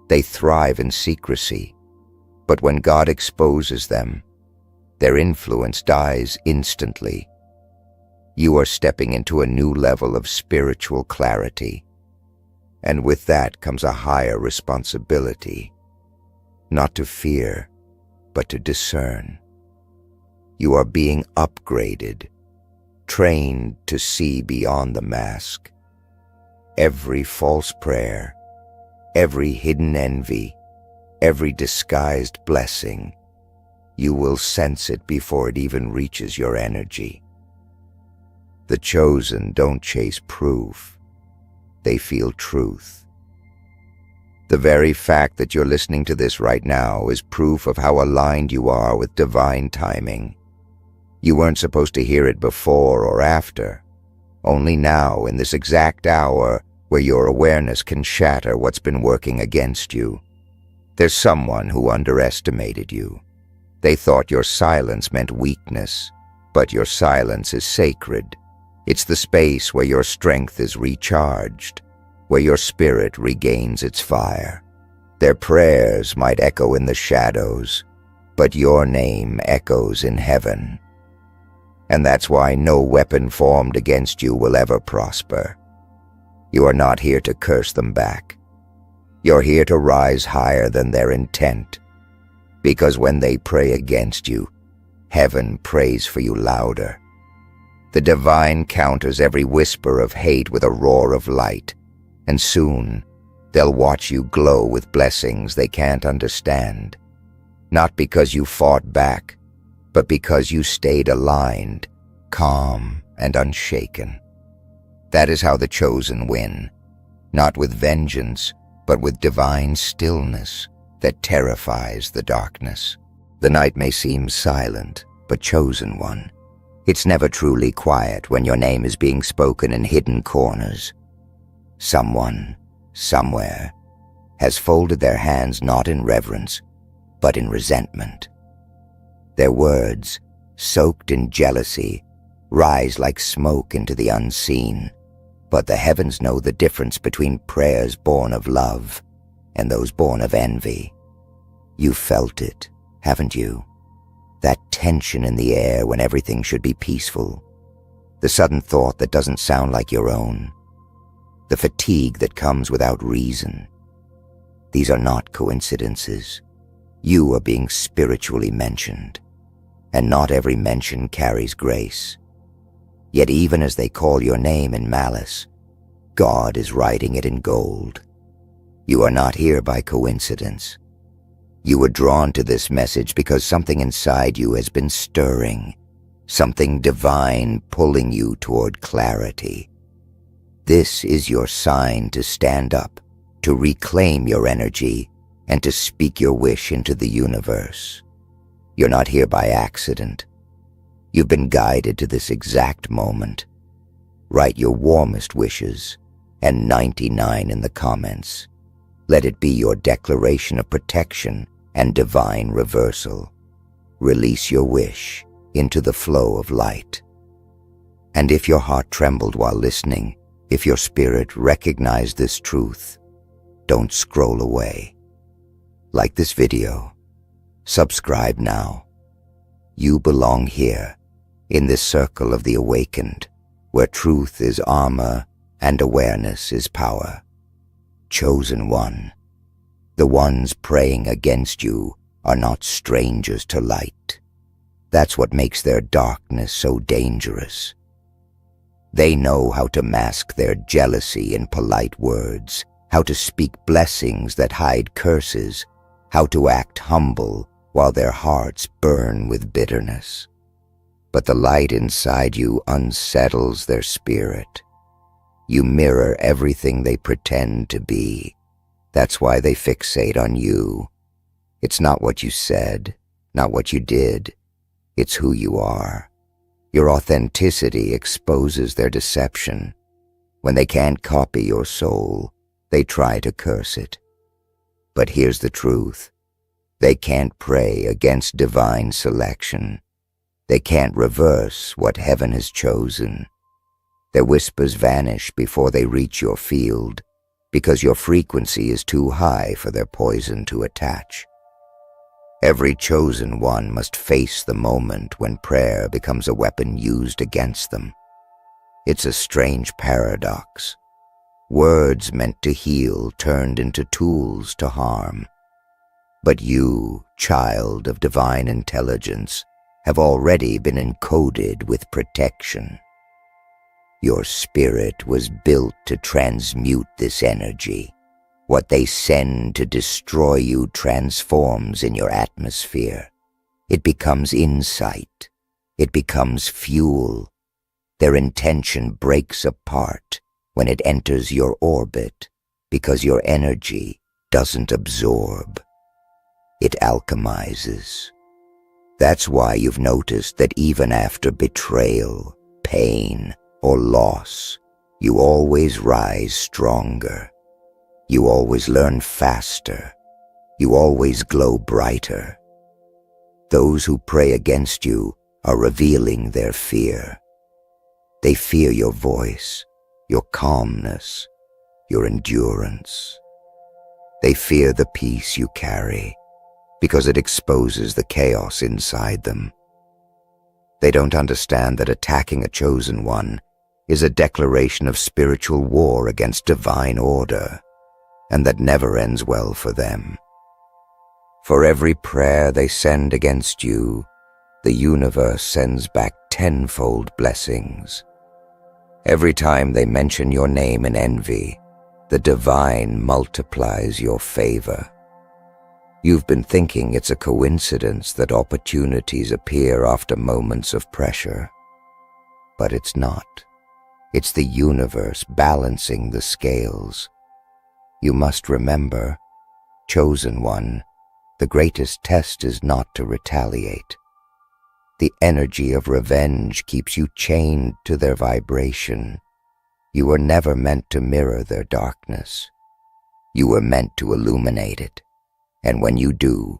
They thrive in secrecy, but when God exposes them, their influence dies instantly. You are stepping into a new level of spiritual clarity, and with that comes a higher responsibility, not to fear, but to discern. You are being upgraded, trained to see beyond the mask. Every false prayer, every hidden envy, every disguised blessing, you will sense it before it even reaches your energy. The chosen don't chase proof. They feel truth. The very fact that you're listening to this right now is proof of how aligned you are with divine timing. You weren't supposed to hear it before or after. Only now, in this exact hour, where your awareness can shatter what's been working against you. There's someone who underestimated you. They thought your silence meant weakness, but your silence is sacred. It's the space where your strength is recharged, where your spirit regains its fire. Their prayers might echo in the shadows, but your name echoes in heaven. And that's why no weapon formed against you will ever prosper. You are not here to curse them back. You're here to rise higher than their intent. Because when they pray against you, heaven prays for you louder. The divine counters every whisper of hate with a roar of light, and soon they'll watch you glow with blessings they can't understand. Not because you fought back, but because you stayed aligned, calm and unshaken. That is how the chosen win, not with vengeance, but with divine stillness that terrifies the darkness. The night may seem silent, but chosen one. It's never truly quiet when your name is being spoken in hidden corners. Someone, somewhere, has folded their hands not in reverence, but in resentment. Their words, soaked in jealousy, rise like smoke into the unseen. But the heavens know the difference between prayers born of love and those born of envy. You felt it, haven't you? That tension in the air when everything should be peaceful. The sudden thought that doesn't sound like your own. The fatigue that comes without reason. These are not coincidences. You are being spiritually mentioned, and not every mention carries grace. Yet even as they call your name in malice, God is writing it in gold. You are not here by coincidence. You were drawn to this message because something inside you has been stirring, something divine pulling you toward clarity. This is your sign to stand up, to reclaim your energy, and to speak your wish into the universe. You're not here by accident. You've been guided to this exact moment. Write your warmest wishes, and 99 in the comments. Let it be your declaration of protection and divine reversal. Release your wish into the flow of light. And if your heart trembled while listening, if your spirit recognized this truth, don't scroll away. Like this video. Subscribe now. You belong here, in this circle of the awakened, where truth is armor and awareness is power. Chosen one. The ones praying against you are not strangers to light. That's what makes their darkness so dangerous. They know how to mask their jealousy in polite words, how to speak blessings that hide curses, how to act humble while their hearts burn with bitterness. But the light inside you unsettles their spirit. You mirror everything they pretend to be. That's why they fixate on you. It's not what you said, not what you did. It's who you are. Your authenticity exposes their deception. When they can't copy your soul, they try to curse it. But here's the truth. They can't pray against divine selection. They can't reverse what heaven has chosen. Their whispers vanish before they reach your field, because your frequency is too high for their poison to attach. Every chosen one must face the moment when prayer becomes a weapon used against them. It's a strange paradox. Words meant to heal turned into tools to harm. But you, child of divine intelligence, have already been encoded with protection. Your spirit was built to transmute this energy. What they send to destroy you transforms in your atmosphere. It becomes insight. It becomes fuel. Their intention breaks apart when it enters your orbit because your energy doesn't absorb. It alchemizes. That's why you've noticed that even after betrayal, pain, or loss, you always rise stronger. You always learn faster. You always glow brighter. Those who pray against you are revealing their fear. They fear your voice, your calmness, your endurance. They fear the peace you carry because it exposes the chaos inside them. They don't understand that attacking a chosen one is a declaration of spiritual war against divine order, and that never ends well for them. For every prayer they send against you, the universe sends back tenfold blessings. Every time they mention your name in envy, the divine multiplies your favor. You've been thinking it's a coincidence that opportunities appear after moments of pressure. But it's not. It's the universe balancing the scales. You must remember, chosen one, the greatest test is not to retaliate. The energy of revenge keeps you chained to their vibration. You were never meant to mirror their darkness. You were meant to illuminate it. And when you do,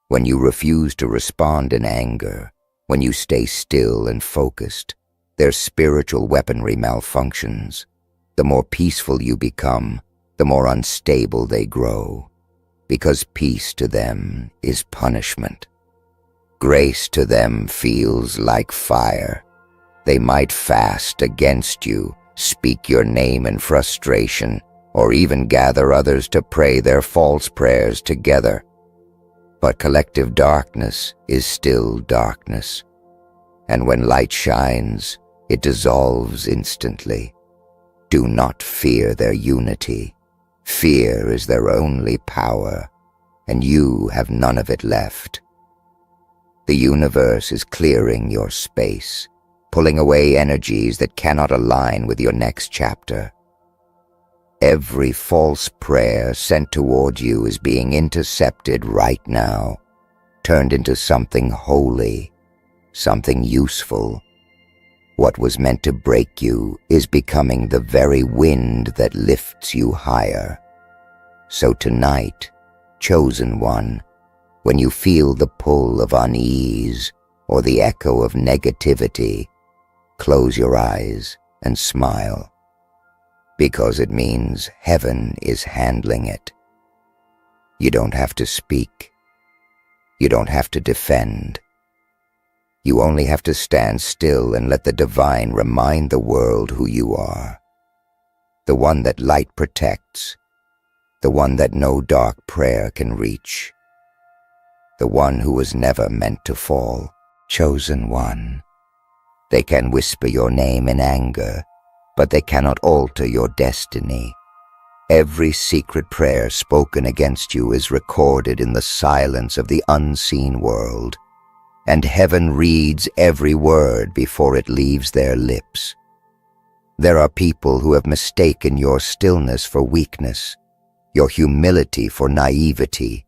when you refuse to respond in anger, when you stay still and focused, their spiritual weaponry malfunctions. The more peaceful you become, the more unstable they grow, because peace to them is punishment. Grace to them feels like fire. They might fast against you, speak your name in frustration, or even gather others to pray their false prayers together. But collective darkness is still darkness, and when light shines, it dissolves instantly. Do not fear their unity. Fear is their only power, and you have none of it left. The universe is clearing your space, pulling away energies that cannot align with your next chapter. Every false prayer sent toward you is being intercepted right now, turned into something holy, something useful. What was meant to break you is becoming the very wind that lifts you higher. So tonight, chosen one, when you feel the pull of unease or the echo of negativity, close your eyes and smile, because it means heaven is handling it. You don't have to speak. You don't have to defend. You only have to stand still and let the divine remind the world who you are. The one that light protects, the one that no dark prayer can reach, the one who was never meant to fall, chosen one. They can whisper your name in anger, but they cannot alter your destiny. Every secret prayer spoken against you is recorded in the silence of the unseen world, and heaven reads every word before it leaves their lips. There are people who have mistaken your stillness for weakness, your humility for naivety,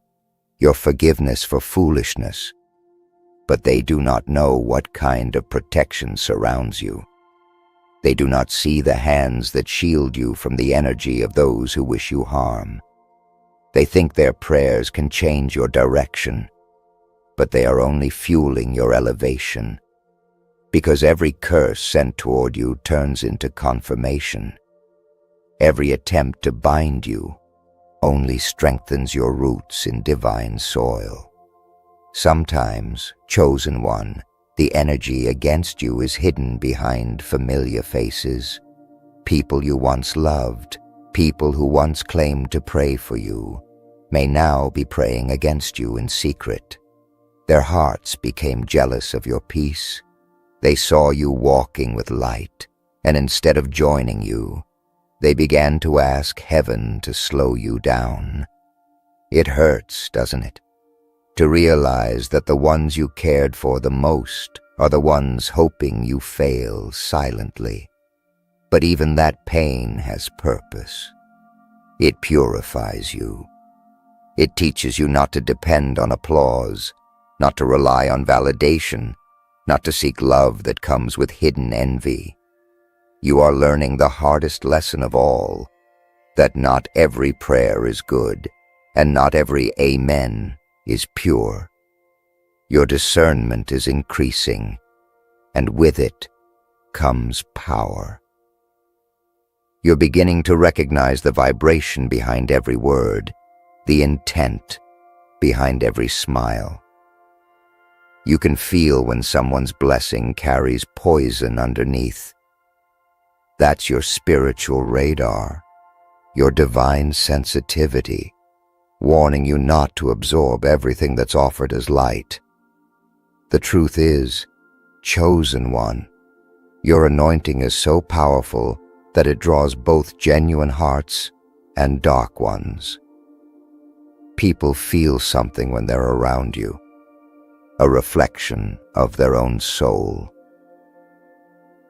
your forgiveness for foolishness, but they do not know what kind of protection surrounds you. They do not see the hands that shield you from the energy of those who wish you harm. They think their prayers can change your direction, but they are only fueling your elevation, because every curse sent toward you turns into confirmation. Every attempt to bind you only strengthens your roots in divine soil. Sometimes, chosen one, the energy against you is hidden behind familiar faces. People you once loved, people who once claimed to pray for you, may now be praying against you in secret. Their hearts became jealous of your peace. They saw you walking with light, and instead of joining you, they began to ask heaven to slow you down. It hurts, doesn't it, to realize that the ones you cared for the most are the ones hoping you fail silently. But even that pain has purpose. It purifies you. It teaches you not to depend on applause, not to rely on validation, not to seek love that comes with hidden envy. You are learning the hardest lesson of all, that not every prayer is good, and not every amen is pure. Your discernment is increasing, and with it comes power. You're beginning to recognize the vibration behind every word, the intent behind every smile. You can feel when someone's blessing carries poison underneath. That's your spiritual radar, your divine sensitivity, warning you not to absorb everything that's offered as light. The truth is, chosen one, your anointing is so powerful that it draws both genuine hearts and dark ones. People feel something when they're around you, a reflection of their own soul.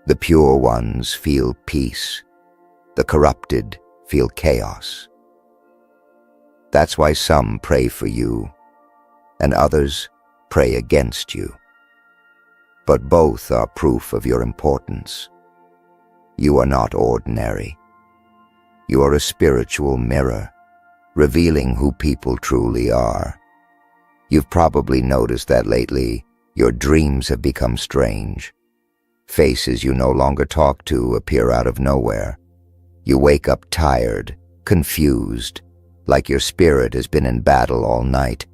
The pure ones feel peace. The corrupted feel chaos. That's why some pray for you, and others pray against you. But both are proof of your importance. You are not ordinary. You are a spiritual mirror, revealing who people truly are. You've probably noticed that lately your dreams have become strange. Faces you no longer talk to appear out of nowhere. You wake up tired, confused, like your spirit has been in battle all night.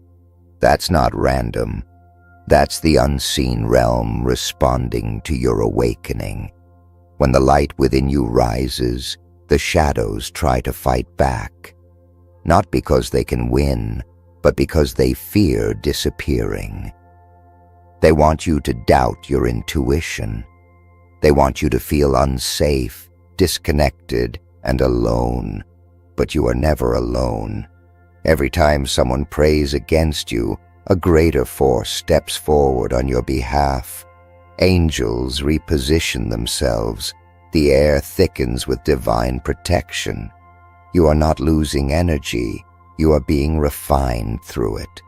That's not random. That's the unseen realm responding to your awakening. When the light within you rises, the shadows try to fight back. Not because they can win, but because they fear disappearing. They want you to doubt your intuition. They want you to feel unsafe, disconnected, and alone. But you are never alone. Every time someone prays against you, a greater force steps forward on your behalf. Angels reposition themselves. The air thickens with divine protection. You are not losing energy. You are being refined through it.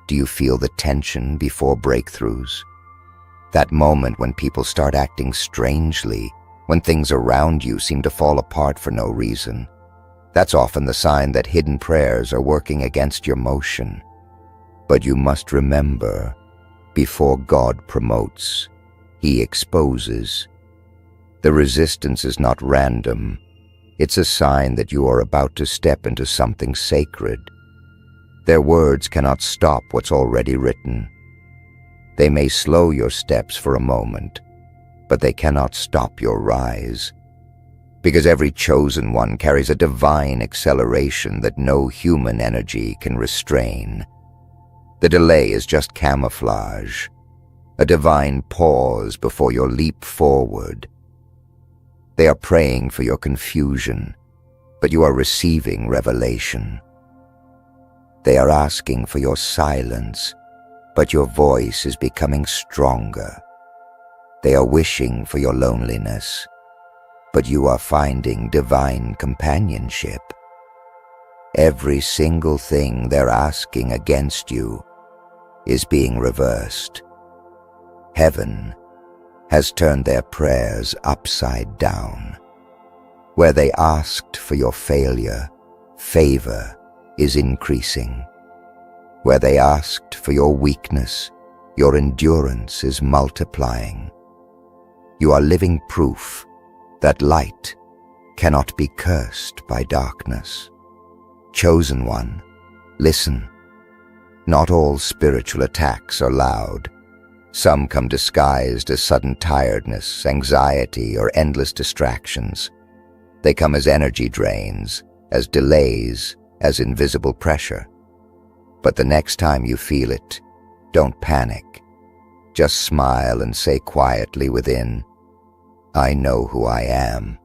Do you feel the tension before breakthroughs? That moment when people start acting strangely, when things around you seem to fall apart for no reason. That's often the sign that hidden prayers are working against your motion. But you must remember, before God promotes, He exposes. The resistance is not random. It's a sign that you are about to step into something sacred. Their words cannot stop what's already written. They may slow your steps for a moment, but they cannot stop your rise. Because every chosen one carries a divine acceleration that no human energy can restrain. The delay is just camouflage, a divine pause before your leap forward. They are praying for your confusion, but you are receiving revelation. They are asking for your silence, but your voice is becoming stronger. They are wishing for your loneliness, but you are finding divine companionship. Every single thing they're asking against you is being reversed. Heaven has turned their prayers upside down. Where they asked for your failure, favor is increasing. Where they asked for your weakness, your endurance is multiplying. You are living proof that light cannot be cursed by darkness. Chosen one, listen. Not all spiritual attacks are loud. Some come disguised as sudden tiredness, anxiety, or endless distractions. They come as energy drains, as delays, as invisible pressure. But the next time you feel it, don't panic. Just smile and say quietly within, I know who I am.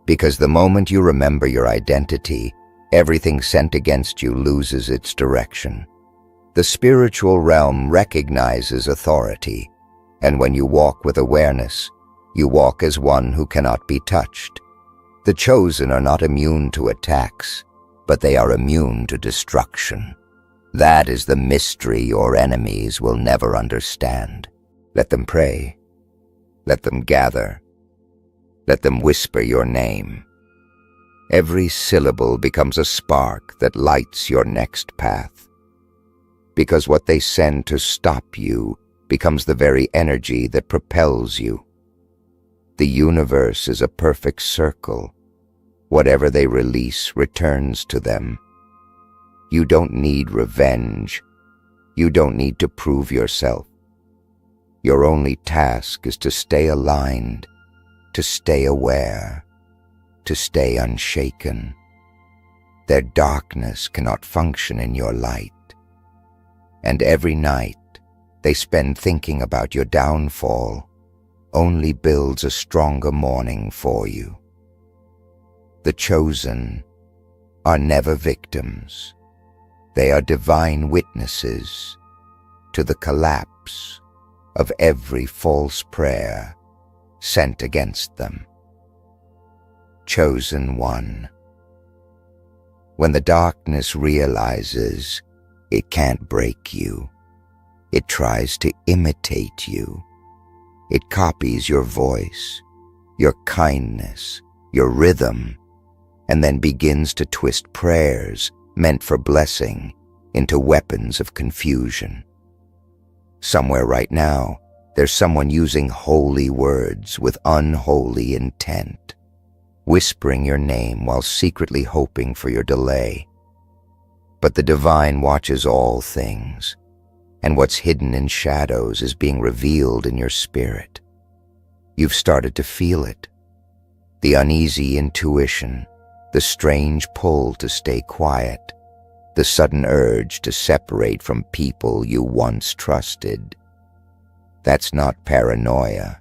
Because the moment you remember your identity, everything sent against you loses its direction. The spiritual realm recognizes authority, and when you walk with awareness, you walk as one who cannot be touched. The chosen are not immune to attacks, but they are immune to destruction. That is the mystery your enemies will never understand. Let them pray. Let them gather. Let them whisper your name. Every syllable becomes a spark that lights your next path. Because what they send to stop you becomes the very energy that propels you. The universe is a perfect circle. Whatever they release returns to them. You don't need revenge. You don't need to prove yourself. Your only task is to stay aligned, to stay aware, to stay unshaken. Their darkness cannot function in your light. And every night they spend thinking about your downfall only builds a stronger morning for you. The chosen are never victims. They are divine witnesses to the collapse of every false prayer sent against them. Chosen one. When the darkness realizes it can't break you, it tries to imitate you. It copies your voice, your kindness, your rhythm, and then begins to twist prayers meant for blessing into weapons of confusion. Somewhere right now, there's someone using holy words with unholy intent, whispering your name while secretly hoping for your delay. But the divine watches all things, and what's hidden in shadows is being revealed in your spirit. You've started to feel it. The uneasy intuition, the strange pull to stay quiet, the sudden urge to separate from people you once trusted. That's not paranoia.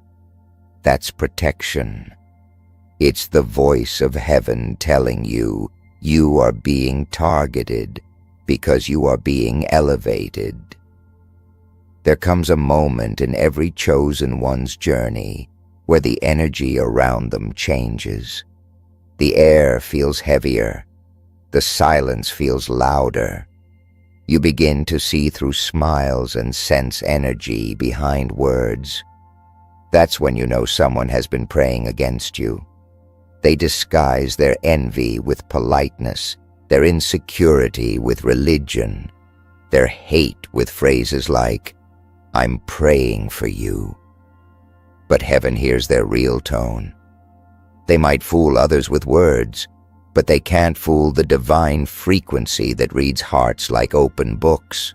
That's protection. It's the voice of heaven telling you you are being targeted because you are being elevated. There comes a moment in every chosen one's journey where the energy around them changes. The air feels heavier. The silence feels louder. You begin to see through smiles and sense energy behind words. That's when you know someone has been praying against you. They disguise their envy with politeness, their insecurity with religion, their hate with phrases like, "I'm praying for you." But heaven hears their real tone. They might fool others with words, but they can't fool the divine frequency that reads hearts like open books.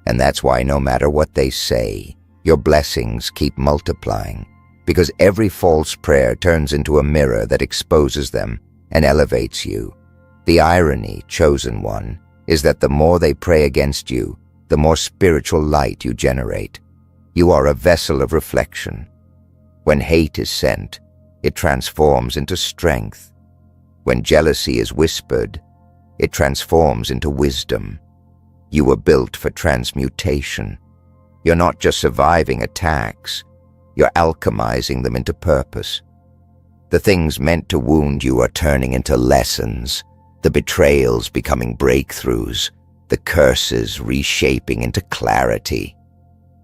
And that's why no matter what they say, your blessings keep multiplying, because every false prayer turns into a mirror that exposes them and elevates you. The irony, chosen one, is that the more they pray against you, the more spiritual light you generate. You are a vessel of reflection. When hate is sent, it transforms into strength. When jealousy is whispered, it transforms into wisdom. You were built for transmutation. You're not just surviving attacks, you're alchemizing them into purpose. The things meant to wound you are turning into lessons, the betrayals becoming breakthroughs, the curses reshaping into clarity.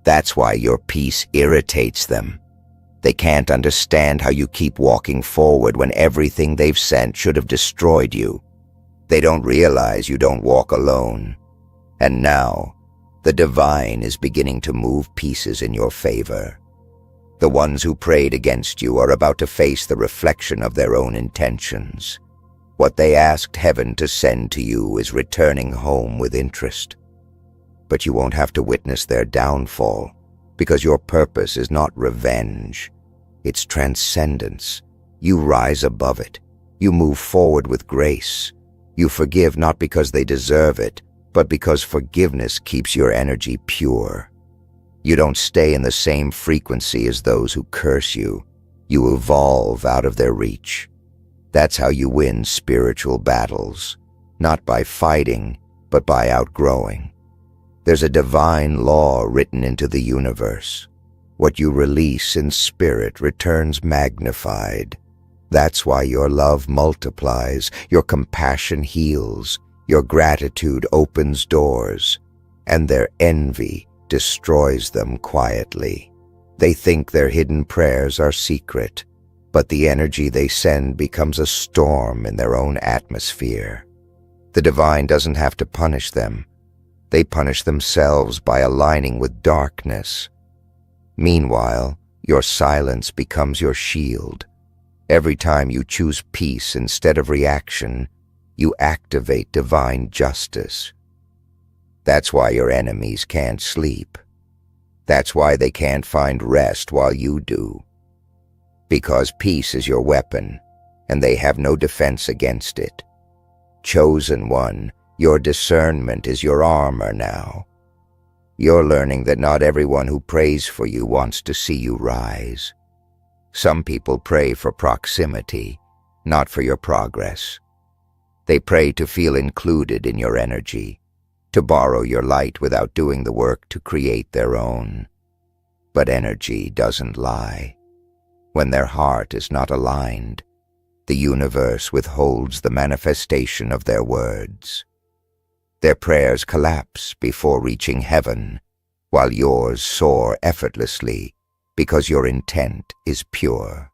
That's why your peace irritates them. They can't understand how you keep walking forward when everything they've sent should have destroyed you. They don't realize you don't walk alone. And now, the divine is beginning to move pieces in your favor. The ones who prayed against you are about to face the reflection of their own intentions. What they asked heaven to send to you is returning home with interest. But you won't have to witness their downfall, because your purpose is not revenge. It's transcendence. You rise above it. You move forward with grace. You forgive not because they deserve it, but because forgiveness keeps your energy pure. You don't stay in the same frequency as those who curse you. You evolve out of their reach. That's how you win spiritual battles, not by fighting, but by outgrowing. There's a divine law written into the universe. What you release in spirit returns magnified. That's why your love multiplies, your compassion heals, your gratitude opens doors, and their envy destroys them quietly. They think their hidden prayers are secret, but the energy they send becomes a storm in their own atmosphere. The divine doesn't have to punish them. They punish themselves by aligning with darkness. Meanwhile, your silence becomes your shield. Every time you choose peace instead of reaction, you activate divine justice. That's why your enemies can't sleep. That's why they can't find rest while you do. Because peace is your weapon, and they have no defense against it. Chosen one, your discernment is your armor now. You're learning that not everyone who prays for you wants to see you rise. Some people pray for proximity, not for your progress. They pray to feel included in your energy, to borrow your light without doing the work to create their own. But energy doesn't lie. When their heart is not aligned, the universe withholds the manifestation of their words. Their prayers collapse before reaching heaven, while yours soar effortlessly because your intent is pure.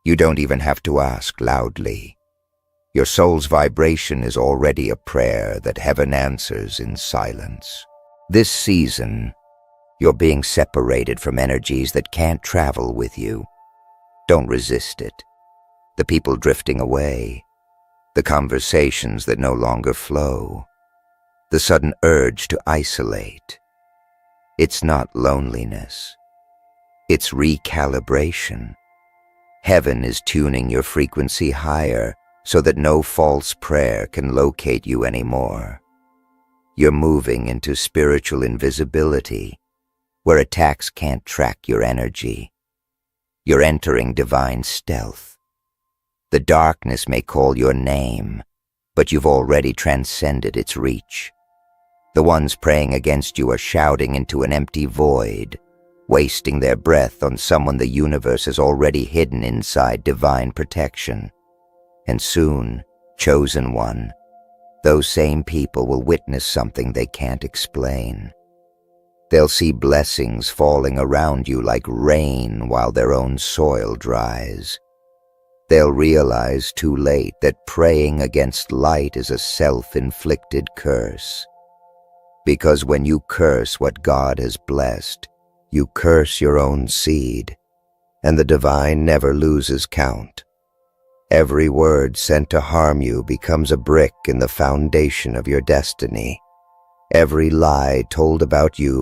You don't even have to ask loudly. Your soul's vibration is already a prayer that heaven answers in silence. This season, you're being separated from energies that can't travel with you. Don't resist it. The people drifting away, the conversations that no longer flow, the sudden urge to isolate. It's not loneliness. It's recalibration. Heaven is tuning your frequency higher so that no false prayer can locate you anymore. You're moving into spiritual invisibility, where attacks can't track your energy. You're entering divine stealth, The darkness may call your name, but you've already transcended its reach. The ones praying against you are shouting into an empty void, wasting their breath on someone the universe has already hidden inside divine protection. And soon, chosen one, those same people will witness something they can't explain. They'll see blessings falling around you like rain while their own soil dries. They'll realize too late that praying against light is a self-inflicted curse. Because when you curse what God has blessed, you curse your own seed, and the divine never loses count. Every word sent to harm you becomes a brick in the foundation of your destiny. Every lie told about you